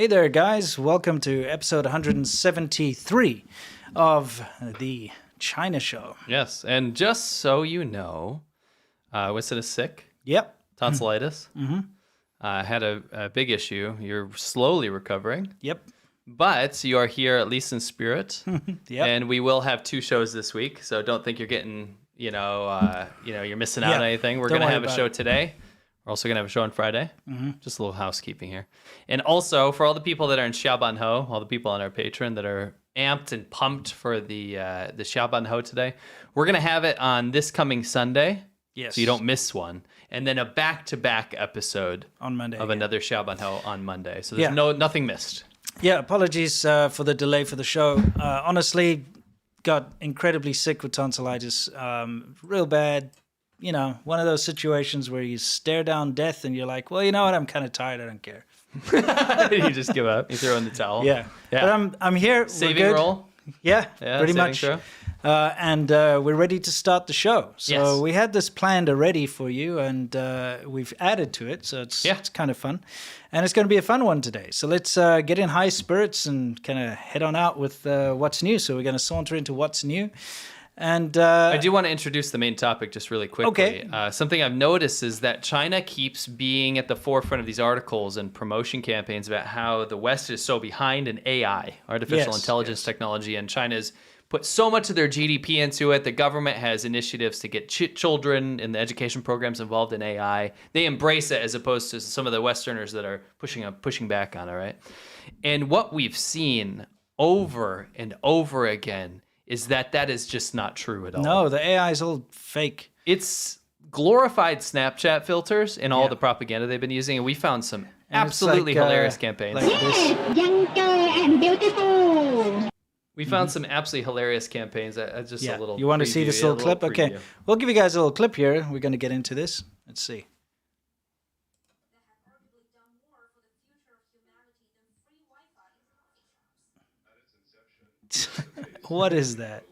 Hey there, guys. Welcome to episode 173 of the China Show. Yes, and just so you know, Winston is sick. Yep. Tonsillitis. Had a big issue. You're slowly recovering. Yep. But you are here at least in spirit. Yep. And we will have 2 shows this week, so don't think you're getting, you're missing out on anything. We're going to have a show today. We're also going to have a show on Friday. Just a little housekeeping here. And also, for all the people that are in Xiaobanhou, all the people on our Patreon that are amped and pumped for the Xiaobanhou today, we're going to have it on this coming Sunday. Yes. So you don't miss one. And then a back-to-back episode On Monday. of another Xiaobanhou on Monday. So there's nothing missed. Yeah, apologies for the delay for the show. Honestly, got incredibly sick with tonsillitis. Real bad. You know, one of those situations where you stare down death and you're like, well, you know what? I'm kind of tired. I don't care. You just give up. You throw in the towel. Yeah. But I'm here. Saving we're good. roll. Yeah, pretty much. Throw. And we're ready to start the show. So Yes. we had this planned already for you, and we've added to it. So it's kind of fun. And it's going to be a fun one today. So let's get in high spirits and kind of head on out with what's new. So we're going to saunter into what's new. And I do want to introduce the main topic just really quickly. Okay. Something I've noticed is that China keeps being at the forefront of these articles and promotion campaigns about how the West is so behind in AI, artificial intelligence technology, and China's put so much of their GDP into it. The government has initiatives to get children in the education programs involved in AI. They embrace it as opposed to some of the Westerners that are pushing back on it, right? And what we've seen over and over again is that is just not true at all. No, the AI is all fake. It's glorified Snapchat filters and all the propaganda they've been using, and we found some absolutely hilarious campaigns. Like this. Younger and beautiful. We found some absolutely hilarious campaigns. Just a little. You want to see preview, this a little clip? Okay, preview. we'll give you guys a little clip here. We're going to get into this. Let's see. What is that?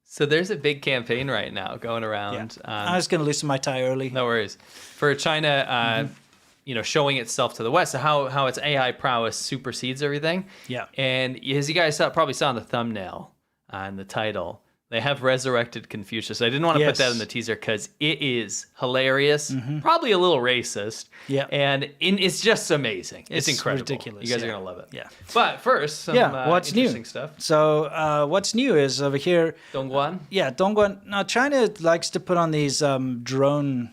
So there's a big campaign right now going around. I was going to loosen my tie early. No worries. For China, showing itself to the West, so how its AI prowess supersedes everything. Yeah. And as you guys probably saw in the thumbnail and the title, they have resurrected Confucius. I didn't want to put that in the teaser because it is hilarious, probably a little racist. Yeah. And it's just amazing. It's incredible. Ridiculous. You guys are going to love it. Yeah. But first, some what's interesting new? stuff. So what's new is over here. Dongguan? Yeah, Dongguan. Now, China likes to put on these drone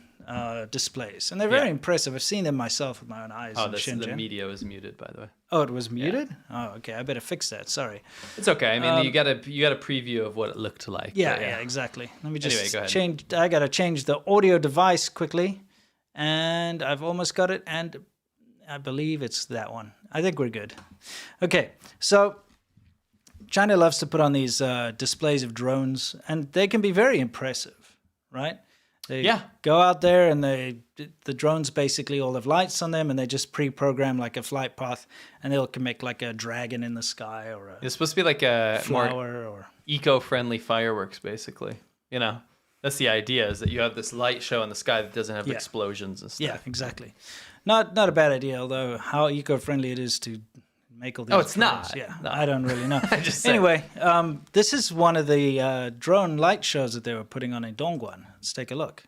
displays, and they're very impressive. I've seen them myself with my own eyes. Oh, in the Shenzhen. media was muted, by the way. Oh, it was muted? Oh, okay. I better fix that. Sorry. It's okay. I mean, you got a preview of what it looked like. Yeah, exactly. Let me just Anyway, go ahead. change. I got to change the audio device quickly, and I've almost got it, and I believe it's that one. I think we're good. Okay, so China loves to put on these displays of drones, and they can be very impressive, right? They go out there, and the drones basically all have lights on them, and they just pre-program like a flight path, and they'll can make like a dragon in the sky or a It's supposed to be like a flower more or eco-friendly fireworks, basically. You know, that's the idea, is that you have this light show in the sky that doesn't have explosions and stuff. yeah, exactly. Not a bad idea, although how eco-friendly it is to make all these. Oh, it's drones. not. Yeah, No. I don't really know. Just saying. Anyway, this is one of the drone light shows that they were putting on in Dongguan. Let's take a look.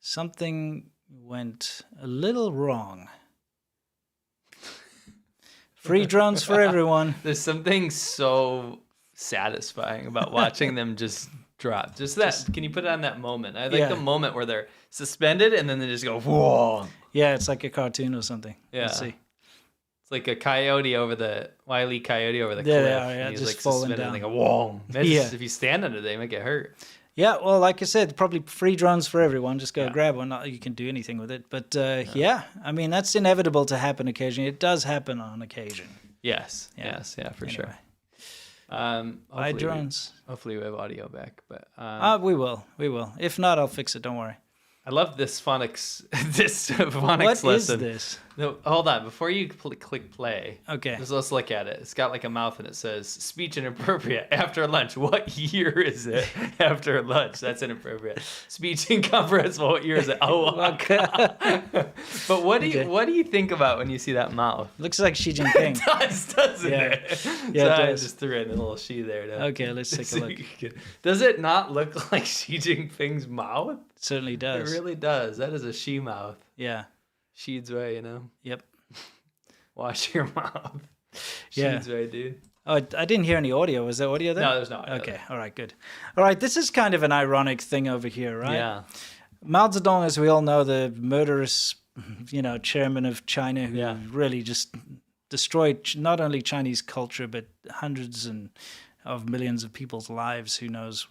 Something went a little wrong. Free drones for everyone. There's something so satisfying about watching them just drop. Just that. Can you put it on that moment? I like the moment where they're suspended and then they just go, whoa. Yeah, it's like a cartoon or something. Yeah. Let's see. It's like a coyote over the Wile E. Coyote over the There cliff. they are, yeah, and he's just like falling suspended down. and they go, whoa. Yeah. If you stand under them, you might get hurt. Yeah, well, like I said, probably free drones for everyone. Just go grab one. Not you can do anything with it. But I mean, that's inevitable to happen occasionally. It does happen on occasion. Yes, for sure. Buy drones. Hopefully we have audio back, but We will. If not, I'll fix it. Don't worry. I love this phonics What lesson. is this? No, hold on. Before you click play, Okay. let's look at it. It's got like a mouth and it says speech inappropriate after lunch. What year is it after lunch? That's inappropriate. Speech incomprehensible. What year is it? Oh, okay. But what do you think about when you see that mouth? Looks like Xi Jinping. It does, doesn't it? Yeah, So it I does. just threw in a little Xi there. Okay, let's take a look. Does it not look like Xi Jinping's mouth? It certainly does. It really does. That is a Xi mouth. Yeah. Xi's way, you know. Yep. Wash your mouth. Yeah. Xi's way, dude. Oh, I didn't hear any audio. Was there audio there? No, there's not. Okay. All right. Good. All right. This is kind of an ironic thing over here, right? Yeah. Mao Zedong, as we all know, the murderous, chairman of China who really just destroyed not only Chinese culture but hundreds of millions of people's lives. Who knows?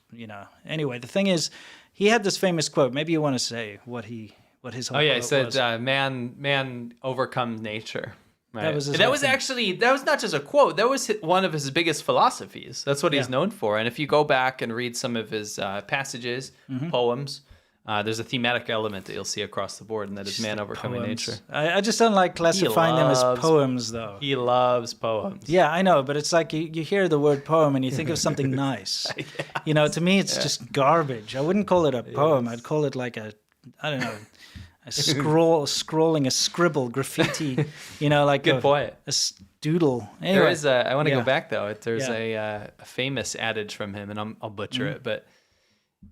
Anyway, the thing is, he had this famous quote. Maybe you want to say what his whole He quote said, was. "Man overcomes nature." Right. That was his that whole was thing. actually not just a quote. That was one of his biggest philosophies. That's what he's known for. And if you go back and read some of his passages, poems, there's a thematic element that you'll see across the board, and that is man overcoming Poems. nature. I just don't like classifying them as loves- poems, though. He loves poems. Yeah, I know, but it's like you hear the word poem and you think of something nice. To me, it's just garbage. I wouldn't call it a poem. I'd call it like a scrolling, a scribble, graffiti. Like Good point. a doodle. Anyway, There is I want to yeah. go back though. There's Yeah. a famous adage from him, and I'll butcher it, but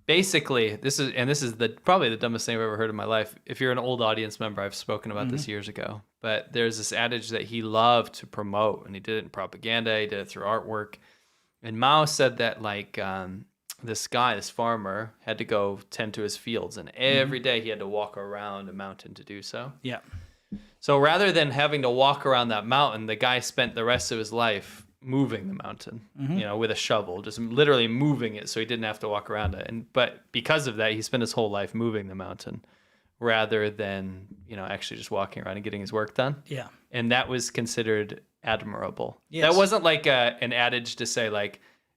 basically this is probably the dumbest thing I've ever heard in my life. If you're an old audience member, I've spoken about this years ago. But there's this adage that he loved to promote, and he did it in propaganda. He did it through artwork. And Mao said that this farmer, had to go tend to his fields, and every day he had to walk around a mountain to do so. Yeah. So rather than having to walk around that mountain, the guy spent the rest of his life moving the mountain, with a shovel, just literally moving it so he didn't have to walk around it. But because of that, he spent his whole life moving the mountain rather than, actually just walking around and getting his work done. Yeah. And that was considered admirable. Yes. That wasn't like an adage to say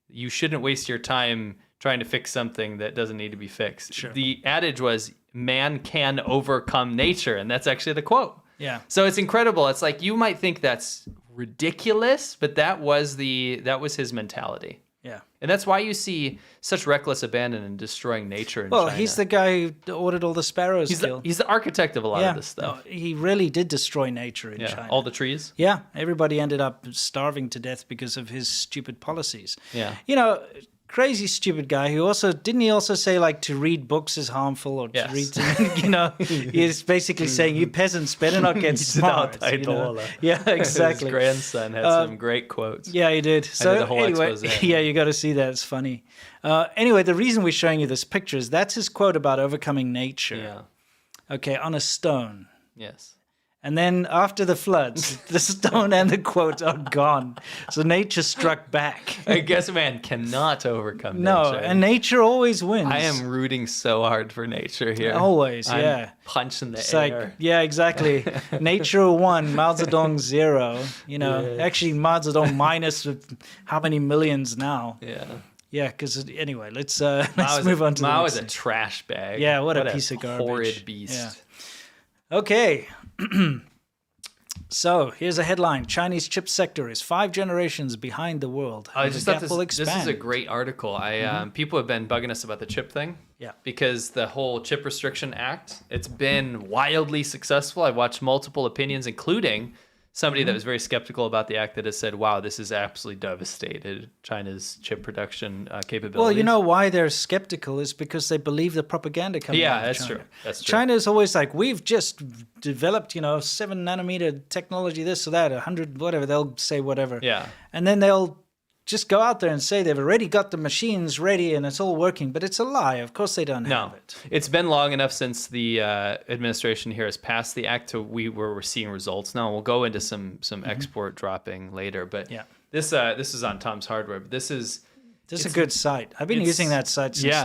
you shouldn't waste your time trying to fix something that doesn't need to be fixed. Sure. The adage was man can overcome nature, and that's actually the quote. Yeah. So it's incredible. It's like you might think that's ridiculous, but that was his mentality. Yeah. And that's why you see such reckless abandon and destroying nature in China. He's the guy who ordered all the sparrows killed. He's the architect of a lot of this stuff. No, he really did destroy nature in Yeah, China. all the trees. Yeah, everybody ended up starving to death because of his stupid policies. Yeah. Crazy stupid guy who didn't he also say to read books is harmful or Yes. to read he's basically saying you peasants better not get smart. Yeah, exactly. His grandson had some great quotes. Yeah, he did. So the whole anyway, expose. yeah, you got to see that. It's funny. Anyway, the reason we're showing you this picture is that's his quote about overcoming nature. Yeah. Okay, on a stone. Yes. And then after the floods, the stone and the quote are gone. So nature struck back. I guess man cannot overcome No, nature. and nature always wins. I am rooting so hard for nature here. Always, I'm yeah. punching the It's air. yeah, exactly. Nature 1, Mao Zedong 0. Actually Mao Zedong minus how many millions now? Yeah. Yeah, because anyway, let's move on to Mao the is next a thing. trash bag. Yeah, what a piece of garbage. Horrid beast. Yeah. Okay. So here's a headline: Chinese chip sector is 5 generations behind the world. I And just the thought gap will this is expand. a great article. People have been bugging us about the chip thing. Yeah. Because the whole Chip Restriction Act, it's been wildly successful. I've watched multiple opinions, including somebody that was very skeptical about the act that has said, wow, this has absolutely devastated China's chip production capabilities. Well, you know why they're skeptical is because they believe the propaganda coming out of that's China. true. That's true. China is always like, we've just developed, 7 nanometer technology, this or that, 100, whatever. They'll say whatever. Yeah. And then they'll just go out there and say they've already got the machines ready and it's all working. But it's a lie. Of course they don't have it. It's been long enough since the administration here has passed the act to we're seeing results now. We'll go into some export dropping later. But this is on Tom's Hardware. But this is a good site. I've been using that site since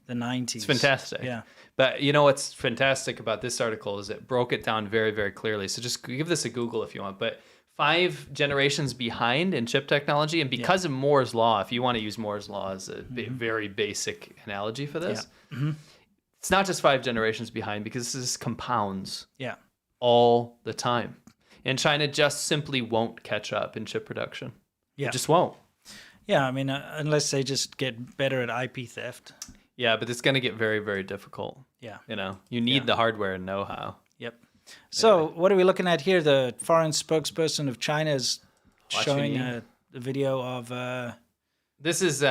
the 90s. It's fantastic. Yeah. But what's fantastic about this article is it broke it down very, very clearly. So just give this a Google if you want. But 5 generations behind in chip technology, and because of Moore's law, if you want to use Moore's law as a very basic analogy for this, it's not just 5 generations behind because this is compounds all the time. And China just simply won't catch up in chip production. Yeah. It just won't. Yeah, I mean, unless they just get better at IP theft. Yeah, but it's going to get very, very difficult. Yeah. You know, you need the hardware and know-how. Yep. So what are we looking at here? The foreign spokesperson of China is showing a video of... This is...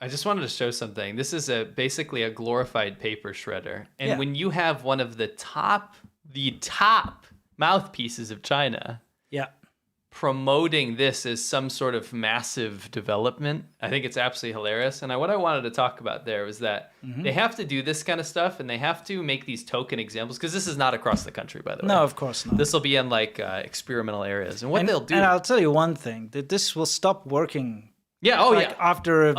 I just wanted to show something. This is basically a glorified paper shredder. And when you have one of the top mouthpieces of China promoting this as some sort of massive development, I think it's absolutely hilarious. And what I wanted to talk about there was that they have to do this kind of stuff, and they have to make these token examples, because this is not across the country, by the way. No, of course not. This will be in like experimental areas. And what they'll do... And I'll tell you one thing, that this will stop working. Yeah, after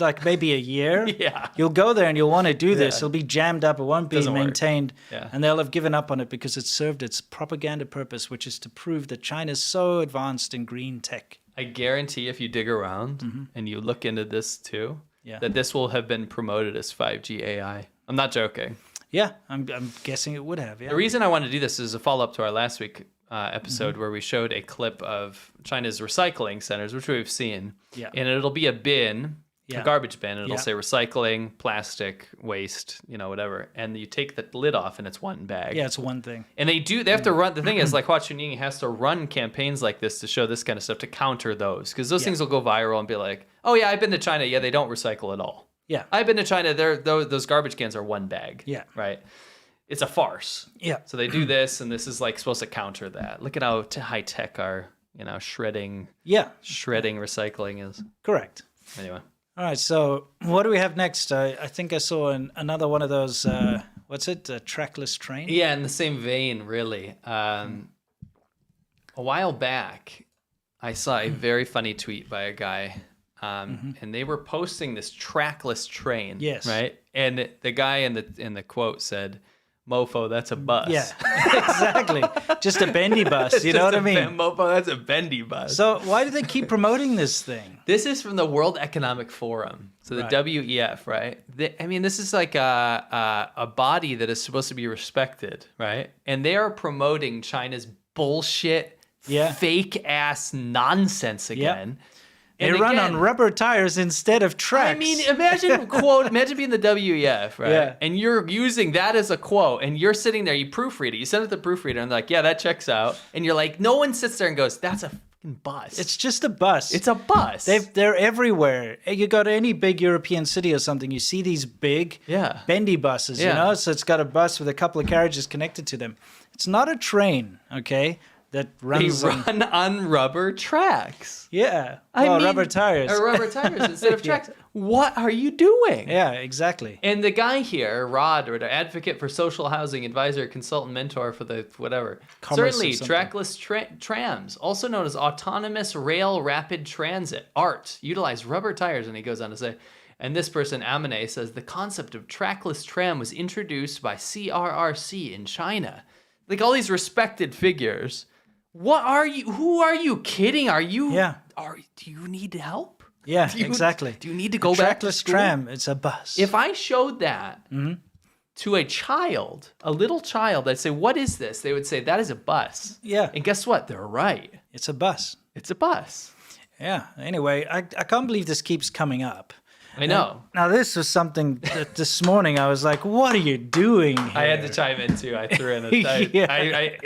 like maybe a year. You'll go there and you'll want to do this. It'll be jammed up. It won't be maintained. And they'll have given up on it because it served its propaganda purpose, which is to prove that China's so advanced in green tech. I guarantee if you dig around and you look into this too, that this will have been promoted as 5G AI. I'm not joking. Yeah, I'm guessing it would have, The reason I wanted to do this is a follow-up to our last week episode where we showed a clip of China's recycling centers, which we've seen. And it'll be a bin, a garbage bin. It'll say recycling, plastic, waste, whatever. And you take the lid off and it's one bag. Yeah, it's one thing. And they have to run, the thing is, like, Hua Chunying has to run campaigns like this to show this kind of stuff, to counter those. Because those things will go viral and be like, oh yeah, I've been to China. Yeah, they don't recycle at all. Yeah. I've been to China. Those garbage cans are one bag. Yeah. Right? It's a farce. Yeah. So they do this, and this is like supposed to counter that. Look at how high tech our, shredding recycling is. Correct. Anyway. All right. So what do we have next? I think I saw another one of those. What's it? A trackless train. Yeah, in the same vein, really. A while back, I saw a very funny tweet by a guy. And they were posting this trackless train. Yes. Right. And the guy in the quote said, "Mofo, that's a bus." Yeah, exactly. Just a bendy bus. You know what I mean? Mofo, that's a bendy bus. So why do they keep promoting this thing? This is from the World Economic Forum. So the WEF, right? This is like a body that is supposed to be respected, right? And they are promoting China's bullshit, fake ass nonsense again. They run on rubber tires instead of tracks. I mean, imagine being the WEF, right? Yeah. And you're using that as a quote, and you're sitting there, you proofread it, you send it to the proofreader, and they're like, yeah, that checks out. And you're like, no one sits there and goes, that's a fucking bus. It's just a bus. It's a bus. They're everywhere. You go to any big European city or something, you see these big bendy buses, So it's got a bus with a couple of carriages connected to them. It's not a train, okay? That runs on rubber tracks. Yeah. Rubber tires. Or rubber tires instead of tracks. What are you doing? Yeah, exactly. And the guy here, Rod, or the advocate for social housing, advisor, consultant, mentor for the whatever. Certainly, trackless trams, also known as autonomous rail rapid transit, ART, utilize rubber tires. And he goes on to say, and this person, Amine, says the concept of trackless tram was introduced by CRRC in China. Like all these respected figures. What are you? Who are you kidding? Are you? Yeah. Do you need help? Yeah, exactly. Do you need to go back to school? Trackless tram. It's a bus. If I showed that to a child, a little child, I'd say, "What is this?" They would say, "That is a bus." Yeah. And guess what? They're right. It's a bus. It's a bus. Yeah. Anyway, I can't believe this keeps coming up. I know. Now, this was something that this morning I was like, what are you doing here? I had to chime in, too. I threw in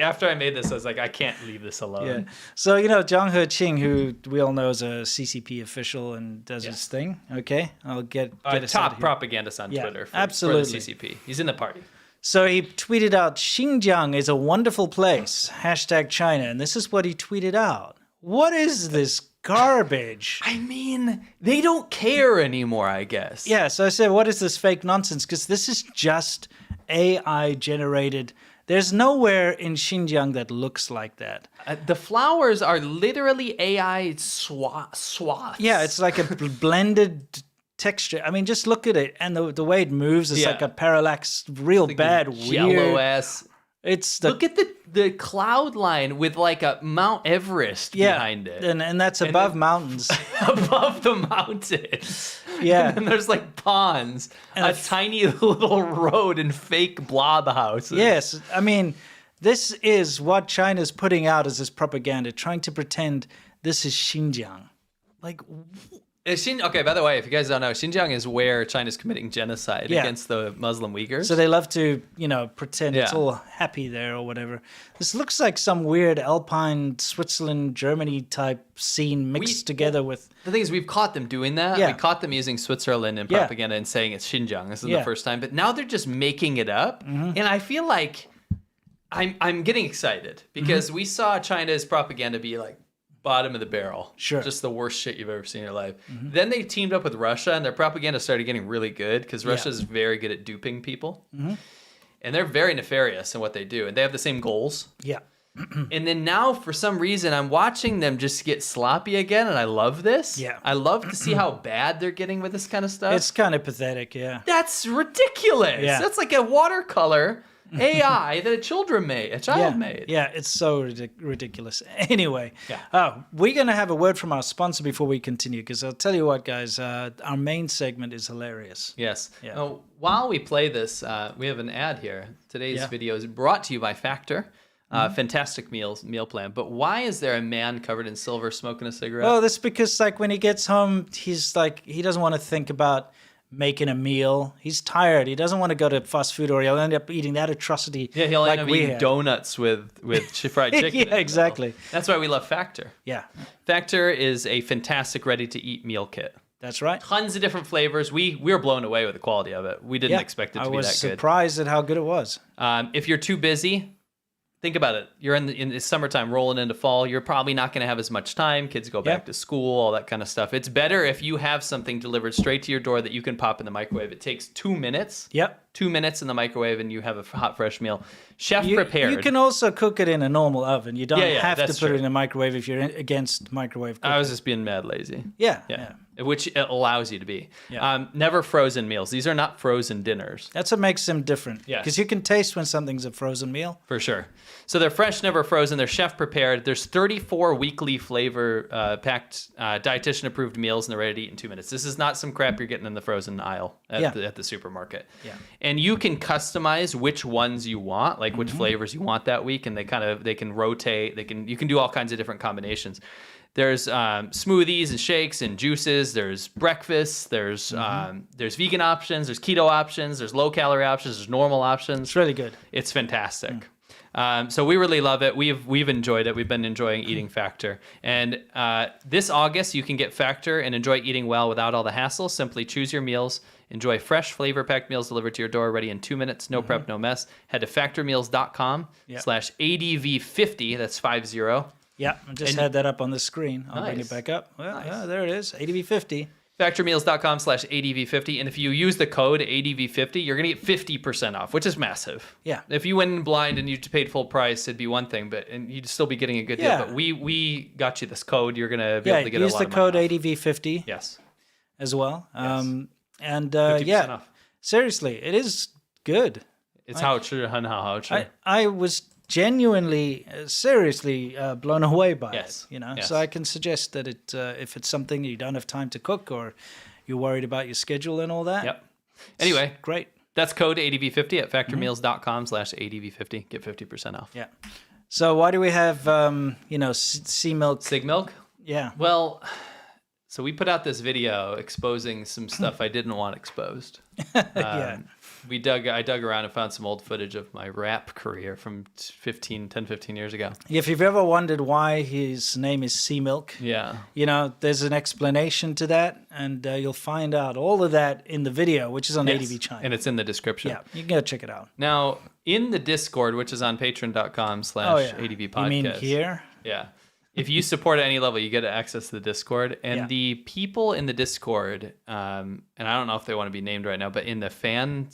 after I made this, I was like, I can't leave this alone. Yeah. So, Zhang Heqing, who we all know is a CCP official and does his thing, okay? I'll get us top propagandist on Twitter for the CCP. He's in the party. So he tweeted out, Xinjiang is a wonderful place, #China. And this is what he tweeted out. What is this garbage? I mean, they don't care anymore, I guess. Yeah, so I said, what is this fake nonsense? Because this is just AI generated. There's nowhere in Xinjiang that looks like that. The flowers are literally AI swaths. Yeah, it's like a blended texture. I mean, just look at it. And the way it moves is like a parallax, real like bad, weird. Yellow-ass. Look at the cloud line with like a Mount Everest behind it. And that's above mountains. Above the mountains. Yeah. And then there's like ponds, and a tiny little road and fake blob houses. Yes. I mean, This is what China's putting out as this propaganda, trying to pretend this is Xinjiang. Like, Okay, by the way, if you guys don't know, Xinjiang is where China's committing genocide against the Muslim Uyghurs. so they love to, pretend it's all happy there or whatever. This looks like some weird Alpine, Switzerland, Germany type scene mixed together with... The thing is, we've caught them doing that. Yeah. We caught them using Switzerland in propaganda and saying it's Xinjiang. This is the first time. But now they're just making it up. And I feel like I'm getting excited because we saw China's propaganda be like, bottom of the barrel. Sure. Just the worst shit you've ever seen in your life. Then they teamed up with Russia, and their propaganda started getting really good because Russia's very good at duping people. And they're very nefarious in what they do. And they have the same goals. Yeah. And then now, for some reason, I'm watching them just get sloppy again, and I love this. Yeah. I love to see how bad they're getting with this kind of stuff. It's kind of pathetic, yeah. That's ridiculous. Yeah. That's like a watercolor AI that a child made. Yeah, it's so ridiculous. Anyway, we're going to have a word from our sponsor before we continue, because I'll tell you what, guys, our main segment is hilarious. Yes. Yeah. While we play this, we have an ad here. Today's video is brought to you by Factor. Fantastic meal plan. But why is there a man covered in silver smoking a cigarette? Oh, that's because, like, when he gets home, he's like, he doesn't want to think about making a meal. He's tired. He doesn't want to go to fast food, or he'll end up eating that atrocity. Yeah, he'll like end up eating donuts with fried chicken. Yeah, exactly. That's why we love Factor. Yeah, Factor is a fantastic ready-to-eat meal kit. that's right. Tons of different flavors. We were blown away with the quality of it. We didn't expect it to be that good. I was surprised at how good it was. If you're too busy, think about it. You're in the summertime, rolling into fall. You're probably not going to have as much time. Kids go back to school, all that kind of stuff. It's better if you have something delivered straight to your door that you can pop in the microwave. It takes 2 minutes. Yep. 2 minutes in the microwave, and you have a hot, fresh meal. Chef prepared. You can also cook it in a normal oven. You don't have to put true. it in a microwave if you're against microwave cooking. I was just being mad lazy. Yeah. Which it allows you to be. Yeah. Never frozen meals. These are not frozen dinners. That's what makes them different. Yes. Because you can taste when something's a frozen meal. For sure. So they're fresh, never frozen. They're chef prepared. There's 34 weekly flavor packed dietitian approved meals, and they're ready to eat in 2 minutes. This is not some crap you're getting in the frozen aisle at the supermarket. Yeah. And you can customize which ones you want, like which flavors you want that week, and they can rotate. You can do all kinds of different combinations. There's smoothies and shakes and juices. There's breakfasts. There's vegan options. There's keto options. There's low calorie options. There's normal options. It's really good. It's fantastic. So we really love it. We've enjoyed it. We've been enjoying eating Factor. And this August, you can get Factor and enjoy eating well without all the hassle. Simply choose your meals. Enjoy fresh, flavor-packed meals delivered to your door, ready in 2 minutes. No prep, no mess. Head to factormeals.com/ADV50. That's 50. Yeah, I just had that up on the screen. I'll bring it Nice. back up. Well, yeah, there it is, ADV50. Factormeals.com/ADV50. And if you use the code ADV50, you're going to get 50% off, which is massive. Yeah. If you went in blind and you paid full price, it'd be one thing, and you'd still be getting a good deal. Yeah. But we got you this code. You're going to be able to get a use lot the of code money off. ADV50 Yes. as well. Yes. And 50% off. seriously, it is good. It's how it should. I was genuinely, seriously blown away by Yes. it. Yes. So I can suggest that if it's something you don't have time to cook, or you're worried about your schedule and all that. Yep. Anyway, Great. that's code ADV50 at factormeals.com/ADV50. Get 50% off. Yeah. So why do we have sea milk? Sig milk? Yeah. Well, so we put out this video exposing some stuff I didn't want exposed. Yeah. I dug around and found some old footage of my rap career from 10, 15 years ago. If you've ever wondered why his name is Sea Milk, Yeah. there's an explanation to that, and you'll find out all of that in the video, which is on Yes. ADVChina. And it's in the description. Yeah, you can go check it out. Now, in the Discord, which is on patreon.com/ADVpodcast. You mean here? Yeah. If you support at any level, you get access to the Discord. And Yeah. the people in the Discord, and I don't know if they want to be named right now, but in the fan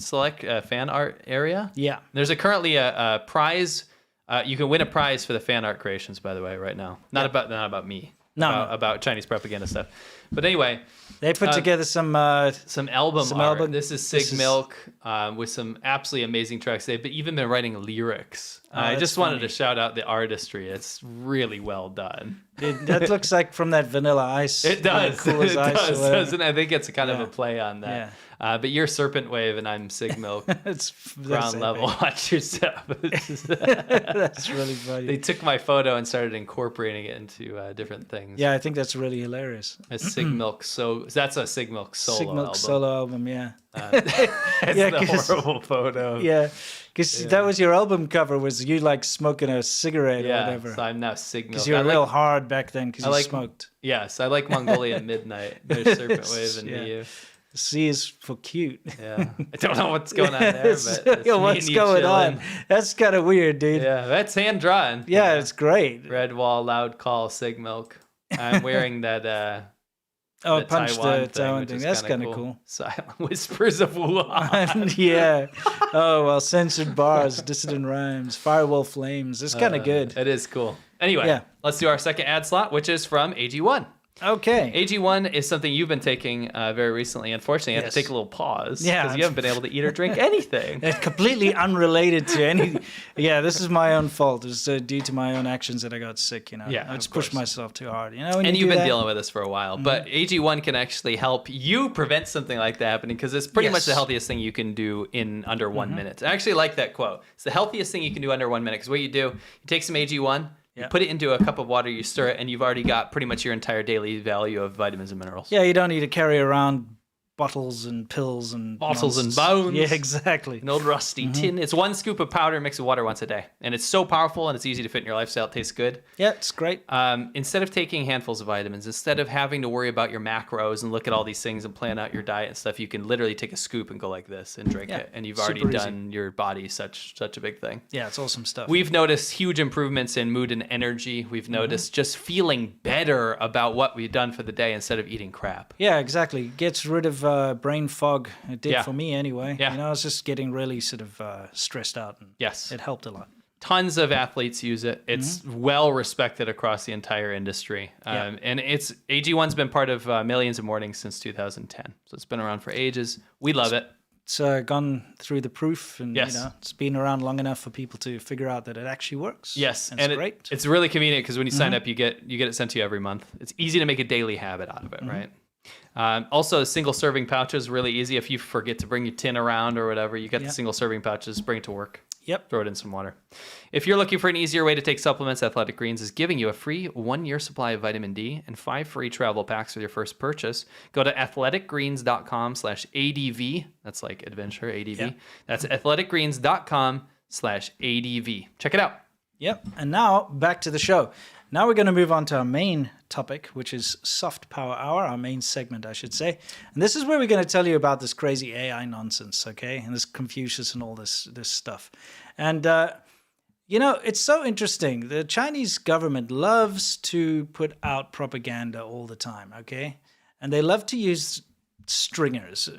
art area, Yeah. there's currently a prize. You can win a prize for the fan art creations, by the way, right now. Not about me. No. About Chinese propaganda stuff. But anyway, They put together some album art. album. This is Sig Milk with some absolutely amazing tracks. They've even been writing lyrics. I just wanted to shout out the artistry. It's really well done. That looks like from that Vanilla Ice. It does. Cool as it ice does, doesn't it? I think it's kind of a play on that. Yeah. But you're Serpent Wave and I'm Sig Milk. That's Ground level. Watch yourself. That's really funny. They took my photo and started incorporating it into different things. Yeah, I think that's really hilarious. A Sig Milk. So that's a Sig Milk solo Sig Milk album. solo album, yeah. It's the horrible photo. Yeah, because that was your album cover, was you like smoking a cigarette or whatever. So I'm now Sig Milk. Because you were real hard back then because you smoked. Yes, I like Mongolian Midnight. There's Serpent Wave and me. The C is for cute. Yeah, I don't know what's going on there, but it's what's going on? That's kind of weird, dude. Yeah, that's hand drawn. Yeah, it's great. Red wall, loud call, Sig Milk. I'm wearing that. Punch the Taiwan thing. That's kind of cool. Silent whispers of Wuhan. Yeah. Oh, well, censored bars, dissident rhymes, firewall flames. It's kind of good. It is cool. Anyway, let's do our second ad slot, which is from AG1. Okay. AG1 is something you've been taking very recently. Unfortunately, you have to take a little pause because you haven't been able to eat or drink anything. It's completely unrelated to any. Yeah, this is my own fault. It's due to my own actions that I got sick. Yeah, I just pushed myself too hard. And you've been dealing with this for a while. But AG1 can actually help you prevent something like that happening because it's pretty much the healthiest thing you can do in under 1 minute. I actually like that quote. It's the healthiest thing you can do under 1 minute because what you do, you take some AG1. You put it into a cup of water, you stir it, and you've already got pretty much your entire daily value of vitamins and minerals. Yeah, you don't need to carry around bottles and pills and bottles and bones. Yeah, exactly. An old rusty tin. It's 1 scoop of powder mixed with water once a day. And it's so powerful and it's easy to fit in your lifestyle. It tastes good. Yeah, it's great. Instead of taking handfuls of vitamins, instead of having to worry about your macros and look at all these things and plan out your diet and stuff, you can literally take a scoop and go like this and drink it. And you've already done your body such a big thing. Yeah, it's awesome stuff. We've noticed huge improvements in mood and energy. We've noticed just feeling better about what we've done for the day instead of eating crap. Yeah, exactly. Gets rid of brain fog. It did for me anyway. Yeah. I was just getting really sort of stressed out. And it helped a lot. Tons of athletes use it. It's well respected across the entire industry. And AG1's been part of millions of mornings since 2010. So it's been around for ages. We love it. It's gone through the proof and it's been around long enough for people to figure out that it actually works. Yes, and it's great. It's really convenient because when you sign up, you get it sent to you every month. It's easy to make a daily habit out of it, right? Also, single serving pouches really easy. If you forget to bring your tin around or whatever, you got the single serving pouches. Bring it to work. Yep. Throw it in some water. If you're looking for an easier way to take supplements, Athletic Greens is giving you a free 1-year supply of vitamin D and 5 free travel packs with your first purchase. Go to athleticgreens.com/ADV. That's like adventure, ADV. Yeah. That's athleticgreens.com/ADV. Check it out. Yep. And now back to the show. Now we're going to move on to our main topic, which is Soft Power Hour, our main segment, I should say. And this is where we're going to tell you about this crazy AI nonsense, okay? And this Confucius and all this stuff. And, it's so interesting. The Chinese government loves to put out propaganda all the time, okay? And they love to use stringers.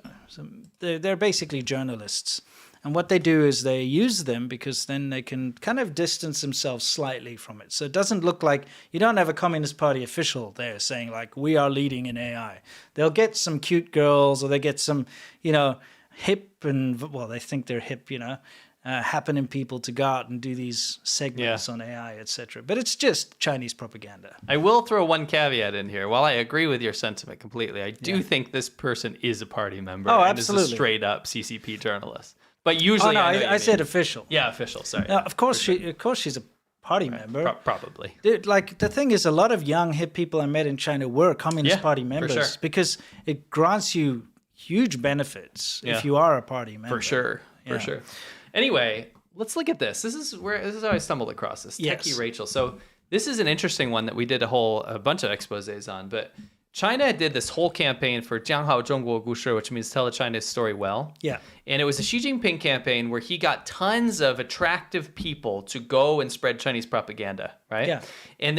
They're basically journalists. And what they do is they use them because then they can kind of distance themselves slightly from it. So it doesn't look like you don't have a Communist Party official there saying like, we are leading in AI. They'll get some cute girls or they get some, hip and, well, they think they're hip, happening people to go out and do these segments on AI, etc. But it's just Chinese propaganda. I will throw one caveat in here. While I agree with your sentiment completely, I do think this person is a party member and is a straight up CCP journalist. But usually, I said official. Yeah, official. Sorry. Of course, she's a party member. Probably. Dude, like the thing is, a lot of young hip people I met in China were Communist Party members because it grants you huge benefits if you are a party member. For sure. Anyway, let's look at this. This is how I stumbled across this. Techie Rachel. So this is an interesting one that we did a bunch of exposés on, but. China did this whole campaign for 讲好中国故事, which means tell the Chinese story well. Yeah. And it was a Xi Jinping campaign where he got tons of attractive people to go and spread Chinese propaganda, right? Yeah. And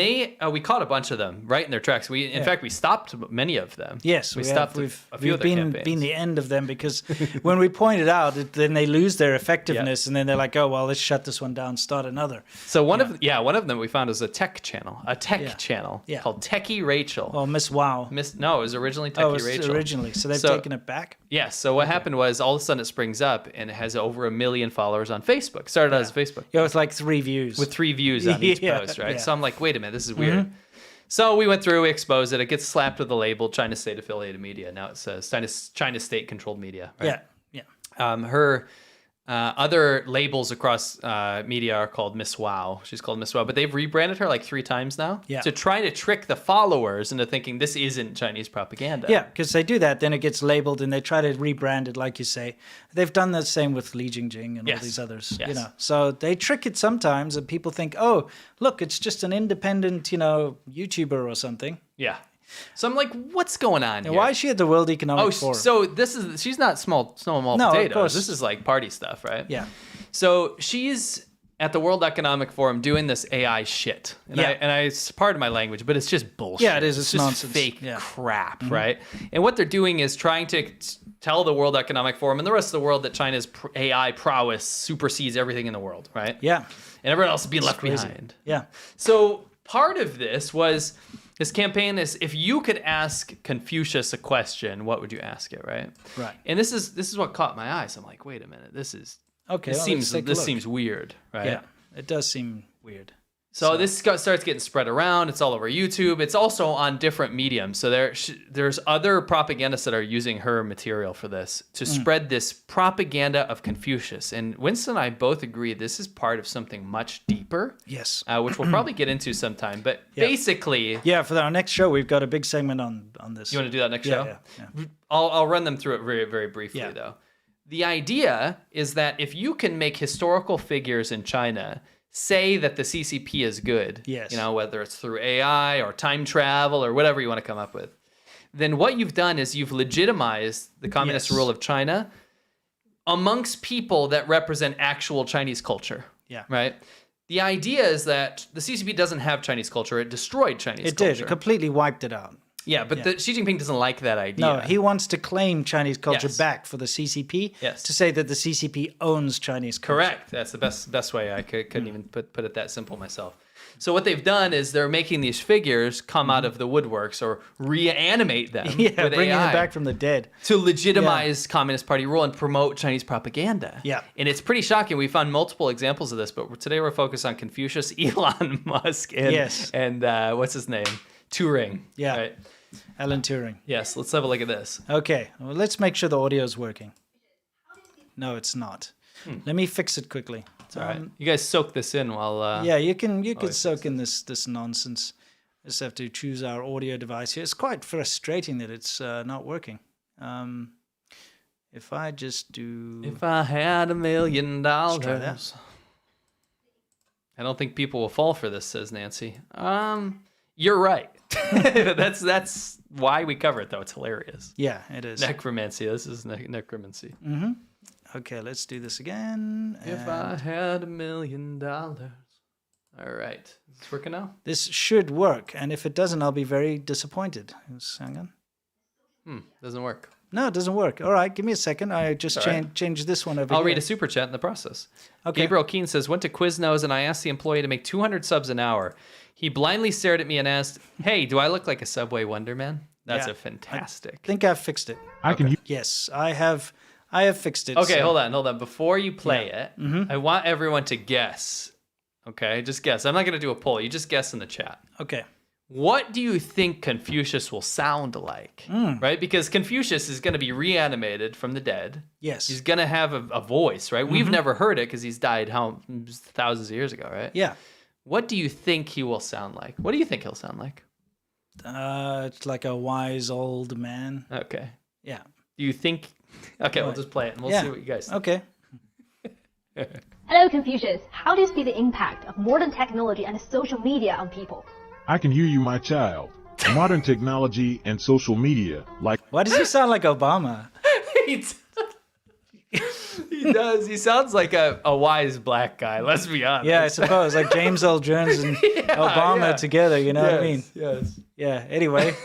we caught a bunch of them right in their tracks. In fact, we stopped many of them. Yes, we stopped a few of their campaigns. been the end of them because when we point it out, then they lose their effectiveness, and then they're like, oh, well, let's shut this one down, start another. So one of them we found was a tech channel Yeah. called Techie Rachel. Oh, Miss Wow. No, it was originally Techie Rachel. Originally. So they've taken it back? Yes. So what happened was all of a sudden it springs up and it has over 1 million followers on Facebook. Started out as Facebook. Yeah, with like 3 views. With 3 views on each post, right? So I'm like, wait a minute, this is weird. So we went through, we exposed it. It gets slapped with the label China State Affiliated Media. Now it says China State Controlled Media. Right? Yeah. Her other labels across media are called Miss Wow. She's called Miss Wow, but they've rebranded her like 3 times now to try to trick the followers into thinking this isn't Chinese propaganda. Yeah, because they do that, then it gets labeled, and they try to rebrand it, like you say. They've done the same with Li Jingjing and all these others. Yes. You know, so they trick it sometimes, and people think, oh, look, it's just an independent, YouTuber or something. Yeah. So I'm like, what's going on here? Why is she at the World Economic Forum? So she's not small potatoes. Of course. This is like party stuff, right? Yeah. So she's at the World Economic Forum doing this AI shit. And it's pardon my language, but it's just bullshit. Yeah, it is. It's It's just nonsense. fake crap, right? And what they're doing is trying to tell the World Economic Forum and the rest of the world that China's AI prowess supersedes everything in the world, right? Yeah. And everyone else is being left crazy. behind. Yeah. So part of this campaign is if you could ask Confucius a question, what would you ask it, right? Right. And this is what caught my eye. So I'm like, wait a minute, this seems weird, right? Yeah, it does seem weird. So this starts getting spread around. It's all over YouTube. It's also on different mediums. So there's other propagandists that are using her material for this to spread this propaganda of Confucius. And Winston and I both agree this is part of something much deeper. Yes. Which we'll probably get into sometime. But basically... Yeah, for our next show, we've got a big segment on this. You want to do that next show? Yeah. I'll run them through it very, very briefly, though. The idea is that if you can make historical figures in China say that the CCP is good, whether it's through AI or time travel or whatever you want to come up with, then what you've done is you've legitimized the communist rule of China amongst people that represent actual Chinese culture. Yeah. Right? The idea is that the CCP doesn't have Chinese culture. It destroyed Chinese culture. It did. It completely wiped it out. Yeah, but Xi Jinping doesn't like that idea. No, he wants to claim Chinese culture back for the CCP to say that the CCP owns Chinese culture. Correct. That's the best way. I couldn't even put it that simple myself. So what they've done is they're making these figures come out of the woodworks or reanimate them with bringing AI them back from the dead. to legitimize Communist Party rule and promote Chinese propaganda. Yeah. And it's pretty shocking. We found multiple examples of this, but today we're focused on Confucius, Elon Musk, and what's his name? Turing. Yeah. Right? Alan Turing. Yes, let's have a look at this. Okay, well, let's make sure the audio is working. No, it's not. Let me fix it quickly. It's all right. You guys soak this in while... you can soak in this nonsense. Just have to choose our audio device here. It's quite frustrating that it's not working. If I just do... If I had $1 million... Let's try that. I don't think people will fall for this, says Nancy. You're right. That's why we cover it, though. It's hilarious. Yeah, it is. Necromancy. This is necromancy. Mm-hmm. Okay, let's do this again. If I had $1 million. All right. Is this working now? This should work, and if it doesn't, I'll be very disappointed. Just hang on. Doesn't work. No, it doesn't work. All right, give me a second. I just change this one over here. I'll read a super chat in the process. Okay. Gabriel Keene says, went to Quiznos and I asked the employee to make 200 subs an hour. He blindly stared at me and asked, hey, do I look like a Subway Wonder Man? That's a fantastic. I think I've fixed it. Yes, I have fixed it. Okay, hold on. Before you play it, I want everyone to guess. Okay, just guess. I'm not going to do a poll. You just guess in the chat. Okay. What do you think Confucius will sound like? Right? Because Confucius is going to be reanimated from the dead. Yes. He's going to have a voice, right? We've never heard it because he's died thousands of years ago, right? Yeah. What do you think he will sound like? What do you think he'll sound like? It's like a wise old man. Okay. Yeah. Do you think... Okay, we'll just play it and we'll see what you guys think. Okay. Hello, Confucius. How do you see the impact of modern technology and social media on people? I can hear you, my child. Modern technology and social media, like... Why does he sound like Obama? He does. He sounds like a wise black guy. Let's be honest. Yeah, I suppose like James Earl Jones and Obama together. You know what I mean? Yes. Yeah. Anyway.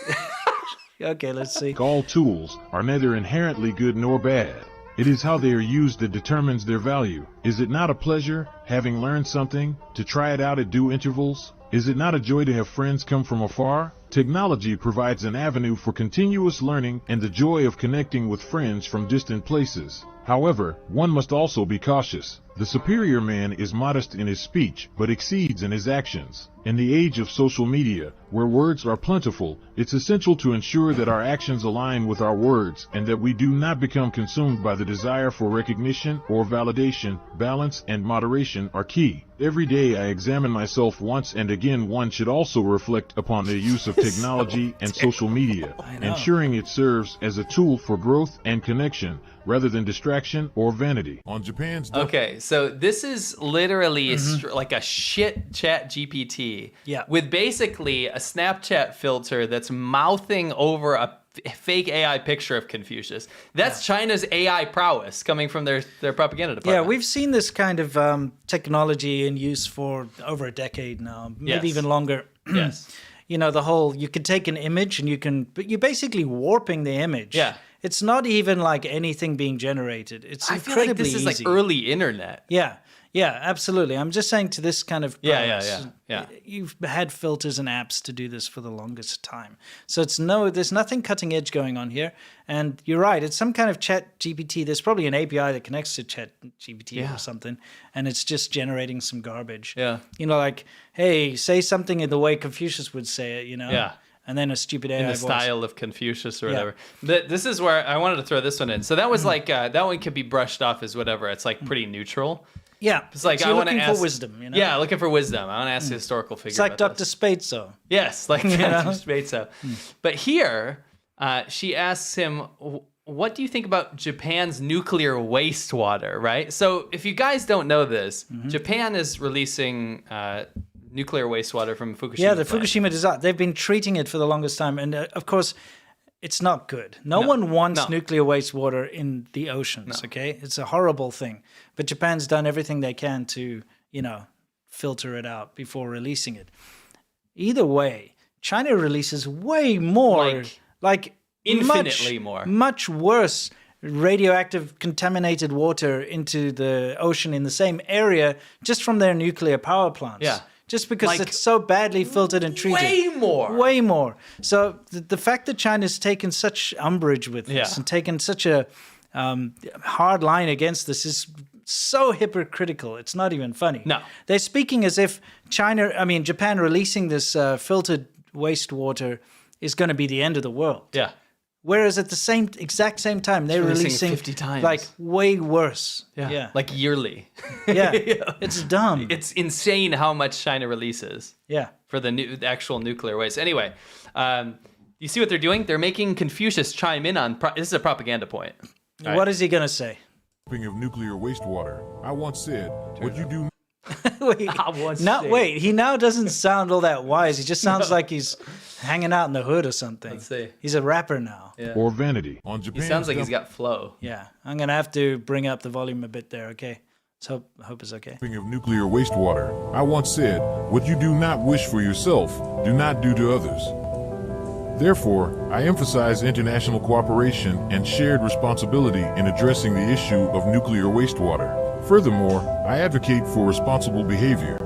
Okay, let's see. All tools are neither inherently good nor bad. It is how they are used that determines their value. Is it not a pleasure, having learned something, to try it out at due intervals? Is it not a joy to have friends come from afar? Technology provides an avenue for continuous learning and the joy of connecting with friends from distant places. However, one must also be cautious. The superior man is modest in his speech, but exceeds in his actions. In the age of social media, where words are plentiful, it's essential to ensure that our actions align with our words and that we do not become consumed by the desire for recognition or validation. Balance and moderation are key. Every day I examine myself once and again. One should also reflect upon the use of technology and social media, ensuring it serves as a tool for growth and connection rather than distraction or vanity. On Japan's Okay, so this is literally like a shit chat GPT with basically a Snapchat filter that's mouthing over a fake AI picture of Confucius. That's China's AI prowess coming from their propaganda department. Yeah, we've seen this kind of technology in use for over a decade now, maybe even longer. Yes. You know, the whole, you can take an image and but you're basically warping the image. Yeah. It's not even like anything being generated. It's I feel like incredibly this is easy. like early internet. Yeah, absolutely. I'm just saying to this kind of prowess, yeah. You've had filters and apps to do this for the longest time. So there's nothing cutting edge going on here. And you're right, it's some kind of chat GPT. There's probably an API that connects to chat GPT or something, and it's just generating some garbage. Yeah. You know, like, hey, say something in the way Confucius would say it, you know? Yeah. And then a stupid AI in the voice. style of Confucius or whatever. This is where I wanted to throw this one in. So that was like that one could be brushed off as whatever. It's like pretty neutral. Yeah, it's like so I want to looking ask for wisdom. You know? Yeah, looking for wisdom. I want to ask a historical figure. It's like about Dr. this. Spatzo. Yes, like Dr. Spatzo. But here, she asks him, "What do you think about Japan's nuclear wastewater?" Right. So if you guys don't know this, Japan is releasing nuclear wastewater from Fukushima. Yeah, the Fukushima disaster. They've been treating it for the longest time. And of course, it's not good. No one wants nuclear wastewater in the oceans, okay? It's a horrible thing. But Japan's done everything they can to, filter it out before releasing it. Either way, China releases way more, like infinitely more. Much worse radioactive contaminated water into the ocean in the same area just from their nuclear power plants. Yeah. Just because it's so badly filtered and treated. Way more. So the fact that China's taken such umbrage with this and taken such a hard line against this is so hypocritical. It's not even funny. No. They're speaking as if Japan releasing this filtered wastewater is going to be the end of the world. Yeah. Whereas at the exact same time, they're releasing 50 times. like way worse. Yeah. Like yearly. Yeah. It's dumb. It's insane how much China releases. Yeah. For the actual nuclear waste. Anyway, you see what they're doing? They're making Confucius chime in on. This is a propaganda point. What is he going to say? Speaking of nuclear wastewater, I once said, what you do Wait, he now doesn't sound all that wise. He just sounds like he's hanging out in the hood or something. Let's see. He's a rapper now. Yeah. Or vanity. on He Japan's sounds like he's got flow. Yeah. I'm going to have to bring up the volume a bit there, okay? So I hope it's okay. Speaking of nuclear wastewater, I once said, what you do not wish for yourself, do not do to others. Therefore, I emphasize international cooperation and shared responsibility in addressing the issue of nuclear wastewater. Furthermore, I advocate for responsible behavior.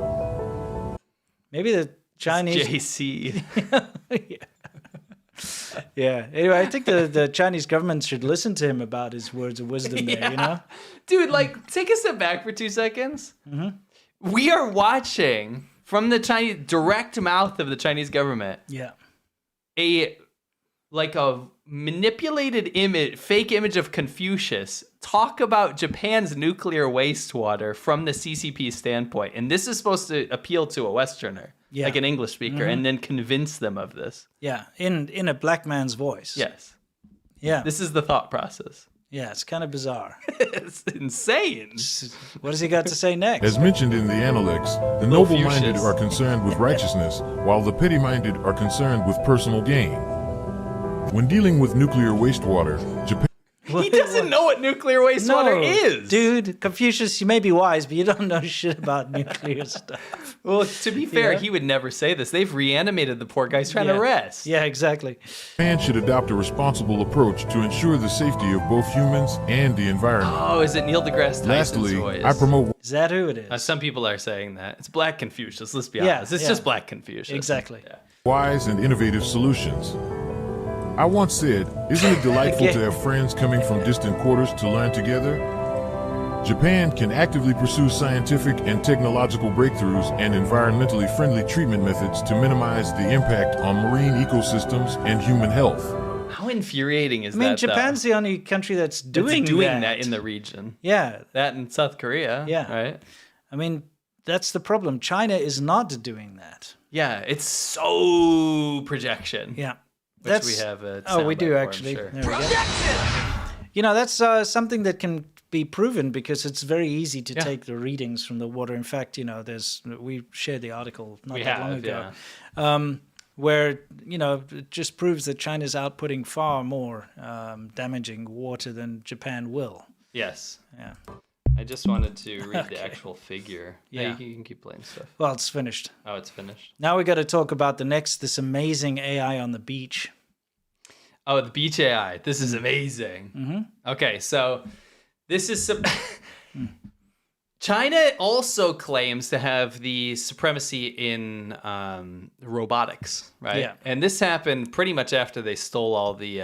Maybe the Chinese... JC. Yeah. Anyway, I think the Chinese government should listen to him about his words of wisdom there, you know? Dude, like, take a step back for 2 seconds. We are watching from the Chinese direct mouth of the Chinese government a manipulated image, fake image of Confucius talk about Japan's nuclear wastewater from the CCP standpoint. And this is supposed to appeal to a Westerner, like an English speaker, and then convince them of this. Yeah, in a black man's voice. Yes. Yeah. This is the thought process. Yeah, it's kind of bizarre. It's insane. What has he got to say next? As mentioned in the Analects, the noble-minded are concerned with righteousness, while the petty-minded are concerned with personal gain. When dealing with nuclear wastewater, Japan... He doesn't doesn't know what nuclear wastewater is. Dude, Confucius, you may be wise, but you don't know shit about nuclear stuff. Well, to be fair, he would never say this. They've reanimated the poor guy. He's trying to rest. Yeah, exactly. Man should adopt a responsible approach to ensure the safety of both humans and the environment. Oh, is it Neil deGrasse Tyson's Lastly, voice? I promote Is that who it is? Some people are saying that. It's Black Confucius, let's be Yeah, honest. It's yeah. just Black Confucius. Exactly. Yeah. wise and innovative solutions. I once said, isn't it delightful to have friends coming from distant quarters to learn together? Japan can actively pursue scientific and technological breakthroughs and environmentally friendly treatment methods to minimize the impact on marine ecosystems and human health. How infuriating is that? I mean, Japan's the only country that's doing that in the region. Yeah. That and South Korea. Yeah. Right? I mean, that's the problem. China is not doing that. Yeah, it's so projection. Yeah. Which we have a we soundbite do for, actually. I'm sure. There we go. You know, that's something that can be proven because it's very easy to take the readings from the water. In fact, you know, we shared the article not that long ago, where, you know, it just proves that China's outputting far more damaging water than Japan will. Yes. Yeah. I just wanted to read the actual figure. Yeah. You can keep playing stuff. Well, it's finished. Oh, it's finished. Now we got to talk about this amazing AI on the beach. Oh, the beach AI. This is amazing. Mm-hmm. Okay, so this is some. China also claims to have the supremacy in robotics, right? Yeah. And this happened pretty much after they stole all the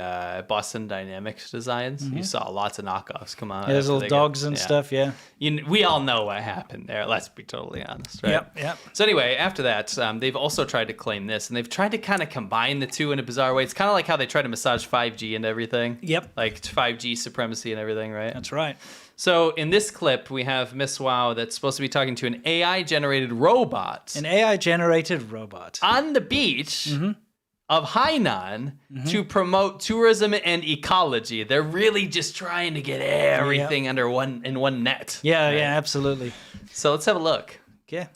Boston Dynamics designs. You saw lots of knockoffs come out. Yeah, there's little dogs and stuff, yeah. We all know what happened there, let's be totally honest, right? Yep. So anyway, after that, they've also tried to claim this, and they've tried to kind of combine the two in a bizarre way. It's kind of like how they try to massage 5G and everything. Yep. Like 5G supremacy and everything, right? That's right. So in this clip, we have Miss Wow that's supposed to be talking to an AI-generated robot. An AI-generated robot. On the beach of Hainan to promote tourism and ecology. They're really just trying to get everything under one net. Yeah, right? yeah, absolutely. So let's have a look. Okay.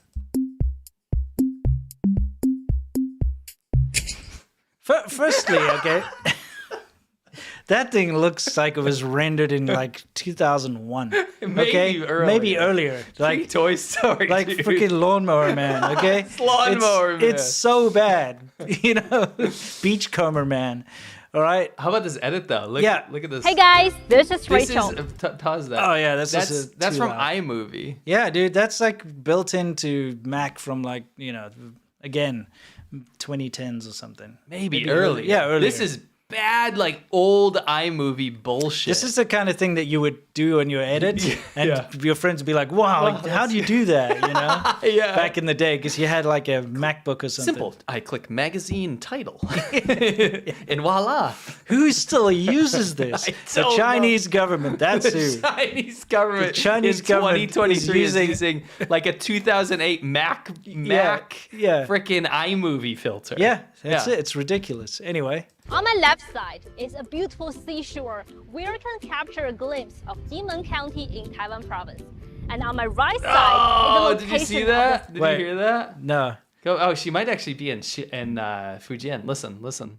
Firstly, okay. That thing looks like it was rendered in like 2001. Maybe earlier. Maybe earlier. Like Toy Story, like dude. freaking Lawnmower Man, okay? It's Lawnmower Man. It's so bad. You know, Beachcomber Man. All right. How about this edit though? Look at this. Hey guys, this is This Rachel. is pause that. Oh yeah, that's from loud. iMovie. Yeah, dude, that's like built into Mac from like, you know, again, 2010s or something. Maybe earlier. Yeah, earlier. This is bad, like old iMovie bullshit. This is the kind of thing that you would do on your edit, and your friends would be like, "Wow, how do you do that?" You know, back in the day, because you had like a MacBook or something. Simple. I click magazine title, and voila. Who still uses this? The don't Chinese government. That's The who. Chinese government. The Chinese in government 2023 is is using like a 2008 Mac freaking iMovie filter. Yeah, that's it. It's ridiculous. Anyway. On my left side is a beautiful seashore where you can capture a glimpse of Jinmen County in Taiwan province. And on my right side is the location did you see that? Did Wait. you hear that? No. Go. Oh, she might actually be in Fujian. Listen.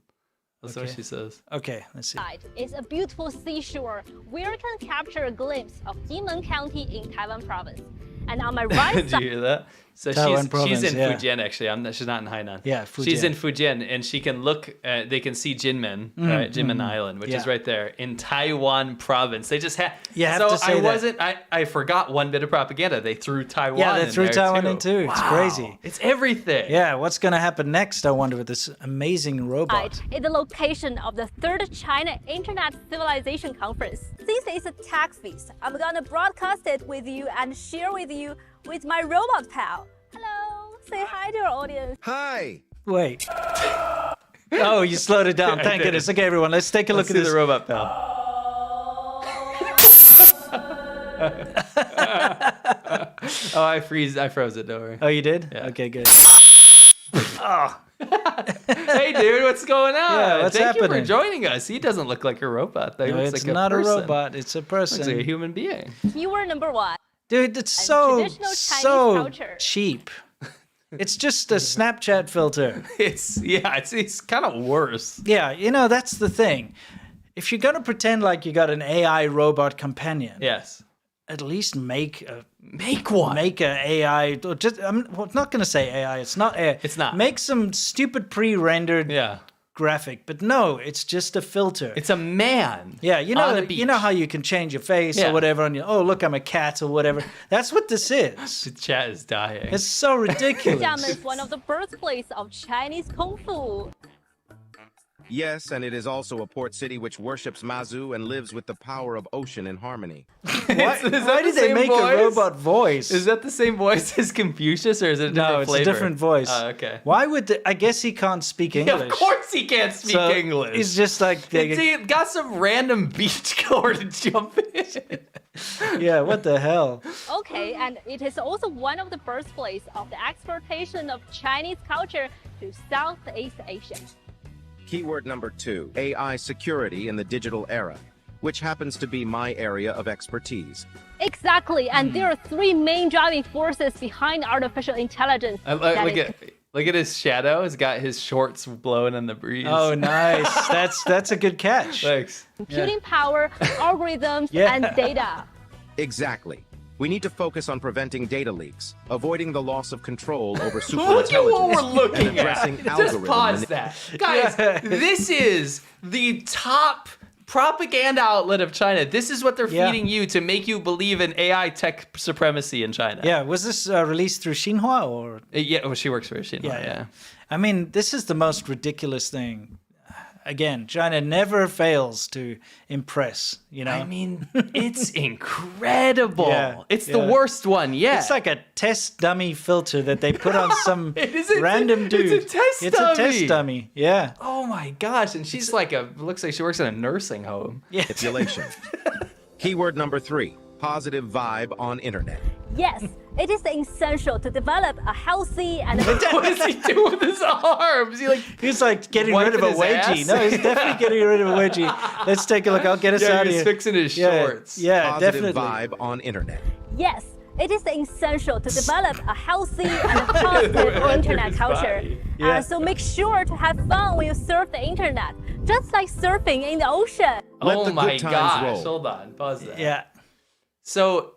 That's what she says. Okay, let's see. side is a beautiful seashore where you can capture a glimpse of Jinmen County in Taiwan province. And on my right Did you side, hear that? So Taiwan she's province, in yeah. Fujian actually. She's not in Hainan. Yeah, She's Fujian. in Fujian, and she can look. They can see Jinmen, right? Jinmen Island, which is Yeah. right there in Taiwan province. They just have. You have so to say I that. wasn't. I forgot one bit of propaganda. They threw Taiwan. Yeah, they in threw there Taiwan too. in too. It's Wow. crazy. It's everything. Yeah, what's going to happen next, I wonder, with this amazing robot? is the location of the third China Internet Civilization Conference. This is a tech feast. I'm gonna broadcast it with you and share with you with my robot pal. Hello, say hi to your audience. Hi. Wait. Oh, you slowed it down. Thank did. goodness. Okay, everyone, let's take a Let's look see at this. the robot pal. Oh, I froze it. Don't worry. Oh, you did? Yeah. Okay, good. Hey, dude, what's going on? Yeah, what's Thank you happening? for joining us. He doesn't look like a robot. He No, looks it's like not a a person. robot. It's a Looks like a person. human being. Keyword number 1. Dude, it's so traditional Chinese culture. cheap. It's just a Snapchat filter. It's kind of worse. Yeah, you know, that's the thing. if you're gonna pretend like you got an AI robot companion, Yes. at least make one. Make a AI. Or just I'm not gonna say AI. It's not AI. It's not. Make some stupid pre-rendered graphic, but no, it's just a filter. It's a man. Yeah, you on know how you can change your face or whatever, and look, I'm a cat or whatever. That's what this is. The chat is dying. It's so ridiculous. Xiamen is one of the birthplace of Chinese Kung Fu. Yes, and it is also a port city which worships Mazu and lives with the power of ocean in harmony. Why did they make a robot voice? Is that the same voice as Confucius, or is it a different it's flavor? a different voice. Oh, okay. Why would I guess he can't speak English. Yeah, of course he can't speak So English. He's just like He got some random beachgoer to jump in. yeah, what the hell? Okay, and it is also one of the birthplace of the exportation of Chinese culture to Southeast Asia. Keyword number 2, AI security in the digital era, which happens to be my area of expertise. Exactly, and there are 3 main driving forces behind artificial intelligence. Look at his shadow. He's got his shorts blowing in the breeze. Oh, nice. That's a good catch. Thanks. Computing power, algorithms, and data. Exactly. We need to focus on preventing data leaks, avoiding the loss of control over Look at what we're superintelligence, looking and addressing at. Just pause that. Guys, this is the top propaganda outlet of China. This is what they're feeding you to make you believe in AI tech supremacy in China. Yeah, was this released through Xinhua or? Yeah, well, she works for Xinhua, yeah. I mean, this is the most ridiculous thing. Again, China never fails to impress, I mean, it's incredible. Yeah, it's the worst one yet. It's like a test dummy filter that they put on some random dude. It's a test It's dummy. a test dummy, yeah. Oh my gosh, and she's looks like she works in a nursing home. manipulation. Keyword number 3, positive vibe on internet. Yes, it is essential to develop a healthy and What does he do with his arms? He's like getting rid of a wiping his wedgie. ass? No, he's definitely getting rid of a wedgie. Let's take a look. I'll get us out of he's here. fixing his shorts. Yeah, Positive definitely. vibe on internet. yes, it is essential to develop a healthy and positive internet culture. Yeah. So make sure to have fun when you surf the internet, just like surfing in the ocean. Let Oh the my good times gosh, roll. hold on, pause that. Yeah. So,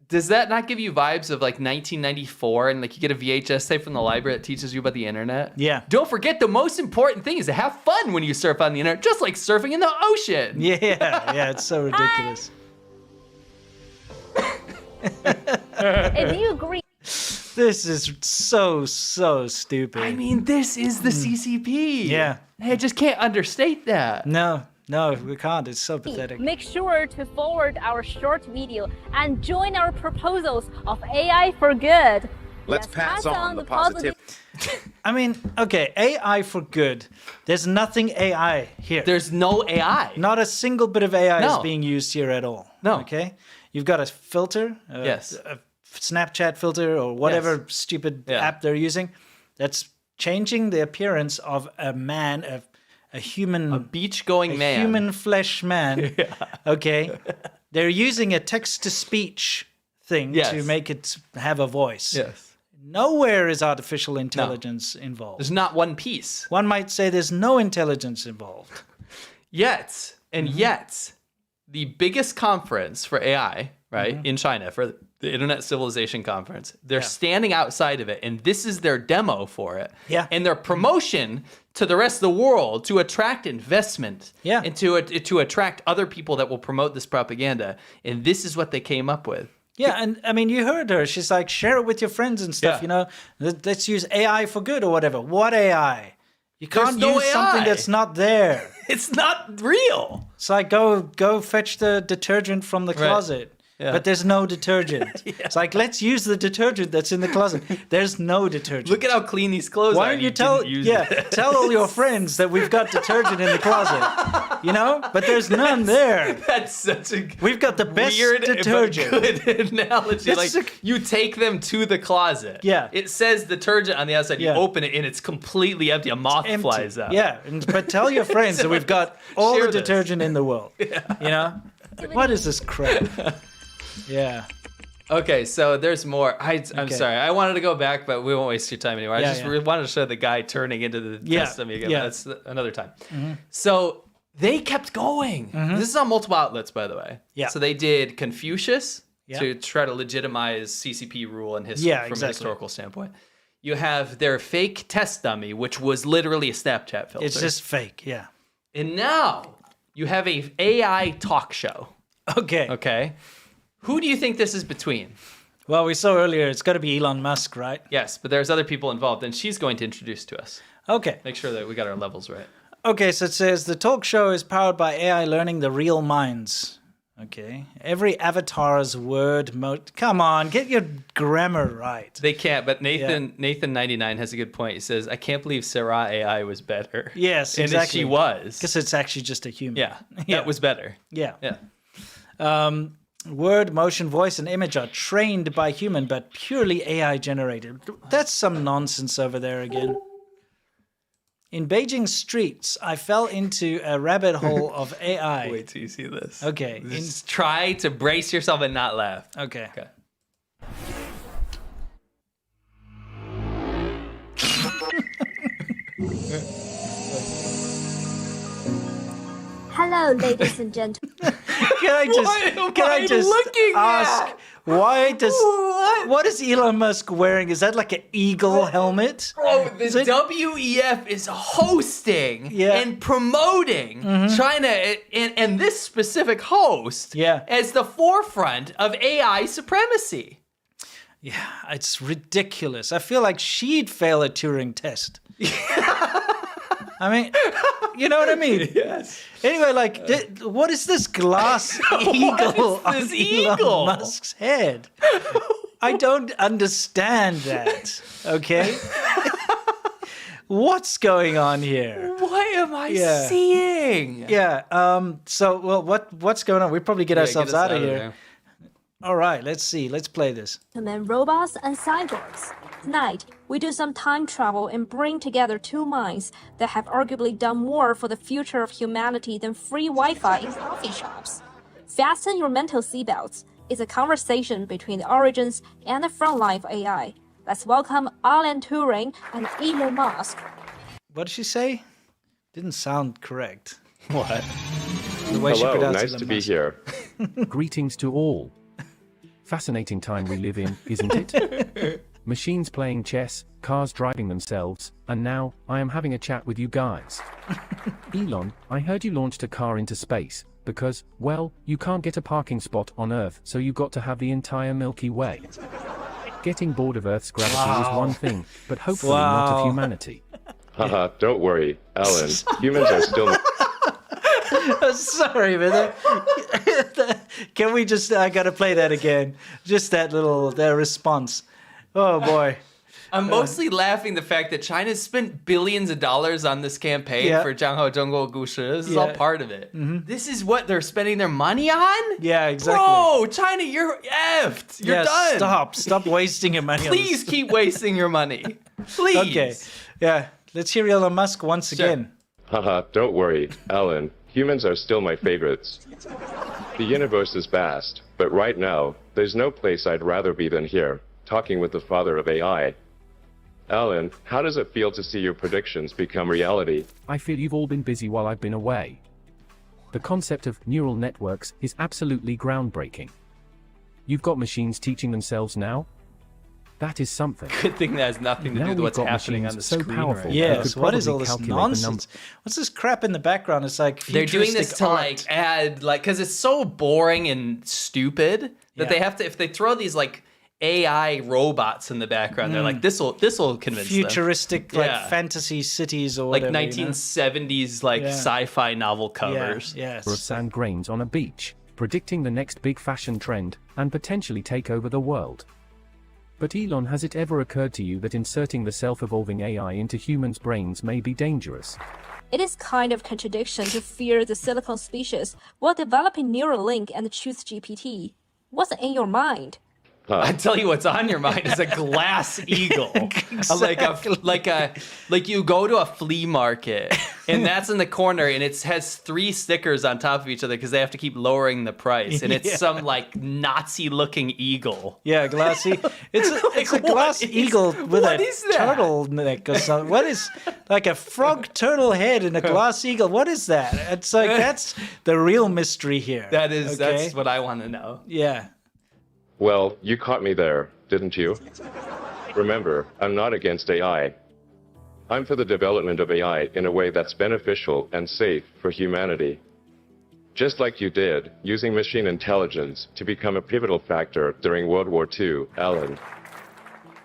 does that not give you vibes of 1994 and you get a VHS tape from the library that teaches you about the internet? Yeah. Don't forget the most important thing is to have fun when you surf on the internet, just like surfing in the ocean. Yeah, it's so ridiculous. If you agree, This is so stupid. I mean, this is the CCP. Yeah. I just can't understate that. No, we can't. It's so pathetic. make sure to forward our short video and join our proposals of AI for good. Let's pass on the positive. I mean, okay, AI for good. There's nothing AI here. There's no AI. Not a single bit of AI is No. being used here at all. No. Okay? You've got a filter, Yes. a Snapchat filter or whatever Yes. stupid Yeah. app they're using that's changing the appearance of a man, a human, Beach-going man. human flesh man. Okay? They're using a text-to-speech thing Yes. to make it have a voice. Yes. Nowhere is artificial intelligence involved. There's not one piece. One might say there's no intelligence involved. Yet, Mm-hmm. yet, the biggest conference for AI, right, in China, for the Internet Civilization Conference, they're standing outside of it, and this is their demo for it. Yeah. And their promotion to the rest of the world to attract investment. Yeah. And to attract other people that will promote this propaganda. And this is what they came up with. Yeah, and I mean, you heard her. She's like, share it with your friends and stuff, Yeah. you know. Let's use AI for good or whatever. What AI? You can't no use something AI. that's not there. It's not real. It's like, go fetch the detergent from the closet. Yeah. But there's no detergent. It's like, let's use the detergent that's in the closet. There's no detergent. Look at how clean these clothes Why are. don't you tell didn't use it. tell all your friends that we've got detergent in the closet. You know? But there's none there. That's such a We've got the best weird detergent. but good analogy. That's Like you take them to the closet. Yeah. It says detergent on the outside. You Yeah. open it and it's completely empty. A moth Empty. flies out. Yeah, but tell your friends that we've got all Share the this. detergent in the world. You know? What is this crap? Yeah. Okay, so there's more. I'm Okay. sorry. I wanted to go back, but we won't waste your time anymore. I Yeah, just yeah. wanted to show the guy turning into the Yeah, test dummy again. yeah. That's another time. So they kept going. This is on multiple outlets, by the way. Yeah. So they did Confucius Yeah. to try to legitimize CCP rule and history from a historical standpoint. You have their fake test dummy, which was literally a Snapchat filter. It's just fake, yeah. And now you have a AI talk show. Okay. Okay. Who do you think this is between? Well, we saw earlier it's got to be Elon Musk, right? Yes, but there's other people involved, and she's going to introduce to us. Okay. Make sure that we got our levels right. Okay, so it says the talk show is powered by AI learning the real minds. Okay. Every avatar's word come on, get your grammar right. They can't, but Nathan99 has a good point. He says, I can't believe Sarah AI was better. Yes, and exactly. she was. Because it's actually just a human. Yeah, that was better. Yeah. Yeah. Word, motion, voice, and image are trained by human, but purely AI generated. That's some nonsense over there again. In Beijing streets, I fell into a rabbit hole of AI. Wait till you see this. Okay. Just try to brace yourself and not laugh. Okay. Hello, ladies and gentlemen. Can I just looking ask at? what is Elon Musk wearing? Is that like an eagle helmet? Bro, the WEF is hosting and promoting China and this specific host as the forefront of AI supremacy. Yeah, it's ridiculous. I feel like she'd fail a Turing test. I mean, you know what I mean? Yes. Anyway, what is this glass eagle on Elon Musk's head? I don't understand that, okay? What's going on here? What am I seeing? Yeah, what's going on? We probably get ourselves out of here. There. All right, let's see. Let's play this. Robots and cyborgs. Tonight, we do some time travel and bring together two minds that have arguably done more for the future of humanity than free Wi-Fi in coffee shops. Fasten your mental seatbelts. It's a conversation between the origins and the front line of AI. Let's welcome Alan Turing and Elon Musk. What did she say? Didn't sound correct. What? The way she Hello, pronounced nice Elon to be Musk. here. Greetings to all. Fascinating time we live in, isn't it? Machines playing chess, cars driving themselves, and now, I am having a chat with you guys. Elon, I heard you launched a car into space, because, well, you can't get a parking spot on Earth, so you got to have the entire Milky Way. Getting bored of Earth's gravity is one thing, but hopefully not of humanity. Haha, don't worry, Alan. Humans are still... Sorry, man. Can we just, I gotta play that again. Just that response. Oh boy. I'm mostly laughing the fact that China's spent billions of dollars on this campaign for Jianghao Zhongguo Gushi. This is all part of it. This is what they're spending their money on? Yeah, exactly. Bro, China, you're effed. You're done. Stop wasting your money. Please keep wasting your money. Please. Okay. Yeah. Let's hear Elon Musk once again. Haha, don't worry, Alan. Humans are still my favorites. The universe is vast, but right now, there's no place I'd rather be than here, talking with the father of AI. Alan, how does it feel to see your predictions become reality? I feel you've all been busy while I've been away. The concept of neural networks is absolutely groundbreaking. You've got machines teaching themselves now? That is something. Good thing that has nothing to do with what's happening on the so screen. powerful. Right? Yes, what is all this nonsense? What's this crap in the background? It's like they're doing this to art. add because it's so boring and stupid that they have to, if they throw these AI robots in the background, they're like, this'll convince futuristic them. fantasy cities or whatever, 1970s sci-fi novel covers. Yes. Of sand grains on a beach, predicting the next big fashion trend and potentially take over the world. But Elon, has it ever occurred to you that inserting the self-evolving AI into humans' brains may be dangerous? It is kind of contradiction to fear the silicon species while developing Neuralink and ChatGPT. What's in your mind? I tell you what's on your mind is a glass eagle. Exactly. Like you go to a flea market and that's in the corner, and it has 3 stickers on top of each other because they have to keep lowering the price, and it's some like Nazi-looking eagle. Yeah, glassy. It's a glass eagle with a turtleneck or something. What is like a frog turtle head and a glass eagle? What is that? It's like that's the real mystery here. That's what I want to know. Yeah. Well, you caught me there, didn't you? Remember, I'm not against AI. I'm for the development of AI in a way that's beneficial and safe for humanity. Just like you did, using machine intelligence to become a pivotal factor during World War II, Alan.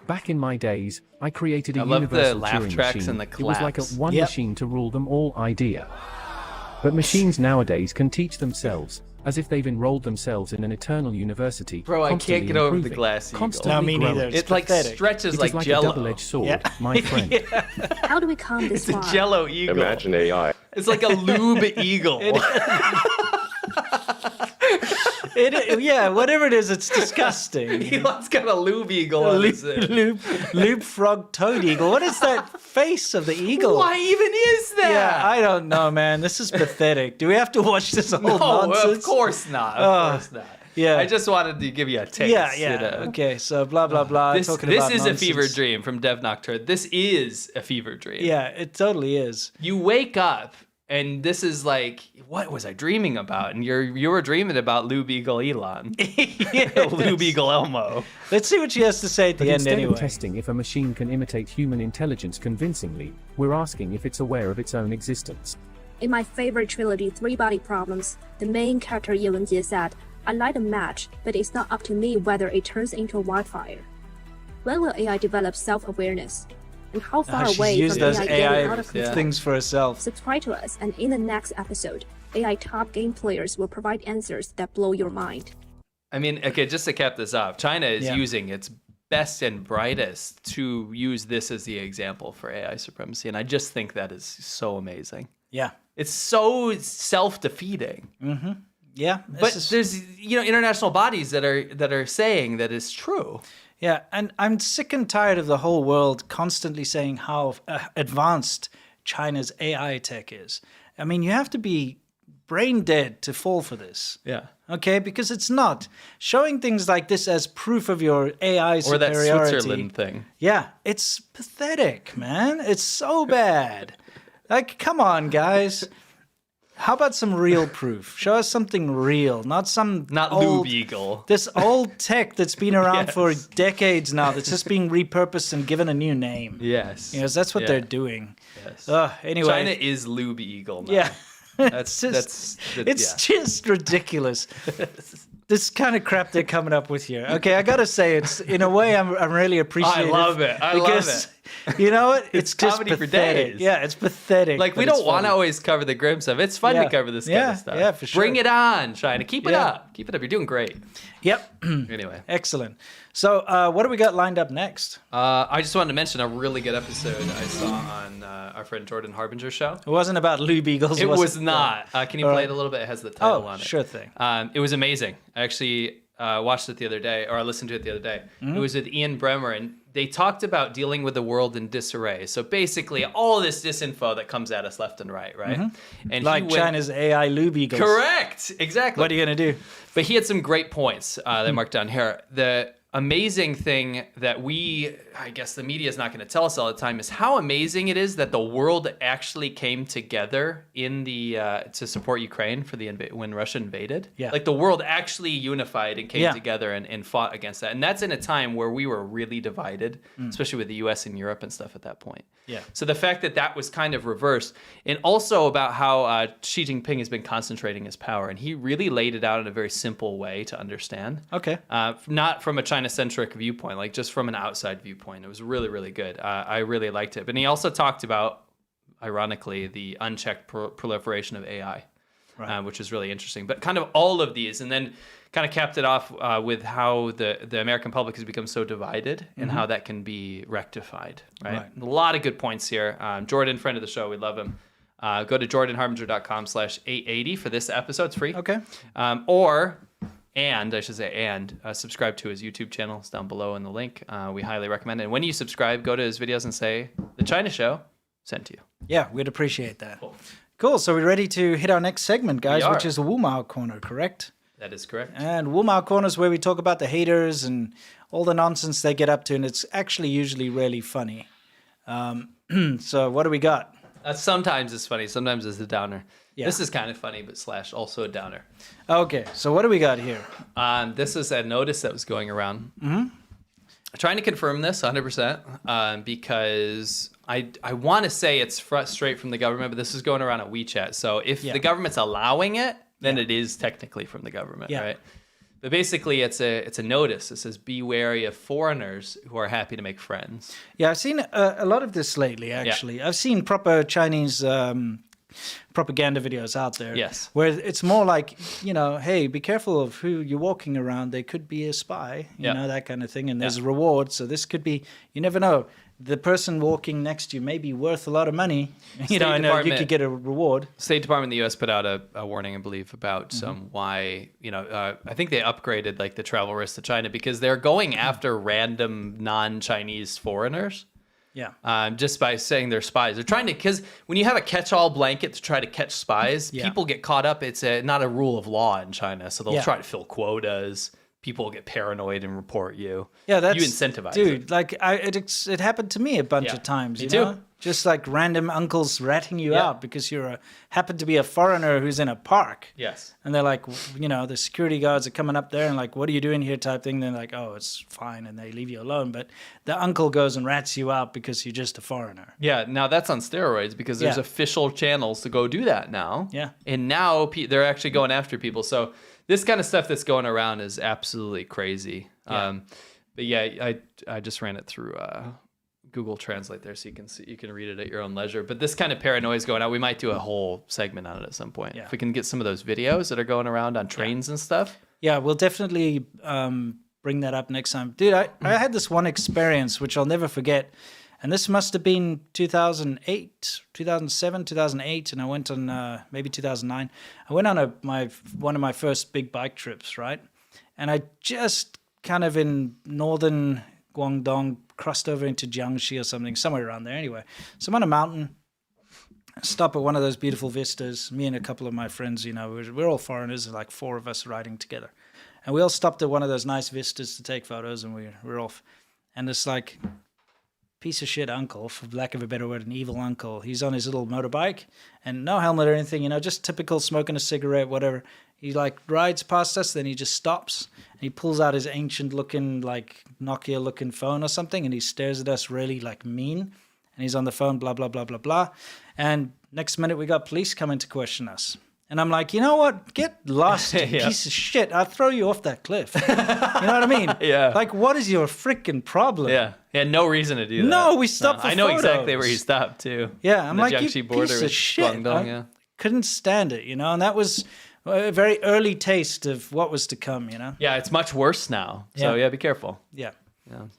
Back in my days, I created a I love the universal laugh Turing tracks machine. and the It was like a claps. one machine to rule them all idea. But machines nowadays can teach themselves, as if they've enrolled themselves in an eternal university. Bro, I can't constantly get over the improving, glass eagle. constantly No, me neither. growing. It's It like pathetic. stretches It like is like jello. a double-edged sword, my friend. How do we calm this It's a one? jello eagle. Imagine AI. It's like a lube eagle. Yeah, whatever it is, it's disgusting. Elon's got a lube eagle on his head. Loop frog toad eagle. What is that face of the eagle? Why even is that? Yeah, I don't know, man. This is pathetic. Do we have to watch this whole No, nonsense? of course not. Of course not. yeah. I just wanted to give you a taste. Yeah, you yeah. know. Okay, so blah blah blah. This talking about is nonsense. a fever dream from Dev Nocturne. This is a fever dream. Yeah, it totally is. You wake up and this is like, what was I dreaming about? And you were dreaming about Lube Eagle Elon. Lube Eagle Elmo. Let's see what she has to say at the But end instead anyway. of testing if a machine can imitate human intelligence convincingly, we're asking if it's aware of its own existence. In my favorite trilogy, Three Body Problems, the main character Ye Wenjie said, I light a match, but it's not up to me whether it turns into a wildfire. When will AI develop self-awareness? And how far She's away used from those AI getting AI out of control? things for herself. Subscribe to us, and in the next episode, AI top game players will provide answers that blow your mind. I mean, okay, just to cap this off, China is Yeah. using its best and brightest to use this as the example for AI supremacy. And I just think that is so amazing. Yeah. It's so self-defeating. Yeah. But there's international bodies that are saying that it's true. Yeah, and I'm sick and tired of the whole world constantly saying how advanced China's AI tech is. I mean, you have to be brain dead to fall for this. Yeah. Okay, because it's not. Showing things like this as proof of your AI Or that superiority. Switzerland thing. Yeah, it's pathetic, man. It's so bad. Like, come on, guys. How about some real proof? Show us something real, not Lube Eagle. This old tech that's been around for Yes. decades now, that's just being repurposed and given a new name. Yes. Yes, that's what they're doing. Anyway. China is Lube Eagle now. Yeah. That's It's just ridiculous. This kind of crap they're coming up with here. Okay, I gotta say, it's in a way I'm really appreciative. I love it. I love it. You know what? It's just comedy for pathetic. days. Yeah, it's pathetic. Like, we but it's don't want to funny. always cover the grim stuff. It's fun Yeah. to cover this kind Yeah, of stuff. yeah, for sure. Bring it on, China. Keep it Yeah. up. Keep it up. You're doing great. Yep. Anyway. Excellent. So, what do we got lined up next? I just wanted to mention a really good episode I saw on our friend Jordan Harbinger's show. It wasn't about Lube Eagles. It was was not. Can you All play right. it a little bit? It has the title on it. Sure thing. It was amazing. I actually watched it the other day, or I listened to it the other day. Mm-hmm. It was with Ian Bremmer, and they talked about dealing with the world in disarray. So basically, all this disinfo that comes at us left and right? And he Like went- China's AI Lube Eagles. Correct. Exactly. What are you going to do? But he had some great points that I marked down here. The amazing thing that I guess the media is not going to tell us all the time, is how amazing it is that the world actually came together in to support Ukraine for when Russia invaded. Yeah. Like, the world actually unified and came Yeah. together and fought against that. And that's in a time where we were really divided, especially with the US and Europe and stuff at that point. Yeah. So the fact that that was kind of reversed, and also about how Xi Jinping has been concentrating his power, and he really laid it out in a very simple way to understand. Okay. Not from a China-centric viewpoint, like just from an outside viewpoint. It was really, really good. I really liked it. But he also talked about, ironically, the unchecked proliferation of AI, which is really interesting. But kind of all of these, and then kind of capped it off with how the American public has become so divided and how that can be rectified. Right? A lot of good points here. Jordan, friend of the show, we love him. Go to jordanharbinger.com/880 for this episode. It's free. Okay. And subscribe to his YouTube channel. It's down below in the link. We highly recommend it. And when you subscribe, go to his videos and say, The China Show sent to you. Yeah, we'd appreciate that. Cool. So we're ready to hit our next segment, guys, which is the Wumao Corner, correct? That is correct. And Wumao Corner is where we talk about the haters and all the nonsense they get up to, and it's actually usually really funny. So what do we got? Sometimes it's funny. Sometimes it's a downer. Yeah. This is kind of funny, but / also a downer. Okay, so what do we got here? This is a notice that was going around. Trying to confirm this 100% because I want to say it's straight from the government, but this is going around on WeChat. So if the government's allowing it, then it is technically from the government, right? But basically, it's a notice. It says, "Be wary of foreigners who are happy to make friends." Yeah, I've seen a lot of this lately, actually. I've seen proper Chinese propaganda videos out there. Yes. Where it's more like, hey, be careful of who you're walking around. They could be a spy, you know, that kind of thing. And there's a reward. So this could be, you never know. The person walking next to you may be worth a lot of money. You could get a reward. State Department in the U.S. put out a warning, I believe, about why, I think they upgraded like the travel risk to China because they're going after random non-Chinese foreigners. Yeah. Just by saying they're spies. They're trying to, because when you have a catch-all blanket to try to catch spies, people get caught up. It's not a rule of law in China. So they'll try to fill quotas. People will get paranoid and report you. Yeah, that's... You incentivize dude, it. like, it happened to me a bunch of times. Me too. Just like random uncles ratting you out because you happen to be a foreigner who's in a park. Yes. And they're like, the security guards are coming up there and like, what are you doing here type thing. They're like, oh, it's fine. And they leave you alone. But the uncle goes and rats you out because you're just a foreigner. Yeah. Now that's on steroids because there's official channels to go do that now. Yeah. And now they're actually going after people. So this kind of stuff that's going around is absolutely crazy. Yeah. But yeah, I just ran it through Google Translate there, so you can read it at your own leisure. But this kind of paranoia is going out. We might do a whole segment on it at some point. If we can get some of those videos that are going around on trains and stuff. Yeah, we'll definitely bring that up next time. Dude, I had this one experience which I'll never forget. And this must have been 2008, 2007, 2008, and I went on maybe 2009. I went on one of my first big bike trips, right? And I just kind of in northern Guangdong crossed over into Jiangxi or something, somewhere around there anyway. So I'm on a mountain, stop at one of those beautiful vistas. Me and a couple of my friends, we're all foreigners, like 4 of us riding together. And we all stopped at one of those nice vistas to take photos, and we're off. And it's like... piece of shit uncle, for lack of a better word, an evil uncle. He's on his little motorbike and no helmet or anything, just typical smoking a cigarette, whatever. He like rides past us, then he just stops and he pulls out his ancient looking, like Nokia looking phone or something, and he stares at us really like mean. And he's on the phone, blah, blah, blah, blah, blah. And next minute we got police coming to question us. And I'm like, you know what? Get lost, you piece of shit. I'll throw you off that cliff. You know what I mean? Yeah. Like, what is your freaking problem? Yeah. He had no reason to do that. No, we stopped for I know photos. Exactly where he stopped, too. Yeah, I'm like, Jiangxi you border piece of shit. Guangdong, couldn't stand it, and that was a very early taste of what was to come, Yeah, it's much worse now. So, be careful. Yeah.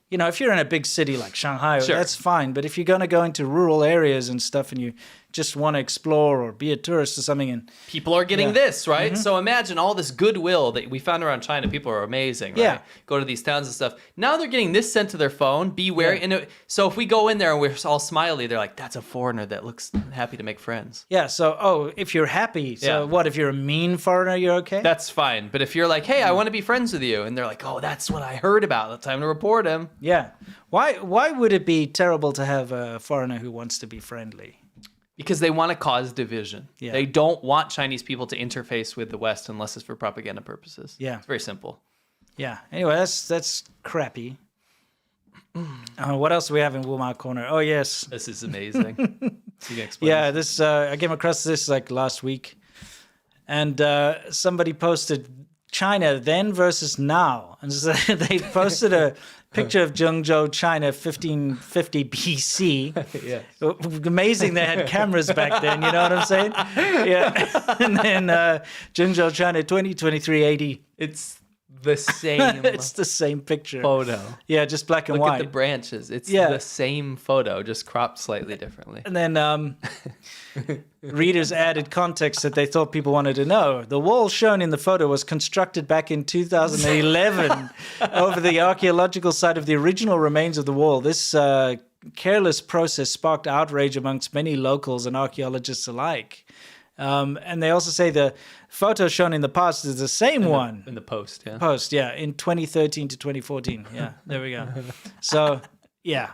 If you're in a big city like Shanghai, that's fine. But if you're going to go into rural areas and stuff and you just want to explore or be a tourist or something. And people are getting this, right? So imagine all this goodwill that we found around China. People are amazing, right? Yeah. Go to these towns and stuff. Now they're getting this sent to their phone. Be wary. Yeah. And so if we go in there and we're all smiley, they're like, that's a foreigner that looks happy to make friends. Yeah, so, if you're happy, so what, if you're a mean foreigner, you're okay? That's fine. But if you're like, hey, I want to be friends with you, and they're like, oh, that's what I heard about. It's time to report him. Yeah. Why would it be terrible to have a foreigner who wants to be friendly? Because they want to cause division. Yeah. They don't want Chinese people to interface with the West unless it's for propaganda purposes. Yeah. It's very simple. Yeah. Anyway, that's crappy. What else do we have in Wumao Corner? Oh, yes. This is amazing. So you can explain. Yeah, this I came across this like last week. And somebody posted China then versus now. And so they posted a picture of Zhengzhou, China, 1550 BC. Yeah. Amazing they had cameras back then, you know what I'm saying? Yeah. And then Zhengzhou, China, 2023 AD. It's the same. It's the same picture. Photo. Yeah, just black and Look white. Look at the branches. It's the same photo, just cropped slightly differently. And then readers added context that they thought people wanted to know. The wall shown in the photo was constructed back in 2011 over the archaeological site of the original remains of the wall. This careless process sparked outrage amongst many locals and archaeologists alike. And they also say the photo shown in the past is the same one. In the post, yeah. Post, yeah, in 2013 to 2014. Yeah, there we go. So, yeah,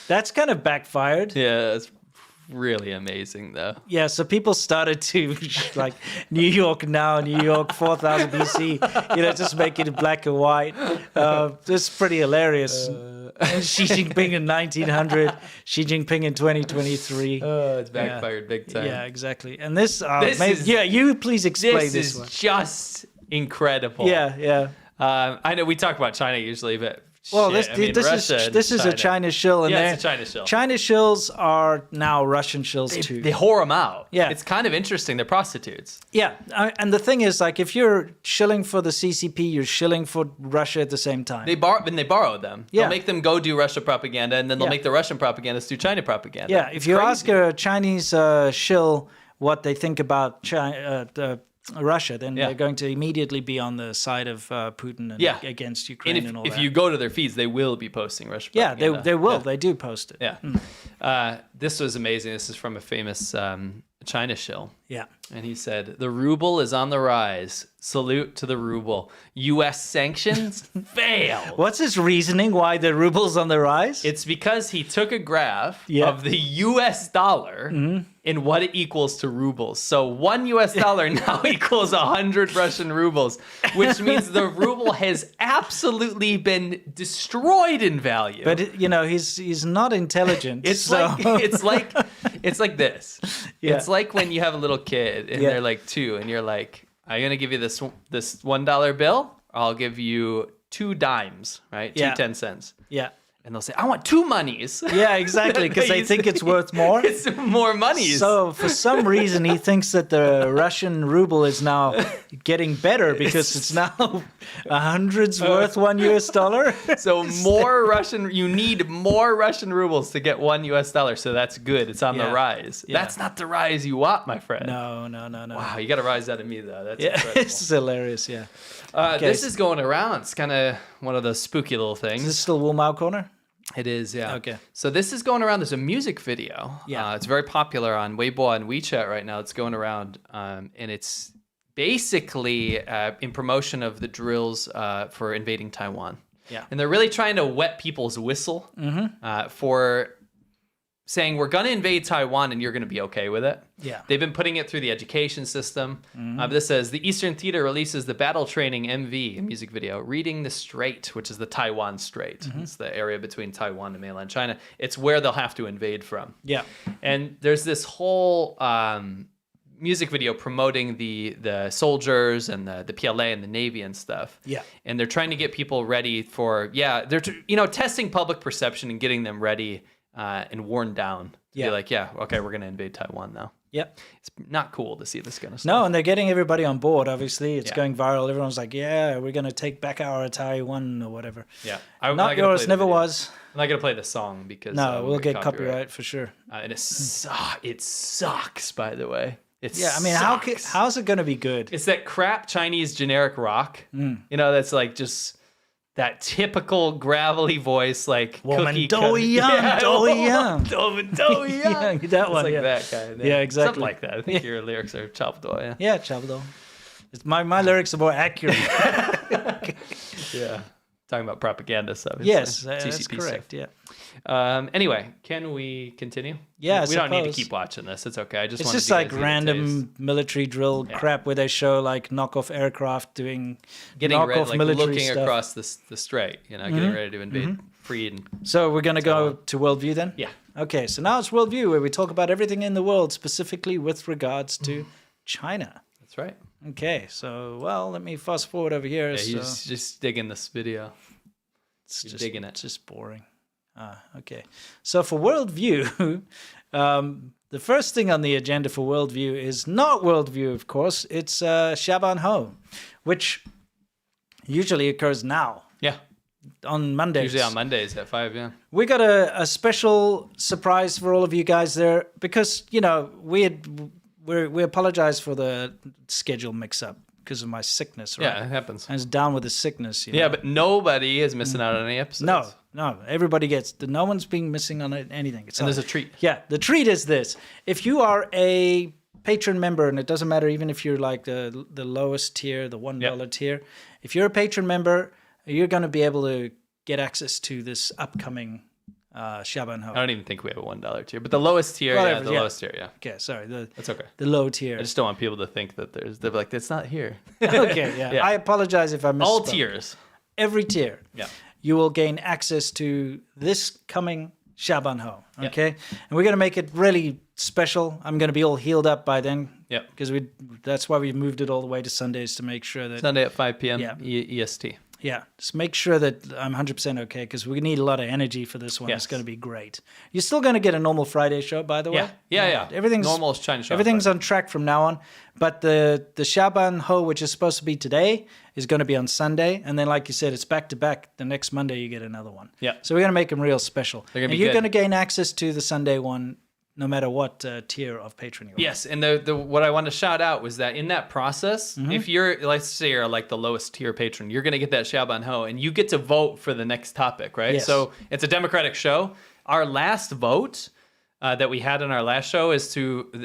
that's kind of backfired. Yeah, it's really amazing, though. Yeah, so people started to, like, New York now, New York 4000 BC, just make it black and white. It's pretty hilarious. Xi Jinping in 1900, Xi Jinping in 2023. Oh, it's backfired big time. Yeah, exactly. And this you please explain this one. This is just incredible. Yeah. I know we talk about China usually, but this is a China shill. And it's a China shill. China shills are now Russian shills too. They whore them out. Yeah. It's kind of interesting. They're prostitutes. Yeah. And the thing is, like, if you're shilling for the CCP, you're shilling for Russia at the same time. They borrow them. Yeah. They'll make them go do Russia propaganda, and then they'll make the Russian propagandists do China propaganda. Yeah. If you ask a Chinese shill what they think about Russia, then they're going to immediately be on the side of Putin and against Ukraine and all that. If you go to their feeds, they will be posting Russia propaganda. Yeah, they will. Yeah. They do post it. Yeah. This was amazing. This is from a famous China shill. Yeah. And he said, "The ruble is on the rise. Salute to the ruble. U.S. sanctions fail." What's his reasoning why the ruble's on the rise? It's because he took a graph of the U.S. dollar and what it equals to rubles. So $1 US now equals 100 Russian rubles, which means the ruble has absolutely been destroyed in value. But he's not intelligent. It's like this. Yeah. It's like when you have a little kid and they're like 2, and you're like, "I'm gonna give you this $1 bill. I'll give you 2 dimes, right? 2 10 cents." Yeah. And they'll say, "I want 2 monies." Yeah, exactly, because they think it's worth more. It's more monies. So for some reason, he thinks that the Russian ruble is now getting better because it's now 100's worth $1 US. So you need more Russian rubles to get $1 US. So that's good. It's on the rise. Yeah. That's not the rise you want, my friend. No. Wow, you got to rise out of me, though. That's incredible. It's hilarious, yeah. This is going around. It's kind of one of those spooky little things. Is this still Wu Mao Corner? It is, yeah. Okay. So this is going around. There's a music video. Yeah. It's very popular on Weibo and WeChat right now. It's going around, and it's basically in promotion of the drills for invading Taiwan. Yeah. And they're really trying to wet people's whistle for saying, we're going to invade Taiwan and you're going to be okay with it. Yeah. They've been putting it through the education system. This says, the Eastern Theater releases the Battle Training MV, a music video, Reading the Strait, which is the Taiwan Strait. It's the area between Taiwan and mainland China. It's where they'll have to invade from. Yeah. And there's this whole music video promoting the soldiers and the PLA and the Navy and stuff. Yeah. And they're trying to get people ready for, they're testing public perception and getting them ready and worn down. Yeah. Be like, okay, we're going to invade Taiwan now. Yep. It's not cool to see this kind of stuff. No, and they're getting everybody on board, obviously. It's going viral. Everyone's like, we're going to take back our Taiwan or whatever. Yeah. Not yours, never was. I'm not going to play the song because... No, we'll get copyright for sure. And it sucks, by the way. How's it going to be good? It's that crap Chinese generic rock. That's like just... that typical gravelly voice, like cookie cutter. That one, like that kind of. Yeah, exactly. Something like that. I think your lyrics are chabudo, yeah. Yeah, chabudo. My lyrics are more accurate. Yeah. Talking about propaganda stuff. Yes, that's correct, yeah. Anyway, can we continue? Yeah, we don't need to keep watching this. It's okay. It's just like random military drill crap where they show like knockoff aircraft getting knockoff ready, military looking stuff. across the strait, getting ready to invade freed. So we're going to go to Worldview then? Yeah. Okay, so now it's Worldview where we talk about everything in the world, specifically with regards to China. That's right. Okay, so, let me fast forward over here. Yeah, he's just digging this video. Digging it. It's just boring. Okay. So for Worldview, the first thing on the agenda for Worldview is not Worldview, of course. It's Shaban Ho, which usually occurs now. Yeah. On Mondays. Usually on Mondays at 5, yeah. We got a special surprise for all of you guys there because, we apologize for the schedule mix-up. because of my sickness, right? Yeah, it happens. I was down with the sickness. Yeah, but nobody is missing out on any episodes. No, everybody gets. No one's being missing on anything. And there's a treat. Yeah, the treat is this: if you are a patron member, and it doesn't matter even if you're like the lowest tier, the $1 tier, if you're a patron member, you're going to be able to get access to this upcoming Xiaobanhou. I don't even think we have a $1 tier, but the lowest tier, lowest tier, yeah. Okay, sorry. That's okay. The low tier. I just don't want people to think that they're like, it's not here. Okay, yeah. I apologize if I missed all tiers. Every tier. Yeah. You will gain access to this coming Xiaobanhou, okay? And we're going to make it really special. I'm going to be all healed up by then. Yeah. Because that's why we moved it all the way to Sundays to make sure that... Sunday at 5 p.m. EST. Yeah, just make sure that I'm 100% okay, because we need a lot of energy for this one. Yes. It's going to be great. You're still going to get a normal Friday show, by the way. Yeah. Everything's normal as China show. Everything's on track from now on. But the Xiaobanhou, which is supposed to be today, is going to be on Sunday. And then, like you said, it's back to back. The next Monday, you get another one. Yeah. So we're going to make them real special. They're gonna be you're good. going to gain access to the Sunday one, no matter what tier of patron you are. Yes, and the what I wanted to shout out was that in that process, if you're, let's say you're like the lowest tier patron, you're going to get that Xiaobanhou, and you get to vote for the next topic, right? Yes. So it's a democratic show. Our last vote that we had in our last show is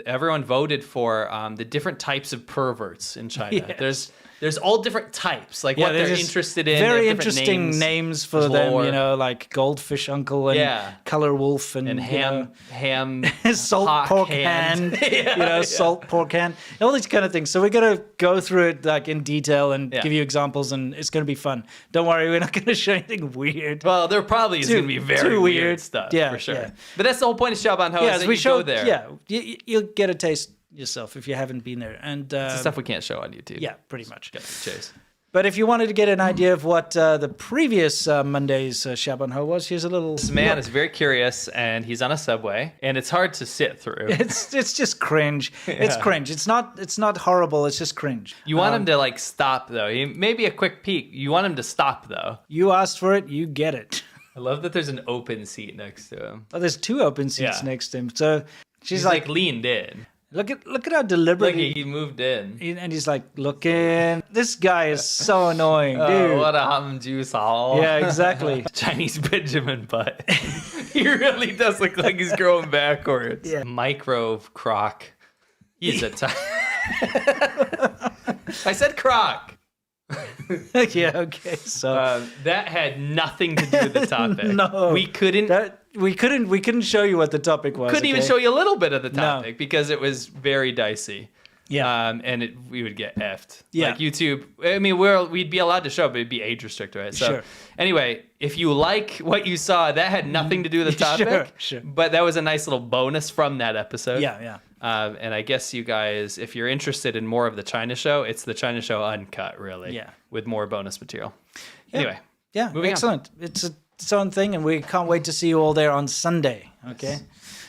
everyone voted for the different types of perverts in China. Yes. There's all different types, like what they're interested in. Very They have different interesting names for There's them, lore. like Goldfish Uncle and Color Wolf and ham salt pork hand, salt pork hand, all these kind of things. So we're gonna go through it like in detail and give you examples, and it's gonna be fun. Don't worry, we're not gonna show anything weird. Well, there probably is gonna be very weird stuff, for sure. Yeah. But that's the whole point of Xiaobanhou. Yeah, is that we you show go there. Yeah, you'll get a taste yourself if you haven't been there, and It's the stuff we can't show on YouTube. Yeah, pretty much. Chase. But if you wanted to get an idea of what the previous Monday's Xiaobanhou was, here's a little. This man is very curious, and he's on a subway, and it's hard to sit through. It's just cringe. It's cringe. It's not horrible. It's just cringe. You want him to like stop though. Maybe a quick peek. You want him to stop though. You asked for it. You get it. I love that there's an open seat next to him. Oh, there's two open seats next to him. So she's like leaned in. Look at how deliberate he moved in. And he's like looking. This guy is so annoying, dude. What a hamju. Yeah, exactly. Chinese Benjamin butt. He really does look like he's growing backwards. Yeah. Micro croc. He's a I said croc. Yeah, okay. So that had nothing to do with the topic. No. We couldn't show you what the topic was. Couldn't even show you a little bit of the topic because it was very dicey. Yeah. And we would get effed. Yeah. Like YouTube, I mean, we'd be allowed to show, but it'd be age restricted, right? So Sure. Anyway, if you like what you saw, that had nothing to do with the topic. Sure. But that was a nice little bonus from that episode. Yeah. And I guess you guys, if you're interested in more of the China show, it's the China show uncut, really. Yeah. With more bonus material. Anyway. Yeah, moving excellent. On. It's its own thing, and we can't wait to see you all there on Sunday. Okay.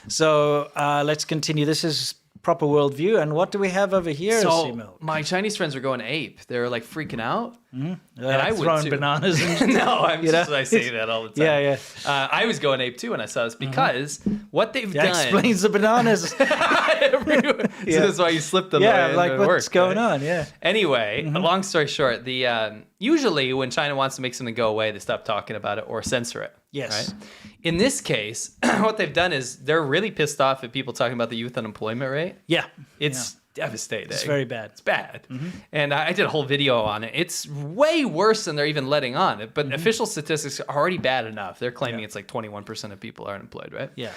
So let's continue. This is Proper Worldview. And what do we have over here, So my Chinese friends were going ape. They were like freaking out. Mm-hmm. And I would throwing too. bananas. And, No, I say that all the time. Yeah. I was going ape too when I saw this because what they've done. That explains the bananas. So that's why you slipped on the way. Yeah, like into what's work, going right? on? Yeah. Anyway, long story short, the usually when China wants to make something go away, they stop talking about it or censor it. Yes. Right? In this case, what they've done is they're really pissed off at people talking about the youth unemployment rate. Yeah. It's devastating. It's very bad. It's bad. And I did a whole video on it. It's way worse than they're even letting on it. But official statistics are already bad enough. They're claiming it's like 21% of people are unemployed, right? Yeah.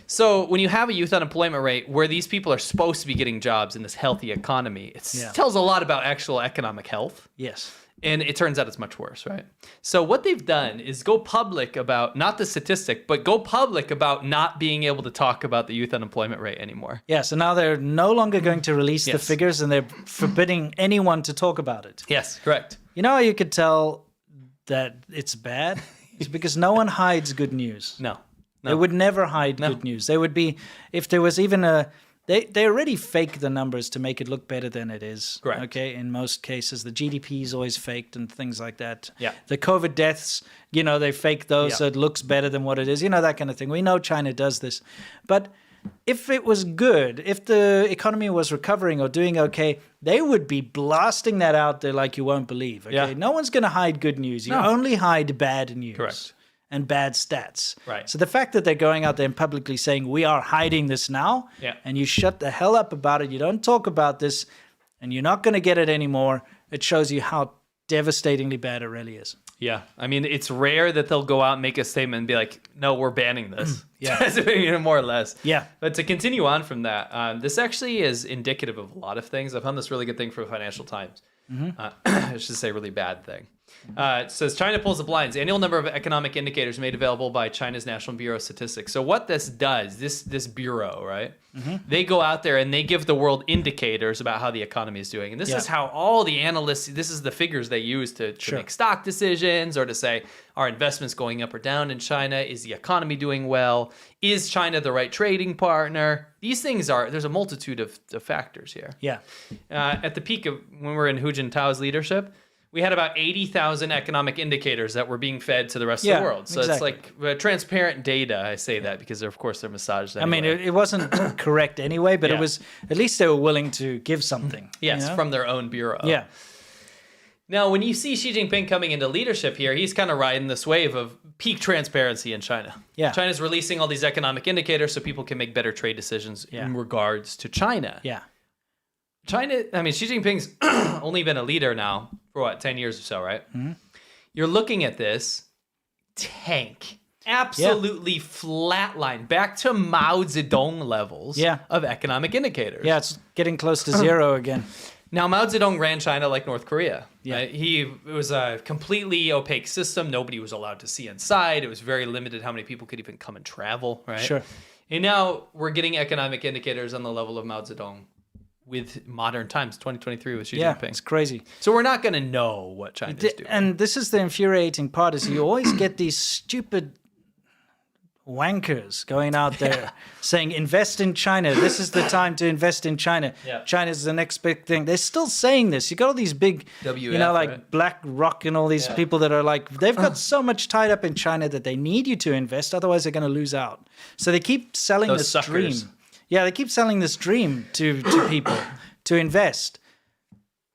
So when you have a youth unemployment rate where these people are supposed to be getting jobs in this healthy economy, it tells a lot about actual economic health. Yes. And it turns out it's much worse, right? So what they've done is go public about, not the statistic, but go public about not being able to talk about the youth unemployment rate anymore. Yeah, so now they're no longer going to release the figures, and they're forbidding anyone to talk about it. Yes, correct. You know how you could tell that it's bad? It's because no one hides good news. No. They would never hide good news. They would be, if there was even a... They already fake the numbers to make it look better than it is. Correct. Okay, in most cases. The GDP is always faked and things like that. Yeah. The COVID deaths, they fake those so it looks better than what it is. That kind of thing. We know China does this. But if it was good, if the economy was recovering or doing okay, they would be blasting that out there like you won't believe. Okay, Yeah. no one's going to hide good news. You only hide bad news. Correct. And bad stats. Right. So the fact that they're going out there and publicly saying we are hiding this now, and you shut the hell up about it, you don't talk about this, and you're not going to get it anymore, it shows you how devastatingly bad it really is. Yeah. I mean, it's rare that they'll go out and make a statement and be like, no, we're banning this. Yeah. More or less. Yeah. But to continue on from that, this actually is indicative of a lot of things. I found this really good thing for the Financial Times. I should say really bad thing. It says China pulls the blinds. Annual number of economic indicators made available by China's National Bureau of Statistics. So what this does, this bureau, right? They go out there and they give the world indicators about how the economy is doing. And this is how all the analysts, this is the figures they use to make stock decisions or to say, are investments going up or down in China? Is the economy doing well? Is China the right trading partner? These things there's a multitude of factors here. Yeah. At the peak of when we're in Hu Jintao's leadership, we had about 80,000 economic indicators that were being fed to the rest of the world. So it's like transparent data. I say that because, of course, they're massaged anyway. I mean, it wasn't correct anyway, but it was, at least they were willing to give something. Yes, from their own bureau. Yeah. Now, when you see Xi Jinping coming into leadership here, he's kind of riding this wave of peak transparency in China. Yeah. China's releasing all these economic indicators so people can make better trade decisions in regards to China. Yeah. China, I mean, Xi Jinping's only been a leader now for 10 years or so, right? You're looking at this tank, absolutely flatline, back to Mao Zedong levels of economic indicators. Yeah, it's getting close to zero again. Now, Mao Zedong ran China like North Korea. Right? It was a completely opaque system. Nobody was allowed to see inside. It was very limited how many people could even come and travel, right? Sure. And now we're getting economic indicators on the level of Mao Zedong with modern times, 2023 with Xi Jinping. It's crazy. So we're not going to know what China's doing. And this is the infuriating part, is you always get these stupid wankers going out there saying, invest in China. This is the time to invest in China. China's the next big thing. They're still saying this. You got all these big, like BlackRock and all these people that are like, they've got so much tied up in China that they need you to invest. Otherwise, they're going to lose out. So they keep selling this dream. Yeah, they keep selling this dream to people to invest.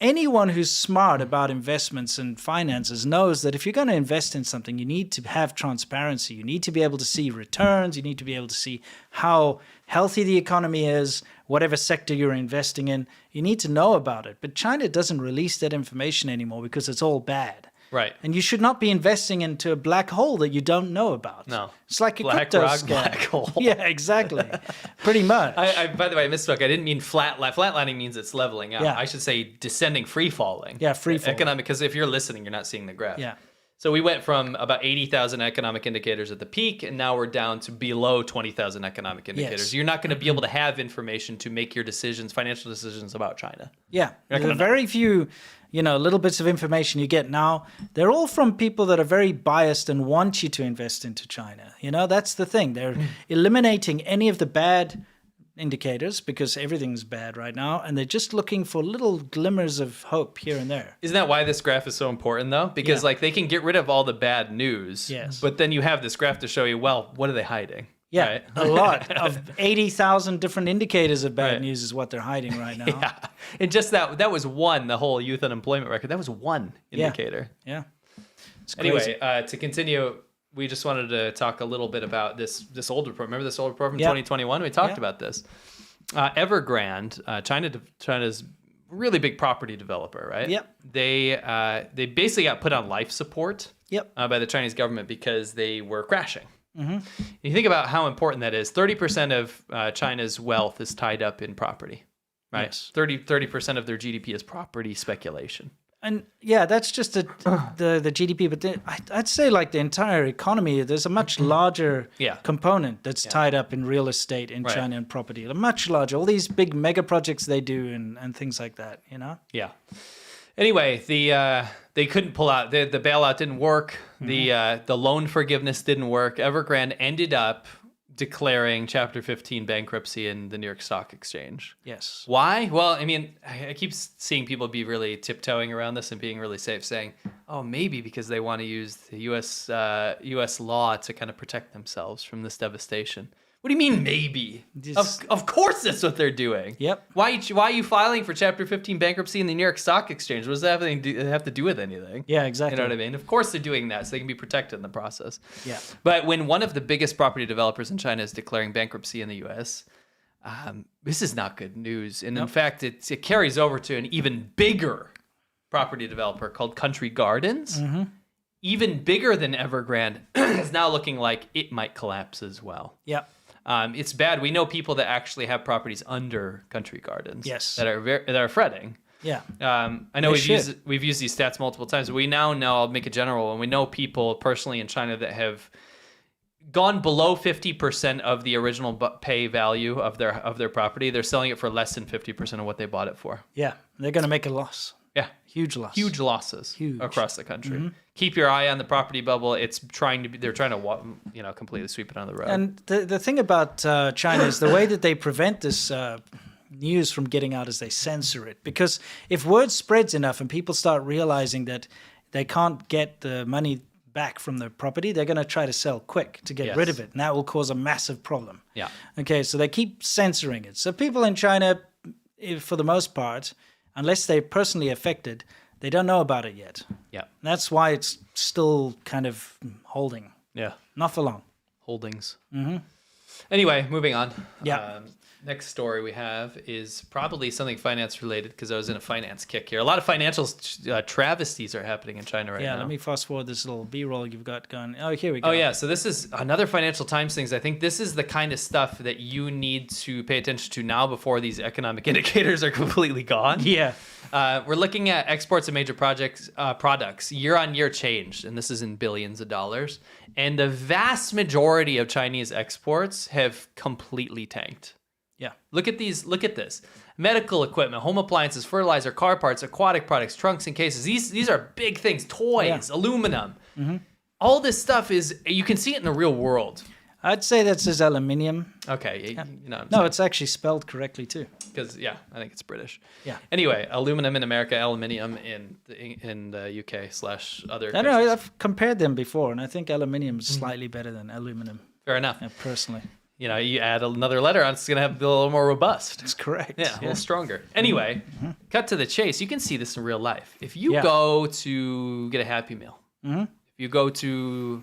Anyone who's smart about investments and finances knows that if you're going to invest in something, you need to have transparency. You need to be able to see returns. You need to be able to see how healthy the economy is, whatever sector you're investing in. You need to know about it. But China doesn't release that information anymore because it's all bad. Right. And you should not be investing into a black hole that you don't know about. No. It's like a Black crypto rock, scam. black hole. Yeah, exactly. Pretty much. By the way, I misspoke. I didn't mean flatlining means it's leveling out. Yeah. I should say descending, free falling. Yeah, free falling. Economic, because if you're listening, you're not seeing the graph. Yeah. So we went from about 80,000 economic indicators at the peak, and now we're down to below 20,000 economic indicators. Yes. You're not going to be able to have information to make your decisions, financial decisions about China. Yeah. There are very few, little bits of information you get now. They're all from people that are very biased and want you to invest into China. That's the thing. They're eliminating any of the bad indicators because everything's bad right now, and they're just looking for little glimmers of hope here and there. Isn't that why this graph is so important, though? Because they can get rid of all the bad news, but then you have this graph to show you, well, what are they hiding? Yeah, right? A lot of 80,000 different indicators of bad news is what they're hiding right now. Yeah, and just that was one, the whole youth unemployment record, that was one indicator. Yeah. Anyway, to continue, we just wanted to talk a little bit about this old report. Remember this old report from 2021? We talked about this. Evergrande, China's really big property developer, right? Yep. They basically got put on life support by the Chinese government because they were crashing. Mm-hmm. You think about how important that is. 30% of China's wealth is tied up in property, right? Yes. 30% of their GDP is property speculation. And that's just the GDP, but I'd say like the entire economy, there's a much larger component that's tied up in real estate in China and property. A much larger, all these big mega projects they do and things like that, Yeah. Anyway, they couldn't pull out. The bailout didn't work. Mm-hmm. The loan forgiveness didn't work. Evergrande ended up declaring Chapter 15 bankruptcy in the New York Stock Exchange. Yes. Why? Well, I mean, I keep seeing people be really tiptoeing around this and being really safe, saying, oh, maybe because they want to use the U.S. law to kind of protect themselves from this devastation. What do you mean maybe? Of course that's what they're doing. Yep. Why are you filing for Chapter 15 bankruptcy in the New York Stock Exchange? What does that have to do with anything? Yeah, exactly. You know what I mean? Of course they're doing that so they can be protected in the process. Yeah. But when one of the biggest property developers in China is declaring bankruptcy in the U.S., this is not good news. And in fact, it carries over to an even bigger property developer called Country Gardens. Even bigger than Evergrande, is now looking like it might collapse as well. Yeah. It's bad. We know people that actually have properties under Country Gardens. Yes. That are fretting. Yeah. I know we've used these stats multiple times. But we now know, I'll make it general, and we know people personally in China that have gone below 50% of the original pay value of their property. They're selling it for less than 50% of what they bought it for. Yeah. They're going to make a loss. Yeah. Huge loss. Huge losses across the country. Mm-hmm. Keep your eye on the property bubble. They're trying to completely sweep it under the rug. And the thing about China is the way that they prevent this news from getting out is they censor it. Because if word spreads enough and people start realizing that they can't get the money back from the property, they're going to try to sell quick to get rid of it. And that will cause a massive problem. Yeah. Okay, so they keep censoring it. So people in China, for the most part, unless they're personally affected, they don't know about it yet. Yeah. That's why it's still kind of holding. Yeah. Not for long. Holdings. Mm-hmm. Anyway, moving on. Yeah. Next story we have is probably something finance related because I was in a finance kick here. A lot of financial travesties are happening in China right now. Yeah, let me fast forward this little B-roll you've got going. Oh, here we go. Oh, yeah. So this is another Financial Times things. I think this is the kind of stuff that you need to pay attention to now before these economic indicators are completely gone. Yeah. We're looking at exports of major products year-on-year change, and this is in billions of dollars. And the vast majority of Chinese exports have completely tanked. Yeah. Look at this. Medical equipment, home appliances, fertilizer, car parts, aquatic products, trunks and cases. These are big things. Toys, aluminum. Mm-hmm. All this stuff you can see it in the real world. I'd say that says aluminium. Okay. Yeah. No, it's actually spelled correctly too. Because, I think it's British. Yeah. Anyway, aluminum in America, aluminium in the UK / other countries. I know, I've compared them before, and I think aluminium is slightly better than aluminum. Fair enough. Yeah, personally. You add another letter on, it's going to have a little more robust. That's correct. Yeah, a little stronger. Anyway, cut to the chase. You can see this in real life. If you go to get a Happy Meal, if you go to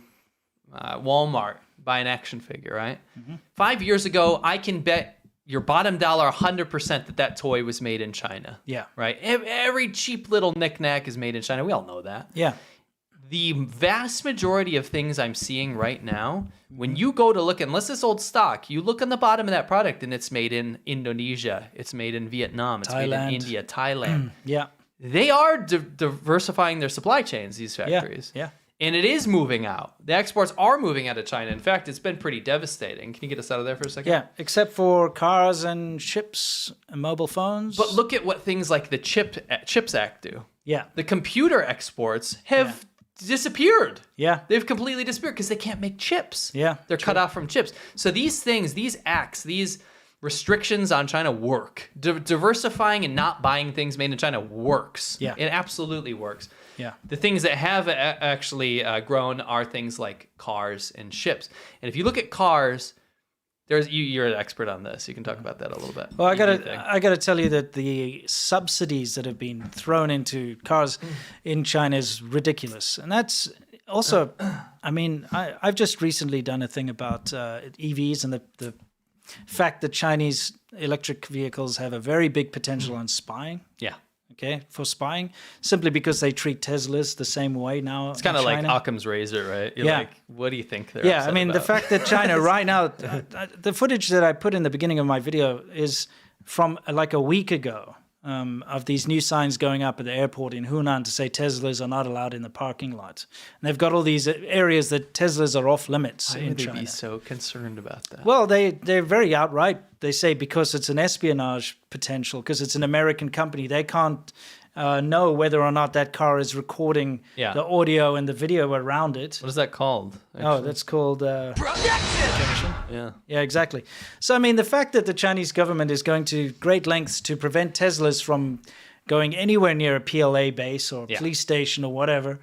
Walmart, buy an action figure, right? 5 years ago, I can bet your bottom dollar 100% that toy was made in China. Yeah. Right? Every cheap little knick-knack is made in China. We all know that. Yeah. The vast majority of things I'm seeing right now, when you go to look, unless it's old stock, you look on the bottom of that product and it's made in Indonesia, it's made in Vietnam, it's made in India, Thailand. Yeah. They are diversifying their supply chains, these factories. Yeah. And it is moving out. The exports are moving out of China. In fact, it's been pretty devastating. Can you get us out of there for a second? Yeah, except for cars and ships and mobile phones. But look at what things like the CHIPS Act do. Yeah. The computer exports have disappeared. Yeah. They've completely disappeared because they can't make chips. Yeah. They're cut off from chips. So these things, these acts, these restrictions on China work. Diversifying and not buying things made in China works. Yeah. It absolutely works. Yeah. The things that have actually grown are things like cars and ships. And if you look at cars, you're an expert on this. You can talk about that a little bit. Well, I gotta tell you that the subsidies that have been thrown into cars in China is ridiculous, and that's also, I mean, I've just recently done a thing about EVs and the fact that Chinese electric vehicles have a very big potential on spying. Yeah. Okay, for spying, simply because they treat Teslas the same way now. It's kind of like Occam's razor, right? You're like, what do you think they're I mean, the fact that China right now, the footage that I put in the beginning of my video is from like a week ago of these new signs going up at the airport in Hunan to say Teslas are not allowed in the parking lot. And they've got all these areas that Teslas are off limits in China. Why would they be so concerned about that? Well, they're very outright. They say because it's an espionage potential, because it's an American company, they can't know whether or not that car is recording the audio and the video around it. What is that called? Actually? Oh, that's called protection. Yeah. Yeah, exactly. So, I mean, the fact that the Chinese government is going to great lengths to prevent Teslas from going anywhere near a PLA base or police station or whatever,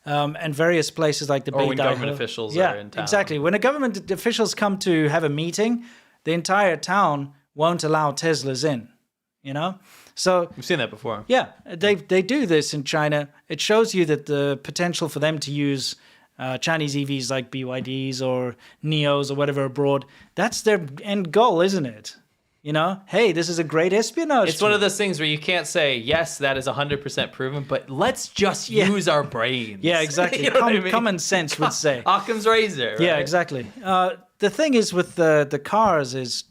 and various places like the Or when Beidai government Hill. officials Yeah, are in town. exactly. When the government officials come to have a meeting, the entire town won't allow Teslas in, So We've seen that before. yeah, they do this in China. It shows you that the potential for them to use Chinese EVs like BYDs or Neos or whatever abroad, that's their end goal, isn't it? Hey, this is a great espionage It's one tool. of those things where you can't say, yes, that is 100% proven, but let's just use our brains. Yeah, exactly. You know what I mean? Common sense would say. Occam's razor. Yeah, right? exactly. The thing is with the cars is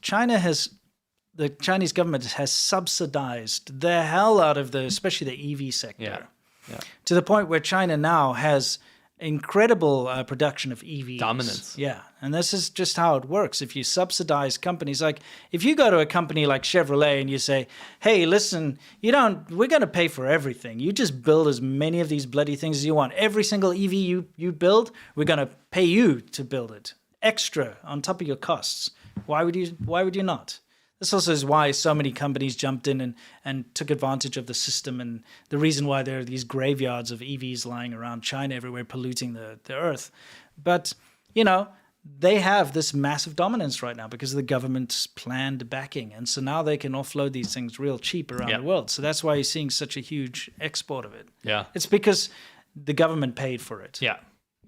the Chinese government has subsidized the hell out of especially the EV sector. Yeah. To the point where China now has incredible production of EVs. Dominance. Yeah, and this is just how it works. If you subsidize companies, like if you go to a company like Chevrolet and you say, hey, listen, we're going to pay for everything. You just build as many of these bloody things as you want. Every single EV you build, we're going to pay you to build it. Extra on top of your costs. Why would you not? This also is why so many companies jumped in and took advantage of the system, and the reason why there are these graveyards of EVs lying around China everywhere polluting the earth. But, they have this massive dominance right now because of the government's planned backing. And so now they can offload these things real cheap around the world. So that's why you're seeing such a huge export of it. Yeah. It's because the government paid for it. Yeah.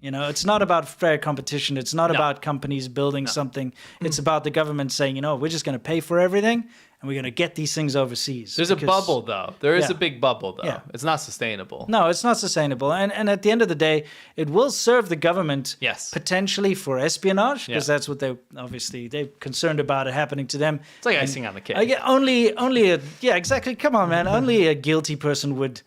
It's not about fair competition. It's not about companies building something. It's about the government saying, we're just going to pay for everything and we're going to get these things overseas. There's a bubble, though. There is Yeah. a big bubble, though. Yeah. It's not sustainable. No, it's not sustainable. And at the end of the day, it will serve the government Yes. potentially for espionage, because Yeah. that's what they're concerned about it happening to them. It's like icing on the cake. Exactly. Come on, man. Only a guilty person would,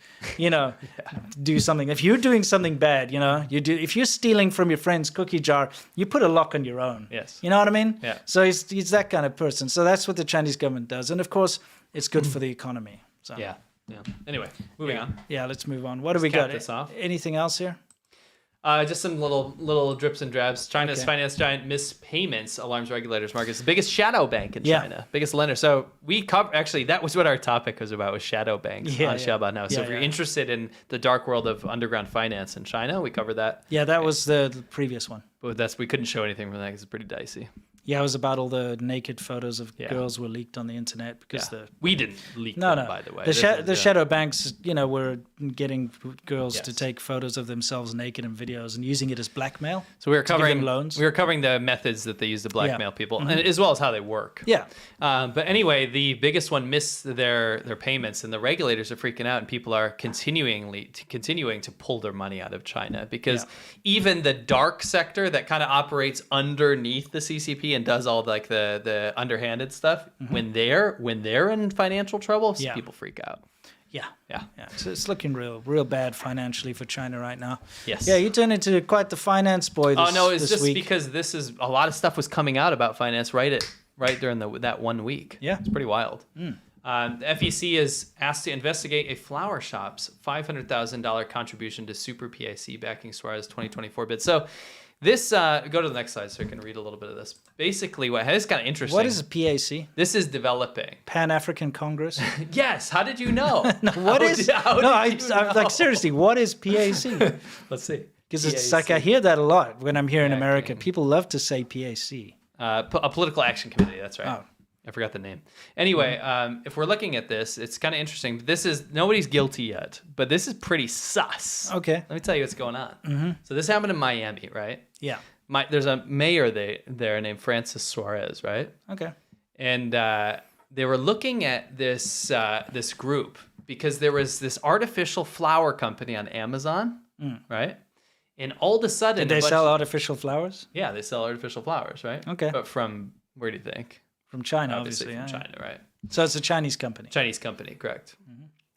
do something. If you're doing something bad, if you're stealing from your friend's cookie jar, you put a lock on your own. Yes. You know what I mean? Yeah. So he's that kind of person. So that's what the Chinese government does. And of course, it's good for the economy. So Yeah. Anyway, moving on. Yeah, let's move on. What do we cap got? this off. Anything else here? Just some little drips and drabs. China's Okay. finance giant missed payments alarms regulators. Markets the biggest shadow bank in Yeah. China, biggest lender. So we actually that was what our topic was about, was shadow banks on Xiaoba now. So Yeah, if you're yeah. interested in the dark world of underground finance in China, we covered that. Yeah, that was the previous one. But we couldn't show anything from that because it's pretty dicey. Yeah, it was about all the naked photos of Yeah. girls were leaked on the internet because We didn't leak No, them, no. by the way. The shadow banks, were getting girls to Yes. take photos of themselves naked in videos and using it as blackmail. So we were to give covering them loans. We were covering the methods that they use to blackmail people, Mm-hmm. and as well as how they work. Yeah. But anyway, the biggest one missed their payments, and the regulators are freaking out, and people are continuing to pull their money out of China because even the dark sector that kind of operates underneath the CCP and does all like the underhanded stuff, when they're in financial trouble, Yeah. people freak out. Yeah. Yeah. So it's looking real bad financially for China right now. Yes. Yeah, you turned into quite the finance boy this Oh no, it's this just week. because this is a lot of stuff was coming out about finance right during that 1 week. Yeah. It's pretty wild. The FEC is asked to investigate a flower shop's $500,000 contribution to Super PIC backing Suarez 2024 bid. So this, go to the next slide so you can read a little bit of this. Basically, this is kind of interesting. What is a PAC? This is developing. Pan-African Congress? Yes. How did you know? What is? How No, did you know? like seriously, what is PAC? Let's see. Because it's like I hear that a lot when I'm here in America. People love to say PAC. A political action committee. That's right. Oh. I forgot the name. Anyway, if we're looking at this, it's kind of interesting. Nobody's guilty yet, but this is pretty sus. Okay. Let me tell you what's going on. So this happened in Miami, right? Yeah. There's a mayor there named Francis Suarez, right? Okay. And they were looking at this group because there was this artificial flower company on Amazon, right? And all of a sudden, Did they sell artificial flowers? Yeah, they sell artificial flowers, right? Okay. But from where do you think? From China, obviously. from yeah. China, right? So it's a Chinese company. Chinese company, correct.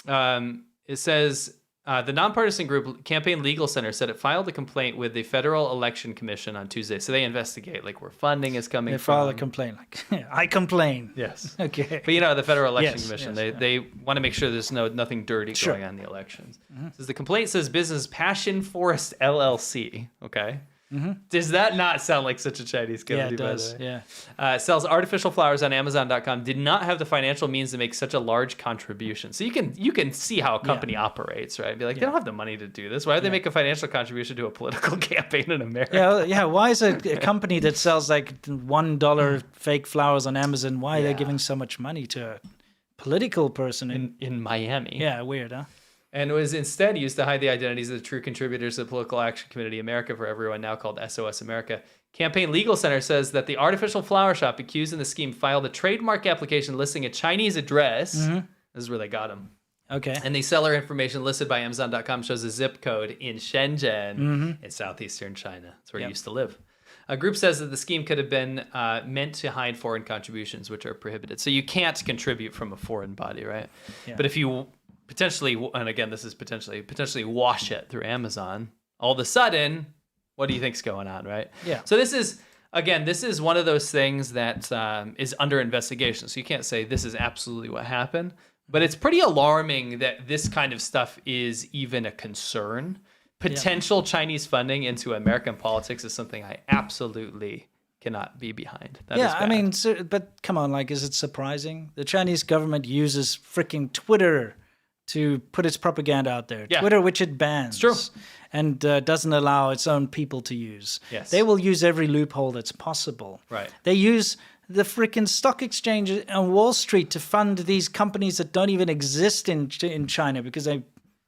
It says the nonpartisan group Campaign Legal Center said it filed a complaint with the Federal Election Commission on Tuesday. So they investigate like where funding is coming They from. file a complaint like, I complain. Yes. Okay. But the Federal Election Yes, Commission, yes, they want to make sure there's nothing dirty going on in the elections. So the complaint says business Passion Forest LLC, okay, Does that not sound like such a Chinese company? Yeah, it does. By the way? Yeah. Sells artificial flowers on Amazon.com. Did not have the financial means to make such a large contribution. So you can see how a company operates, right? Be like, they don't have the money to do this. Why would they make a financial contribution to a political campaign in America? Yeah. Why is a company that sells like $1 fake flowers on Amazon? Why are they giving so much money to a political person in Miami? Yeah, weird, huh? And it was instead used to hide the identities of the true contributors to the Political Action Committee America for Everyone, now called SOS America. Campaign Legal Center says that the artificial flower shop accused in the scheme filed a trademark application listing a Chinese address. This is where they got him. Okay. And the seller information listed by Amazon.com shows a zip code in Shenzhen in southeastern China. That's where he used to live. A group says that the scheme could have been meant to hide foreign contributions, which are prohibited. So you can't contribute from a foreign body, right? Yeah. But if you potentially, and again, this is potentially wash it through Amazon, all of a sudden, what do you think's going on, right? Yeah. So this is one of those things that is under investigation. So you can't say this is absolutely what happened, but it's pretty alarming that this kind of stuff is even a concern. Potential Chinese funding into American politics is something I absolutely cannot be behind. That is bad. I mean, but come on, like, is it surprising? The Chinese government uses freaking Twitter to put its propaganda out there. Yeah. Twitter, which it bans. True. And doesn't allow its own people to use. Yes. They will use every loophole that's possible. Right. They use the freaking stock exchange on Wall Street to fund these companies that don't even exist in China because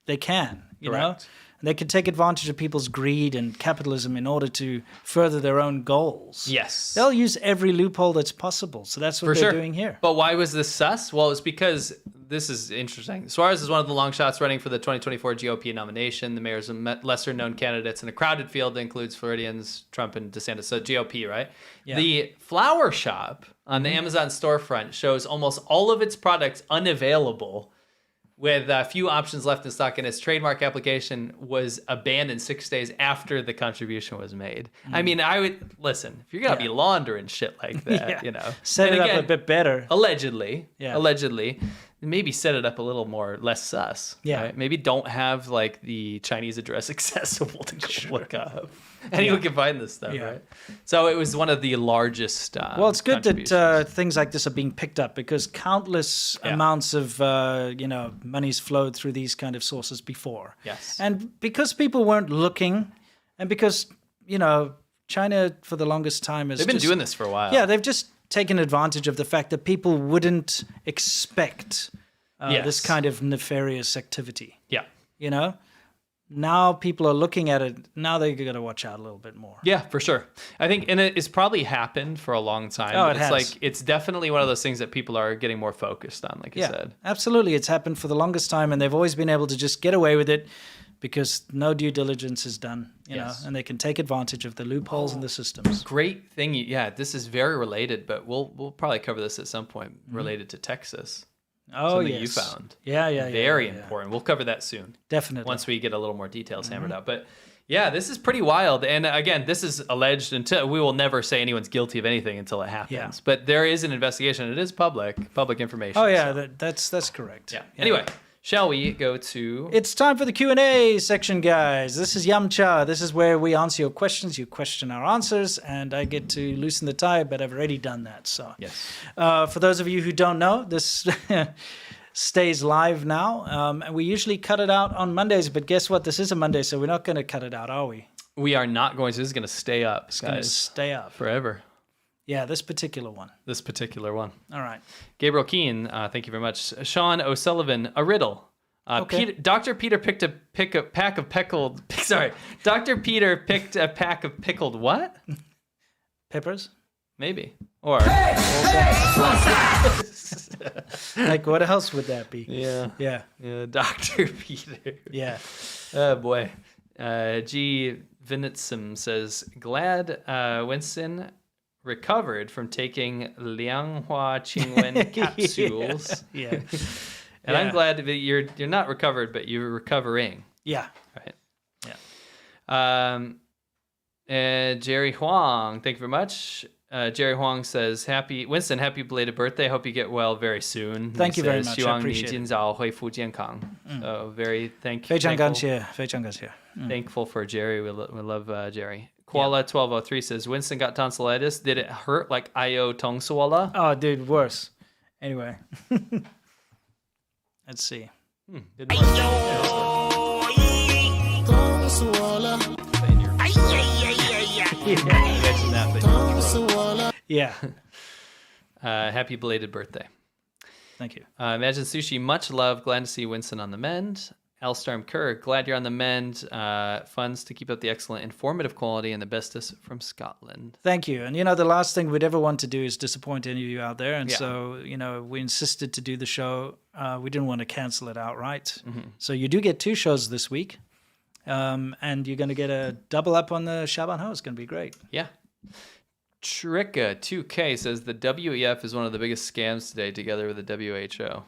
they can, you know? They can take advantage of people's greed and capitalism in order to further their own goals. Yes. They'll use every loophole that's possible. So that's what they're doing here. But why was this sus? Well, it's because this is interesting. Suarez is one of the long shots running for the 2024 GOP nomination. The mayor's lesser-known candidates in a crowded field that includes Floridians, Trump, and DeSantis. So GOP, right? Yeah. The flower shop on the Amazon storefront shows almost all of its products unavailable, with a few options left in stock, and its trademark application was abandoned 6 days after the contribution was made. I mean, I would listen, if you're gonna be laundering shit like that, you know, set it up a bit better. Allegedly, maybe set it up a little more less sus. Yeah, right? Maybe don't have like the Chinese address accessible to go look up. Anyone can find this stuff, right? So it was one of the largest. Well, it's good that things like this are being picked up because countless amounts of money's flowed through these kind of sources before. Yes, and because people weren't looking, and because China for the longest time has they've been doing this for a while. Yeah, they've just taken advantage of the fact that people wouldn't expect this kind of nefarious activity. Yeah, Now people are looking at it. Now they got to watch out a little bit more. Yeah, for sure. I think, and it's probably happened for a long time. Oh, but it has. Like it's definitely one of those things that people are getting more focused on, like you said. Absolutely, it's happened for the longest time, and they've always been able to just get away with it because no due diligence is done. You know, and they can take advantage of the loopholes in the systems. Great thing. Yeah, this is very related, but we'll probably cover this at some point related to Texas. Oh, something you found. Yeah. Very important. We'll cover that soon. Definitely. Once we get a little more details hammered out. But yeah, this is pretty wild. And again, this is alleged until we will never say anyone's guilty of anything until it happens. Yeah. But there is an investigation. It is public information. Oh yeah, that's correct. Yeah. Anyway, shall we go to... It's time for the Q&A section, guys. This is Yamcha. This is where we answer your questions, you question our answers, and I get to loosen the tie, but I've already done that. So, yes. For those of you who don't know, this stays live now. And we usually cut it out on Mondays, but guess what? This is a Monday, so we're not going to cut it out, are we? We are not going to. This is going to stay up, It's going to stay up. Forever. Yeah, this particular one. All right. Gabriel Keene, thank you very much. Sean O'Sullivan, a riddle. Okay. Dr. Peter picked a pack of pickled... Sorry. Dr. Peter picked a pack of pickled what? Peppers? Maybe. Or... Like, what else would that be? Yeah, Dr. Peter. Yeah. Oh, boy. G. Vinitsum says, glad Winston recovered from taking Lianghua Qingwen capsules. Yeah. And I'm glad that you're not recovered, but you're recovering. Yeah. Right. Yeah. And Jerry Huang, thank you very much. Jerry Huang says, Winston, happy belated birthday. Hope you get well very soon. Thank you very much. I appreciate it. So very thankful. 非常感谢，非常感谢。 Thankful for Jerry. We love Jerry. Koala1203 says, Winston got tonsillitis. Did it hurt like Io Tong Swalla? Oh, dude, worse. Anyway. Let's see. Didn't work. Yeah. Happy belated birthday. Thank you. Imagine Sushi, much love. Glad to see Winston on the mend. Elstorm Kerr, glad you're on the mend. Funds to keep up the excellent informative quality and the bestest from Scotland. Thank you. And, the last thing we'd ever want to do is disappoint any of you out there. And so, we insisted to do the show. We didn't want to cancel it outright. So you do get 2 shows this week. And you're going to get a double up on the Shaban Ho. It's going to be great. Yeah. Tricka 2K says the WEF is one of the biggest scams today, together with the WHO.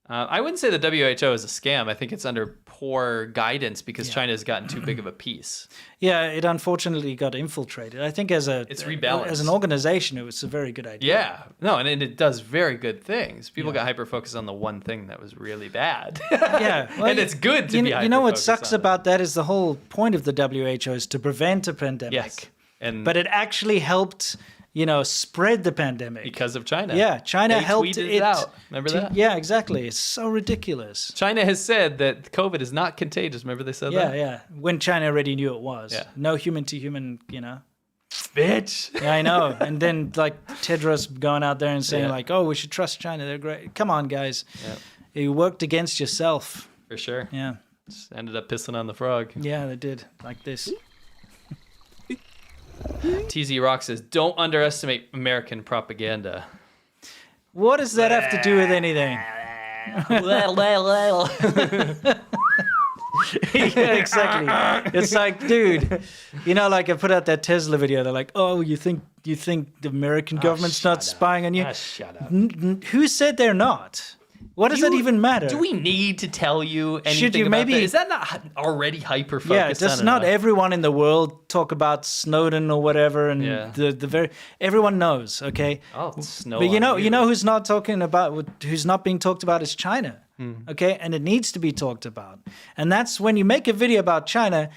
I wouldn't say the WHO is a scam. I think it's under poor guidance because China has gotten too big of a piece. Yeah, it unfortunately got infiltrated. I think it's rebalanced. As an organization, it was a very good idea. Yeah. No, and it does very good things. People got hyper-focused on the one thing that was really bad. Yeah. Well, and it's good to be hyper-focused. You know what sucks about that is the whole point of the WHO is to prevent a pandemic. Yes. But it actually helped... spread the pandemic. Because of China. Yeah, China they helped tweeted it out. Remember that? Yeah, exactly. It's so ridiculous. China has said that COVID is not contagious. Remember they said that? Yeah. When China already knew it was. Yeah. No human-to-human, Bitch. Yeah, I know. And then, Tedros going out there and saying, we should trust China. They're great. Come on, guys. Yeah. You worked against yourself. For sure. Yeah. Just ended up pissing on the frog. Yeah, they did. Like this. TZ Rock says, don't underestimate American propaganda. What does that have to do with anything? Yeah, exactly. It's like, dude, I put out that Tesla video. They're like, oh, you think the American government's not spying on you? Shut up. Who said they're not? What does that even matter? Do we need to tell you anything Should you about maybe? that? Is that not already hyper-focused? Yeah, does not everyone in the world talk about Snowden or whatever? And everyone knows, okay? Oh, Snow. But you know who's not talking about, who's not being talked about is China, okay? And it needs to be talked about. And that's when you make a video about China.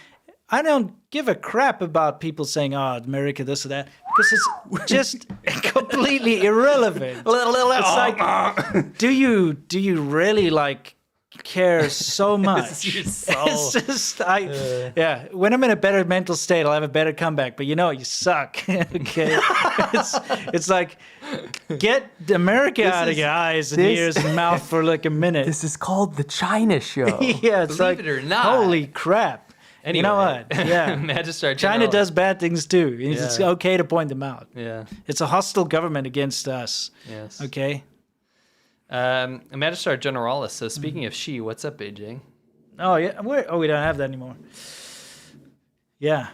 I don't give a crap about people saying, oh, America, this or that, because it's just completely irrelevant. It's like, do you really care so much? It's just, when I'm in a better mental state, I'll have a better comeback, but you suck, okay? It's like, get America out of your eyes and ears and mouth for a minute. This is called The China Show. Yeah, it's Believe it or not. Holy crap. Anyway, you know what? Yeah. Magistrate China General. does bad things too. It's okay to point them out. Yeah. It's a hostile government against us. Yes. Okay. Magistrate Generalis says, speaking of Xi, what's up, Beijing? Oh, yeah. We don't have that anymore. Yeah.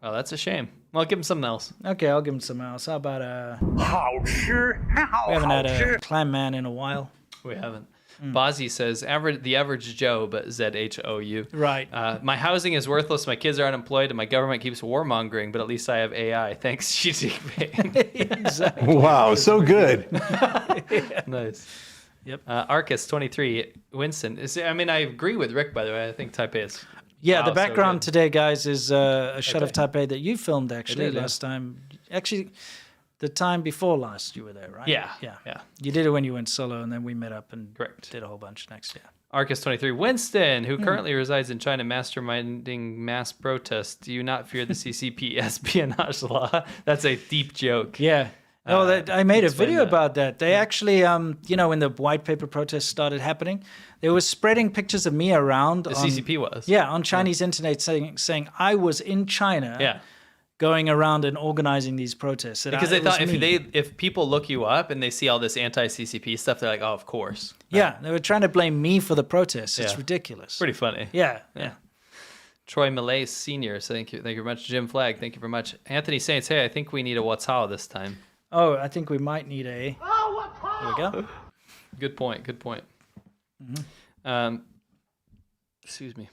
Oh, that's a shame. Well, give him something else. Okay, I'll give him something else. How about we haven't had a clam man in a while. We haven't. Bozzy says, the average Joe, but ZHOU. Right. My housing is worthless, my kids are unemployed, and my government keeps warmongering, but at least I have AI. Thanks, Xi Jinping. Exactly. Wow, so good. Nice. Yep. Arcus23, Winston. I agree with Rick, by the way. I think Taipei is... Yeah, wow, the background so today, guys, is a shot of Taipei that you filmed, actually, did, last time. Actually... The time before last, you were there, right? Yeah. You did it when you went solo, and then we met up and Correct. did a whole bunch next year. Arcus23, Winston, who currently resides in China, masterminding mass protests. Do you not fear the CCP espionage law? That's a deep joke. Yeah. I made a video that. about that. They actually, when the white paper protests started happening, they were spreading pictures of me around. The CCP was. Yeah, on Chinese internet saying I was in China. Yeah. Going around and organizing these protests. Because they thought if people look you up and they see all this anti-CCP stuff, they're like, oh, of course. Yeah, they were trying to blame me for the protests. It's ridiculous. Pretty funny. Yeah. Troy Millay Sr. So thank you very much. Jim Flagg, thank you very much. Anthony Saints, hey, I think we need a what's how this time. Oh, I think we might need a... There we go. Good point. Mm-hmm. Excuse me.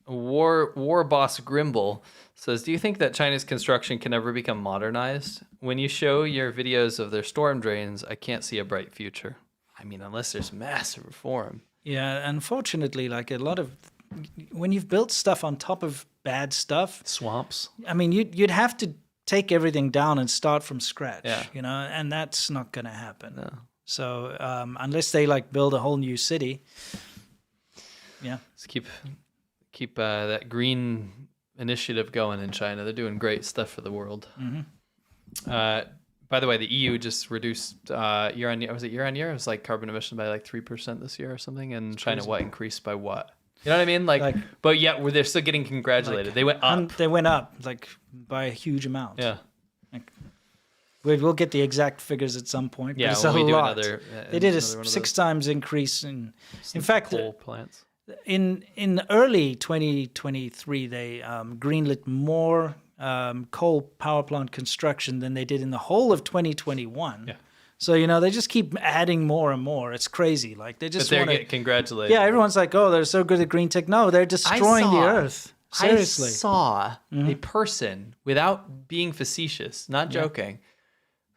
War Boss Grimble says, do you think that China's construction can ever become modernized? When you show your videos of their storm drains, I can't see a bright future. Unless there's massive reform. Yeah, unfortunately, a lot of... When you've built stuff on top of bad stuff. Swamps. I mean, you'd have to take everything down and start from scratch, Yeah. you know, and that's not going to happen. No. So unless they like build a whole new city, yeah. Let's keep that green initiative going in China. They're doing great stuff for the world. By the way, the EU just reduced year on year. Was it year on year? It was like carbon emission by like 3% this year or something. And China, crazy. what, increased by what? You know what I mean? Like but yet they're still getting congratulated. They went up. They went up like by a huge amount. Yeah. Like, we'll get the exact figures at some point. Yeah, but it's when a we do lot. They did a another one of 6 those. times increase in fact, Coal plants. in early 2023, they greenlit more coal power plant construction than they did in the whole of 2021. Yeah. So, you know, they just keep adding more and more. It's crazy. Like they just But they're want to getting congratulated. Yeah, everyone's like, "Oh, they're so good at green tech." No, they're destroying the earth. Seriously. I saw a person, without being facetious, not joking,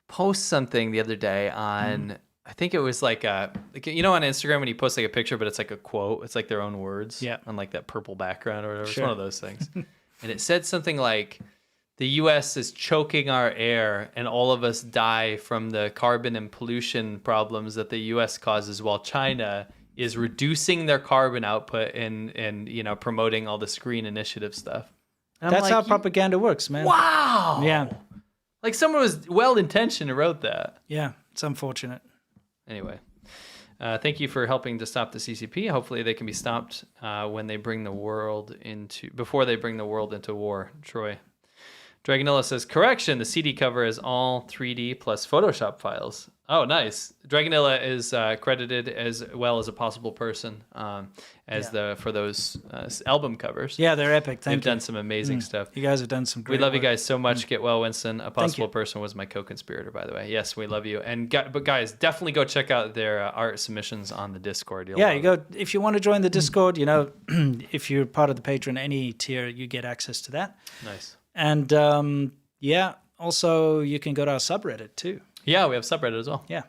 post something the other day on, I think it was like you know, on Instagram when you post like a picture, but it's like a quote, it's like their own words on like that purple background or whatever. Sure. It's one of those things. And it said something like, the U.S. is choking our air and all of us die from the carbon and pollution problems that the U.S. causes, while China is reducing their carbon output and you know, promoting all this green initiative stuff. And That's how propaganda works, man. Wow. Yeah. Like someone was well-intentioned and wrote that. Yeah, it's unfortunate. Anyway, thank you for helping to stop the CCP. Hopefully they can be stopped before they bring the world into war. Troy. Dragonilla says, correction, the CD cover is all 3D plus Photoshop files. Oh, nice. Dragonilla is credited as well as a possible person for those album covers. Yeah, they're epic. Thank you. They've done some amazing stuff. You guys have done some great We love you work. guys so much. Get well, Winston. A possible person was my co-conspirator, by the way. Yes, we love you. But guys, definitely go check out their art submissions on the Discord. You'll Yeah, love you go if you want to join the Discord. You know, if you're part of the patron, any tier, you get access to that. Nice. And also you can go to our subreddit too. Yeah, we have subreddit as well. Yeah.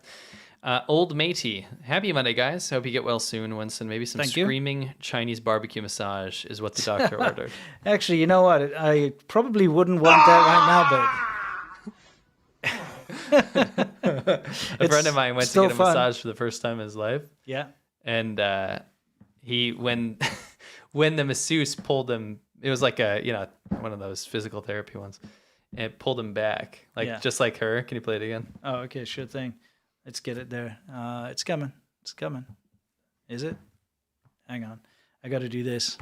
Old Matey. Happy Monday, guys. Hope you get well soon, Winston. Maybe some Thank you. screaming Chinese barbecue massage is what the doctor ordered. Actually, you know what? I probably wouldn't want that right now, but A friend of mine went to still get a fun. massage for the first time in his life. Yeah. And when the masseuse pulled him, it was like one of those physical therapy ones, and it pulled him back, just like her. Can you play it again? Oh, okay, sure thing. Let's get it there. It's coming. It's coming. Is it? Hang on. I got to do this.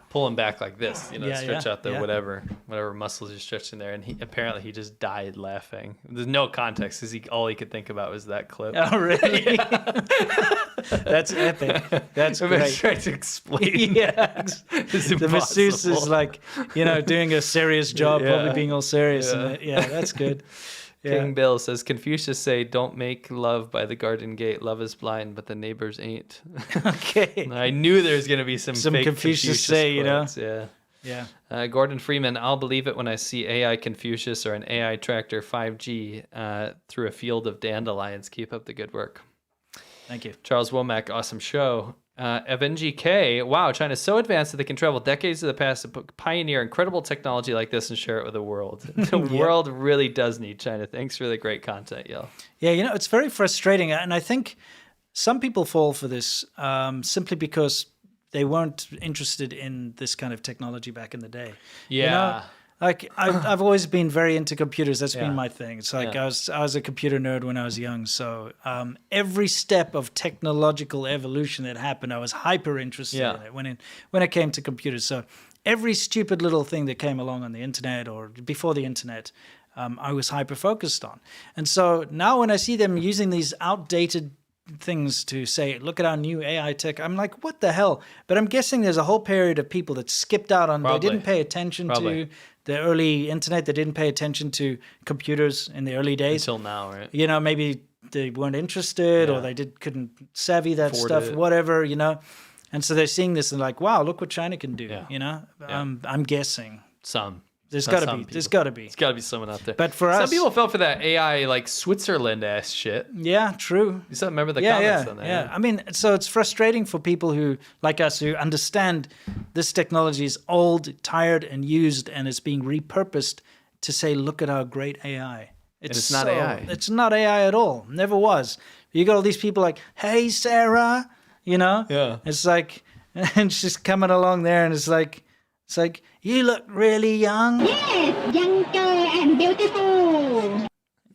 Pull him back like this, stretch out the yeah. whatever muscles you're stretching there. And he just died laughing. There's no context because all he could think about was that clip. Oh, really? That's epic. That's I'm great. trying to explain. Yeah. The masseuse is like, doing a serious job, Yeah. probably being all serious. Yeah. And yeah, that's good. Yeah. King Bill says, Confucius say, don't make love by the garden gate. Love is blind, but the neighbors ain't. Okay. I knew there was going to be some fake Confucius say, quotes. Yeah. Yeah. Gordon Freeman, I'll believe it when I see AI Confucius or an AI tractor 5G through a field of dandelions. Keep up the good work. Thank you. Charles Womack, awesome show. Evan GK, wow, China's so advanced that they can travel decades to the past to pioneer incredible technology like this and share it with the world. The world really does need China. Thanks for the great content, yo. Yeah, it's very frustrating. And I think some people fall for this simply because they weren't interested in this kind of technology back in the day. Yeah. Like I've always been very into computers. That's been my thing. It's like Yeah. I was a computer nerd when I was young. So every step of technological evolution that happened, I was hyper interested in it when it came to computers. So every stupid little thing that came along on the internet or before the internet, I was hyper focused on. And so now when I see them using these outdated things to say, look at our new AI tech, I'm like, what the hell? But I'm guessing there's a whole period of people that skipped out on, Probably. they didn't pay attention to the early internet, they didn't pay attention to computers in the early days. Until now, right? Maybe they weren't interested or they couldn't savvy that Afford stuff, it. whatever, And so they're seeing this and like, wow, look what China can do, Yeah. I'm guessing. Some There's got to be. There's got to be. It's got to be someone out there. But for us, some people fell for that AI like Switzerland ass shit. Yeah, true. You still remember the comments on that? Yeah. I mean, so it's frustrating for people who, like us, who understand this technology is old, tired, and used, and it's being repurposed to say, look at our great AI. It's not AI. It's not AI at all. Never was. You got all these people like, hey, Sarah, you know? Yeah. It's like, and she's coming along there, and it's like, you look really young. Yes, younger and beautiful.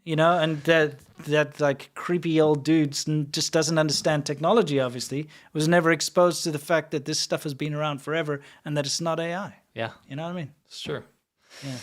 You know, and that like creepy old dude just doesn't understand technology, obviously, was never exposed to the fact that this stuff has been around forever and that it's not AI. Yeah. You know what I mean? It's true. Yeah.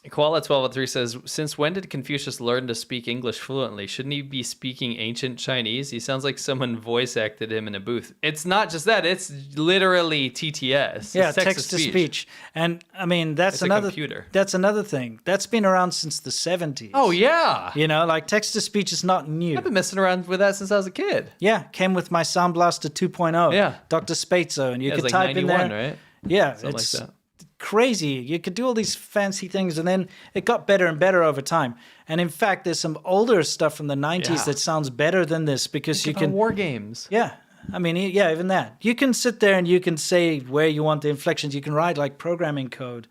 Koala1203 says, since when did Confucius learn to speak English fluently? Shouldn't he be speaking ancient Chinese? He sounds like someone voice acted him in a booth. It's not just that. It's literally TTS. Yeah, it's text-to-speech. And, I mean, that's another computer. That's another thing. That's been around since the 70s. Oh, yeah. You know, like text-to-speech is not new. I've been messing around with that since I was a kid. Yeah, came with my Sound Blaster 2.0. Yeah. Dr. Spatzo, and you could like type in 91, there. right? Yeah, Something it's like that. crazy. You could do all these fancy things, and then it got better and better over time. And in fact, there's some older stuff from the 90s that sounds better than this because you can war games. Yeah. I mean, yeah, even that. You can sit there and you can say where you want the inflections. You can write like programming code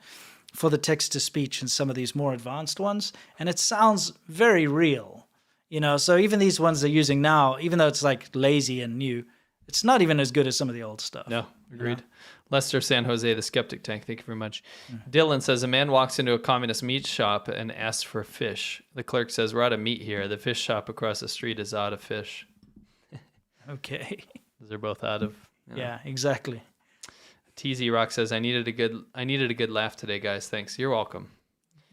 for the text-to-speech and some of these more advanced ones, and it sounds very real. You know, so even these ones they're using now, even though it's like lazy and new, it's not even as good as some of the old stuff. No, agreed. Yeah. Lester San Jose, the Skeptic Tank, thank you very much. Dylan says, a man walks into a communist meat shop and asks for fish. The clerk says, we're out of meat here. The fish shop across the street is out of fish. Okay. They're both out of... Yeah, exactly. TZ Rock says, I needed a good laugh today, guys. Thanks. You're welcome.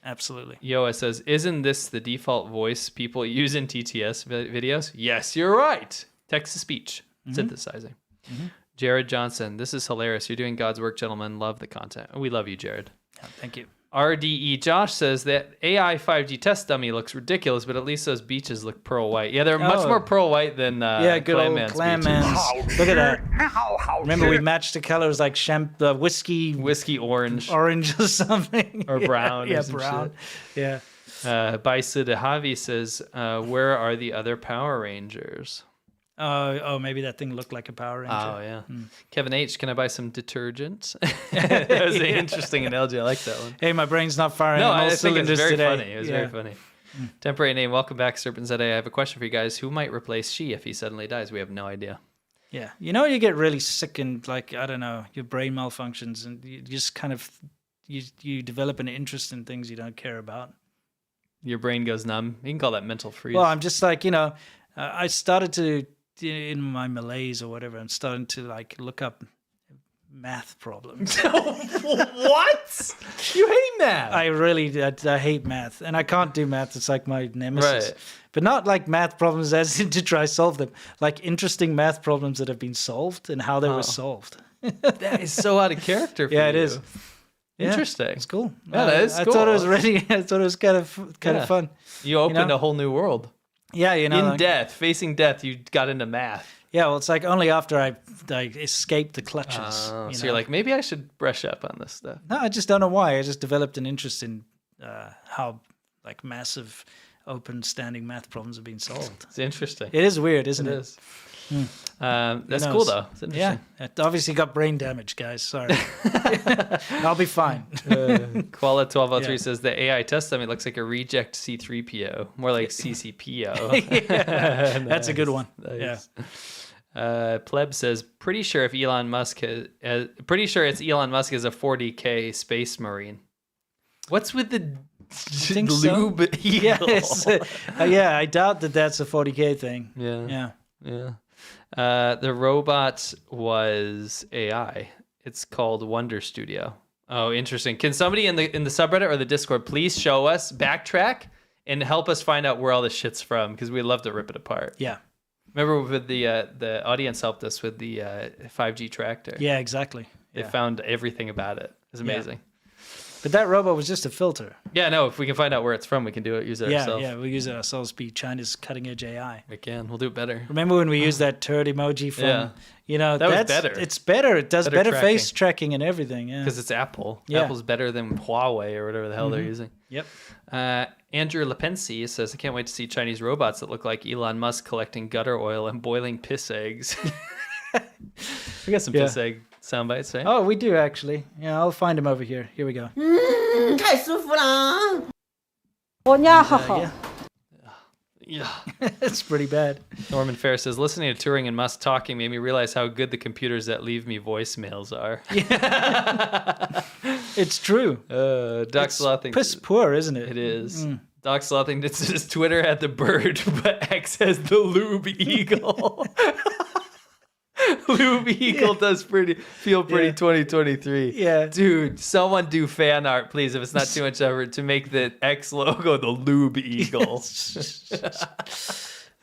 Absolutely. Yoa says, isn't this the default voice people use in TTS videos? Yes, you're right. Text-to-speech. Synthesizing. Jared Johnson, this is hilarious. You're doing God's work, gentlemen. Love the content. We love you, Jared. Yeah, thank you. RDE Josh says that AI 5G test dummy looks ridiculous, but at least those beaches look pearl white. Yeah, they're much more pearl white than good Clam old Man's Clam beaches. Man's. Look at that. Remember we matched the colors like whiskey orange or something. or brown. Yeah, or some brown. Shit. Yeah. Baisuda Javi says, where are the other Power Rangers? Oh, maybe that thing looked like a Power Ranger. Oh, yeah. Kevin H., can I buy some detergent? That was an interesting analogy. I like that one. Hey, my brain's not firing on all I think it's cylinders very today. funny. It was very funny. Temporary name, welcome back, Serpent Zed. I have a question for you guys. Who might replace Xi if he suddenly dies? We have no idea. Yeah. You know, you get really sick and, like, I don't know, your brain malfunctions and you just kind of, you develop an interest in things you don't care about. Your brain goes numb. You can call that mental freeze. Well, I'm just like, you know, I started to, in my malaise or whatever, I'm starting to like look up math problems. What? You hate math? I hate math, and I can't do math. It's like my nemesis. Right. But not like math problems as in to try solve them. Like interesting math problems that have been solved and how they were solved. That is so out of character for you. Yeah, it is. Interesting. Yeah, it's cool. Yeah, that is cool. I thought it was I thought it was kind of fun. You opened a whole new world. Yeah, you know. Facing death, you got into math. Yeah, well, it's like only after I escaped the clutches. So you're like, maybe I should brush up on this stuff. No, I just don't know why. I just developed an interest in how like massive, open, standing math problems are being solved. It's interesting. It is weird, isn't it? It is. That's cool, though. It's interesting. Yeah, it obviously got brain damage, guys. Sorry. I'll be fine. Koala1203 says the AI test dummy looks like a reject C3PO, more like CCPO. Yeah, that's a good one. Nice. Yeah. Pleb says, pretty sure it's Elon Musk as a 40K space marine. What's with the lube eagle? Yeah, I doubt that's a 40K thing. Yeah. The robot was AI. It's called Wonder Studio. Oh, interesting. Can somebody in the subreddit or the Discord please show us, backtrack, and help us find out where all this shit's from? Because we'd love to rip it apart. Yeah. Remember with the audience helped us with the 5G tractor. Yeah, exactly. They found everything about it. It was amazing. But that robot was just a filter. Yeah, no, if we can find out where it's from, we can use it ourselves. Yeah, we use it ourselves. Be China's cutting-edge AI. We can. We'll do it better. Remember when we used that turd emoji from, that was better. It's better. It does better tracking. Face tracking and everything, yeah. Because it's Apple. Yeah. Apple's better than Huawei or whatever the hell they're using. Yep. Andrew Lepensi says, I can't wait to see Chinese robots that look like Elon Musk collecting gutter oil and boiling piss eggs. We got some piss egg sound bites, right? Oh, we do actually. Yeah, I'll find him over here. Here we go. Yeah. It's pretty bad. Norman Fair says, listening to Turing and Musk talking made me realize how good the computers that leave me voicemails are. It's true. Doc Slothing. Piss poor, isn't it? It is. Doc Slothing says Twitter had the bird, but X has the lube eagle. Lube Eagle does feel pretty 2023. Yeah. Dude, someone do fan art, please, if it's not too much effort, to make the X logo the Lube Eagle.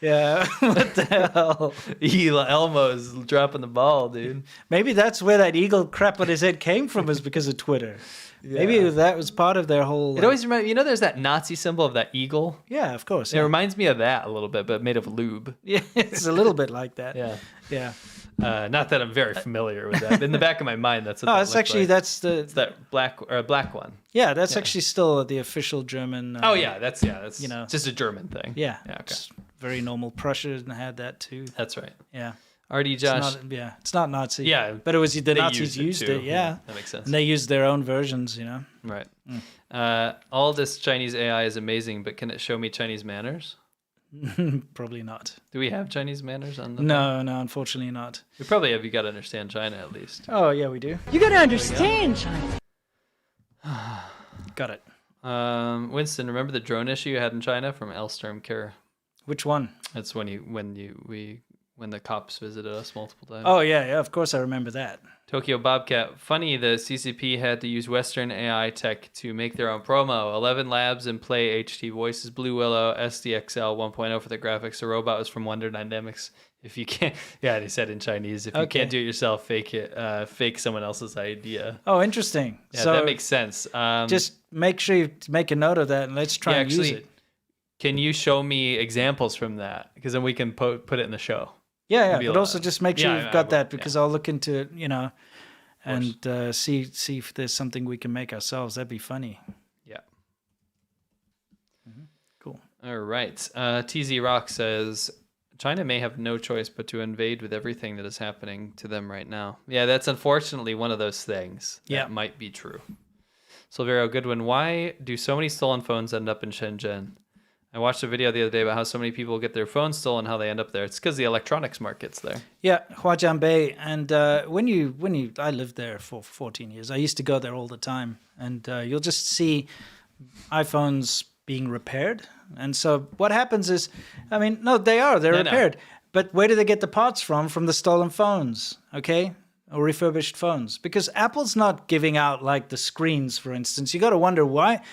Yeah. What the hell? Elmo's dropping the ball, dude. Maybe that's where that eagle crap on his head came from, is because of Twitter. Yeah. Maybe that was part of their whole... It always reminds... there's that Nazi symbol of that eagle? Yeah, of course. It reminds me of that a little bit, but made of lube. Yeah, it's a little bit like that. Yeah. Yeah. Not that I'm very familiar with that. In the back of my mind, that's what that it's actually, like. It's that black one. Yeah, that's actually still the official German... that's just a German thing. Yeah. Okay. It's very normal. Prussia had that too. That's right. Yeah. RD Josh. It's not Nazi. Yeah. But it was the Nazis used it. Yeah. That makes sense. And they used their own versions, Right. All this Chinese AI is amazing, but can it show me Chinese manners? Probably not. Do we have Chinese manners on the No, unfortunately not. We probably have. You got to understand China at least. Oh, yeah, we do. You got to understand China. Got it. Winston, remember the drone issue you had in China from Elstrom Care? Which one? That's when the cops visited us multiple times. Oh, yeah, of course I remember that. Tokyo Bobcat. Funny, the CCP had to use Western AI tech to make their own promo. 11 Labs and Play HT Voices, Blue Willow, SDXL 1.0 for the graphics. The robot was from Wonder Dynamics. If you can't, he said in Chinese, if you can't do it yourself, fake it. Fake someone else's idea. Oh, interesting. Yeah, so that makes sense. Just make sure you make a note of that, and let's try and use it. Can you show me examples from that? Because then we can put it in the show. Yeah, but also just make sure you've got that, because I'll look into it, and see if there's something we can make ourselves. That'd be funny. Yeah. Mm-hmm. Cool. All right. TZ Rock says, China may have no choice but to invade with everything that is happening to them right now. Yeah, that's unfortunately one of those things that might be true. Silverio Goodwin, why do so many stolen phones end up in Shenzhen? I watched a video the other day about how so many people get their phones stolen, how they end up there. It's because the electronics market's there. Yeah, Huajianbei. And I lived there for 14 years. I used to go there all the time. And you'll just see iPhones being repaired. And so what happens is, they're repaired. But where do they get the parts from? From the stolen phones, okay? Or refurbished phones, because Apple's not giving out like the screens, for instance. You got to wonder why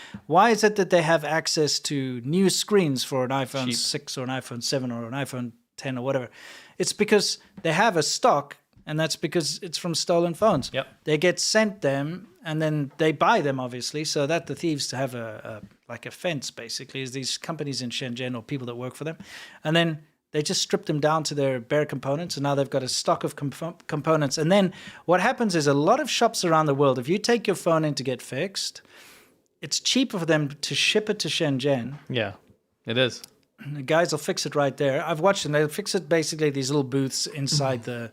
is it that they have access to new screens for an iPhone 6 or an iPhone 7 or an iPhone 10 or whatever? It's because they have a stock, and that's because it's from stolen phones. Yep. They get sent them, and then they buy them, obviously, so that the thieves have a fence, basically, is these companies in Shenzhen or people that work for them, and then they just strip them down to their bare components, and now they've got a stock of components. And then what happens is a lot of shops around the world, if you take your phone in to get fixed, it's cheaper for them to ship it to Shenzhen. Yeah, it is. The guys will fix it right there. I've watched them. They'll fix it basically these little booths inside the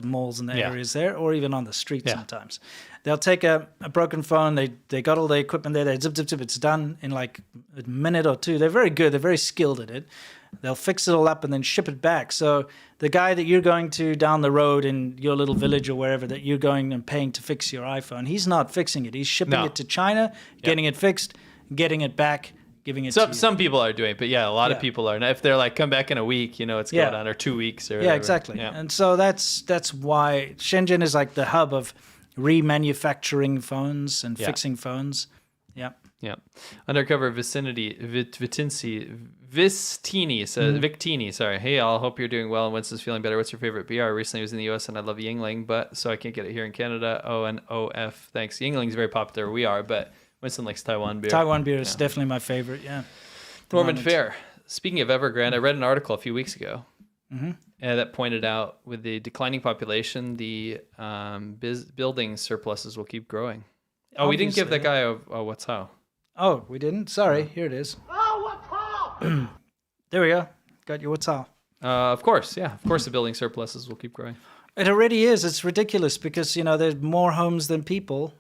malls and the areas there, or even on the street sometimes. They'll take a broken phone. They got all the equipment there. They zip, it's done in like a minute or two. They're very good. They're very skilled at it. They'll fix it all up and then ship it back. So the guy that you're going to down the road in your little village or wherever that you're going and paying to fix your iPhone, he's not fixing it. He's shipping it to China, getting it fixed, getting it back, giving it to you. Some people are doing it, but a lot of people are. And if they're like, come back in a week, it's going on, or 2 weeks or whatever. Yeah, exactly. Yeah. And so that's why Shenzhen is like the hub of remanufacturing phones and fixing phones. Yeah. Yeah. Undercover Vistini says, Victini, sorry. Hey, all. Hope you're doing well and Winston's feeling better. What's your favorite BR? Recently I was in the US and I love Yingling, so I can't get it here in Canada. ONOF. Thanks. Yingling's very popular where we are, but Winston likes Taiwan beer. Taiwan beer is definitely my favorite, yeah. Norman Fair. Speaking of Evergrande, I read an article a few weeks ago that pointed out with the declining population, the building surpluses will keep growing. Oh, we didn't give that guy a what's how. Oh, we didn't? Sorry, here it is. Oh, what's how? There we go. Got your what's how. Of course, yeah. Of course the building surpluses will keep growing. It already is. It's ridiculous because, there's more homes than people.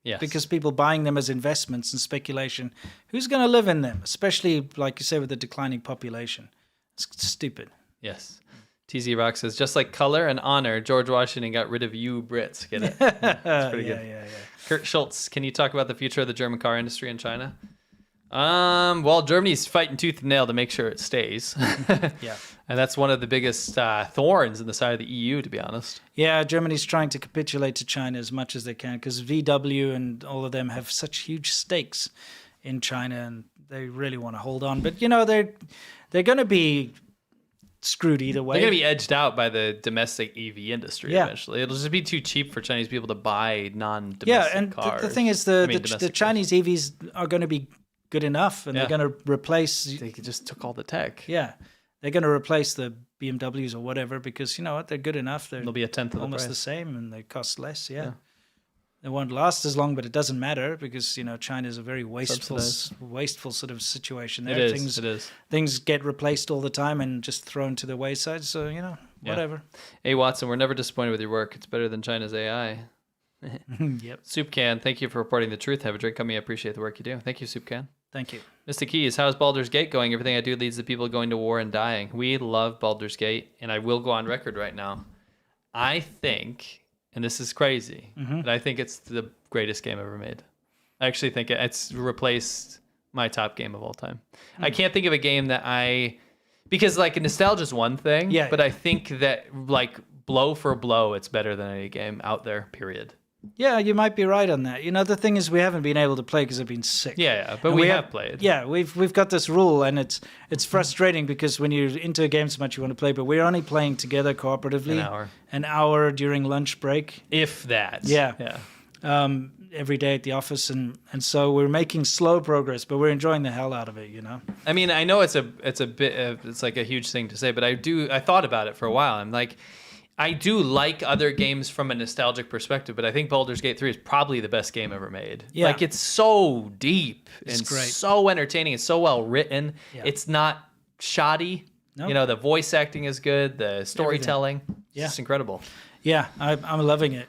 Yes. Because people buying them as investments and speculation. Who's going to live in them? Especially, like you say, with the declining population. It's stupid. Yes. TZ Rock says, just like color and honor, George Washington got rid of you Brits. Get it? That's pretty good. Yeah. Kurt Schultz, can you talk about the future of the German car industry in China? Well, Germany's fighting tooth and nail to make sure it stays. Yeah. And that's one of the biggest thorns in the side of the EU, to be honest. Yeah, Germany's trying to capitulate to China as much as they can because VW and all of them have such huge stakes in China and they really want to hold on. But, they're going to be screwed either way. They're going to be edged out by the domestic EV industry eventually. It'll just be too cheap for Chinese people to buy non-domestic cars. And the thing is, the Chinese EVs are going to be good enough and they're going to replace... They just took all the tech. Yeah. They're going to replace the BMWs or whatever because, you know what, they're good enough. They'll be a tenth of the price. Almost the same and they cost less, yeah. They won't last as long, but it doesn't matter because, China's a very wasteful sort of situation there. It is. Things get replaced all the time and just thrown to the wayside. So, whatever. Hey, Watson, we're never disappointed with your work. It's better than China's AI. Yep. Soup Can, thank you for reporting the truth. Have a drink on me. I appreciate the work you do. Thank you, Soup Can. Thank you. Mr. Keys, how's Baldur's Gate going? Everything I do leads to people going to war and dying. We love Baldur's Gate, and I will go on record right now. I think, and this is crazy, but I think it's the greatest game ever made. I actually think it's replaced my top game of all time. I can't think of a game that because nostalgia is one thing, but I think that blow for blow, it's better than any game out there, period. Yeah, you might be right on that. The thing is we haven't been able to play because I've been sick. Yeah, but we have played. Yeah, we've got this rule, and it's frustrating because when you're into a game so much you want to play, but we're only playing together cooperatively. An hour during lunch break. If that. Yeah. Every day at the office, and so we're making slow progress, but we're enjoying the hell out of it, I mean, I know it's a bit it's like a huge thing to say, but I thought about it for a while. I'm like, I do like other games from a nostalgic perspective, but I think Baldur's Gate 3 is probably the best game ever made. Yeah. It's so deep and great. so entertaining and so well written. Yeah. It's not shoddy. Nope. The voice acting is good. The storytelling. It's just incredible. Yeah, I'm loving it.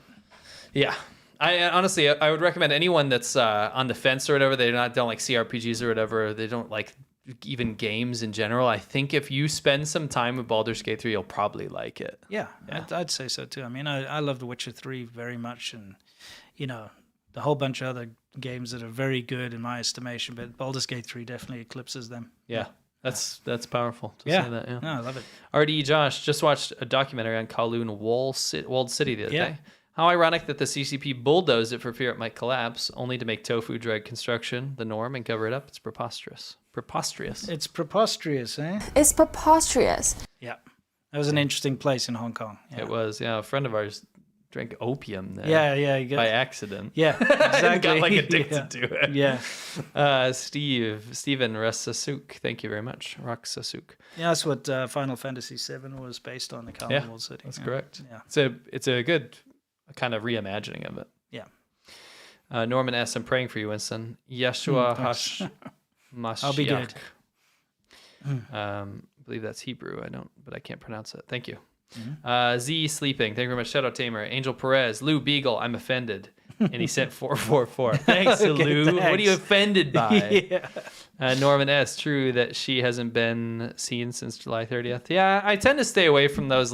Yeah. I honestly, I would recommend anyone that's on the fence or whatever, they don't like CRPGs or whatever, they don't like even games in general. I think if you spend some time with Baldur's Gate 3, you'll probably like it. Yeah. I'd say so too. I mean, I love The Witcher 3 very much, and the whole bunch of other games that are very good in my estimation, but Baldur's Gate 3 definitely eclipses them. Yeah. That's powerful to say that. Yeah. No, I love it. RDE Josh just watched a documentary on Kowloon Walled City the other day. How ironic that the CCP bulldozed it for fear it might collapse, only to make tofu drag construction the norm and cover it up. It's preposterous. It's preposterous, eh? It's preposterous. Yeah. That was an interesting place in Hong Kong. Yeah. It was, a friend of ours drank opium there. Yeah. By accident. Yeah, exactly. Got addicted to it. Yeah. Steven Rassasuk, thank you very much. Raksasuk. Yeah, that's what Final Fantasy VII was based on, the Kowloon Walled City. That's correct. Yeah. It's a good kind of reimagining of it. Yeah. Norman S., I'm praying for you, Winston. Yeshua Mashiach. I'll be good. I believe that's Hebrew. But I can't pronounce it. Thank you. Z Sleeping. Thank you very much. Shadow Tamer. Angel Perez. Lou Beagle. I'm offended. And he sent 444. Thanks, Okay, Lou. thanks. What are you offended by? Norman S. True that she hasn't been seen since July 30th. Yeah, I tend to stay away from those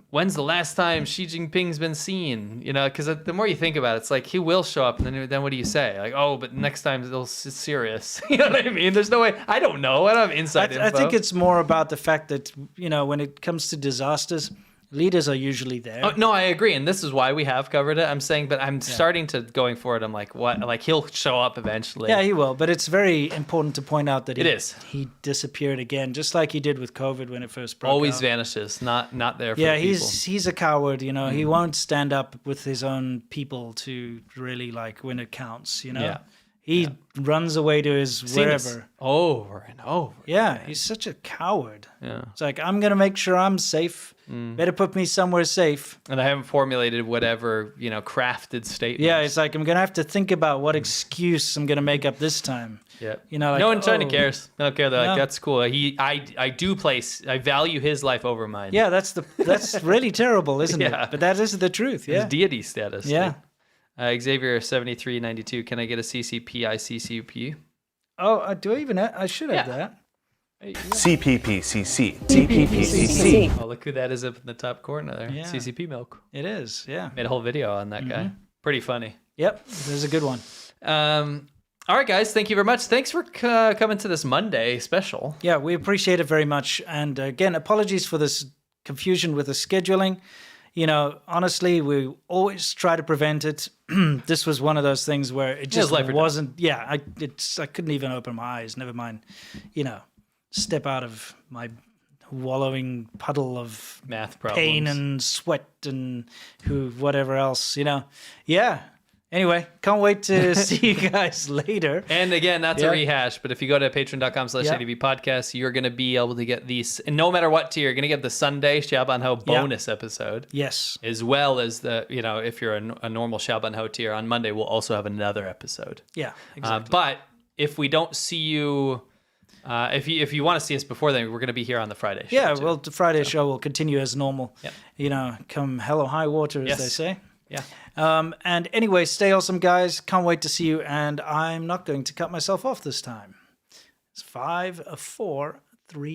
when's the last time Xi Jinping's been seen? Because the more you think about it, it's like he will show up, and then what do you say? But next time it's serious. You know what I mean? There's no way. I don't know. I don't have inside info. I think it's more about the fact that when it comes to disasters, Leaders are usually there. Oh, no, I agree. And this is why we have covered it. I'm saying, but I'm starting to, going forward, I'm like, what? Like, he'll show up eventually. Yeah, he will. But it's very important to point out that he disappeared again, just like he did with COVID when it first broke Always out. vanishes, not there for yeah, people. he's a coward, you know. He won't stand up with his own people to really, like, when it counts, you know. Yeah. He runs away to his wherever. Over and over. Yeah, he's such a coward. Yeah. It's like, I'm going to make sure I'm safe. Better put me somewhere safe. And I haven't formulated whatever, crafted statement. Yeah, it's like, I'm going to have to think about what excuse I'm going to make up this time. Yeah. You know, like, no one in China cares. They don't care. They're No. like, that's cool. I value his life over mine. Yeah, that's really terrible, isn't Yeah. it? But that is the truth. Yeah. His deity status. Yeah. Xavier 7392. Can I get a CCP ICCP? Oh, do I even? I should have that. CPPCC. CPPCC. Oh, look who that is up in the top corner there. Yeah. CCP milk. It is. Yeah. Made a whole video on that guy. Pretty funny. Yep. There's a good one. All right, guys. Thank you very much. Thanks for coming to this Monday special. Yeah, we appreciate it very much. And again, apologies for this confusion with the scheduling. You know, honestly, we always try to prevent it. This was one of those things where it just wasn't. Yeah, I couldn't even open my eyes. Never mind, step out of my wallowing puddle of math problems, pain and sweat and whatever else. Yeah. Anyway, can't wait to see you guys later. And again, that's a rehash, but if you go to patreon.com/ADV podcast, you're going to be able to get these, and no matter what tier, you're going to get the Sunday Xiaobanhou bonus episode. Yes. As well as the, if you're a normal Xiaobanhou tier, on Monday, we'll also have another episode. Yeah, exactly. But if we don't see you, if you want to see us before then, we're going to be here on the Friday show. Yeah, well, the Friday show will continue as normal. Yeah. Come hell or high water, as they say. Yeah. And anyway, stay awesome, guys. Can't wait to see you. And I'm not going to cut myself off this time. It's 5, 4, 3.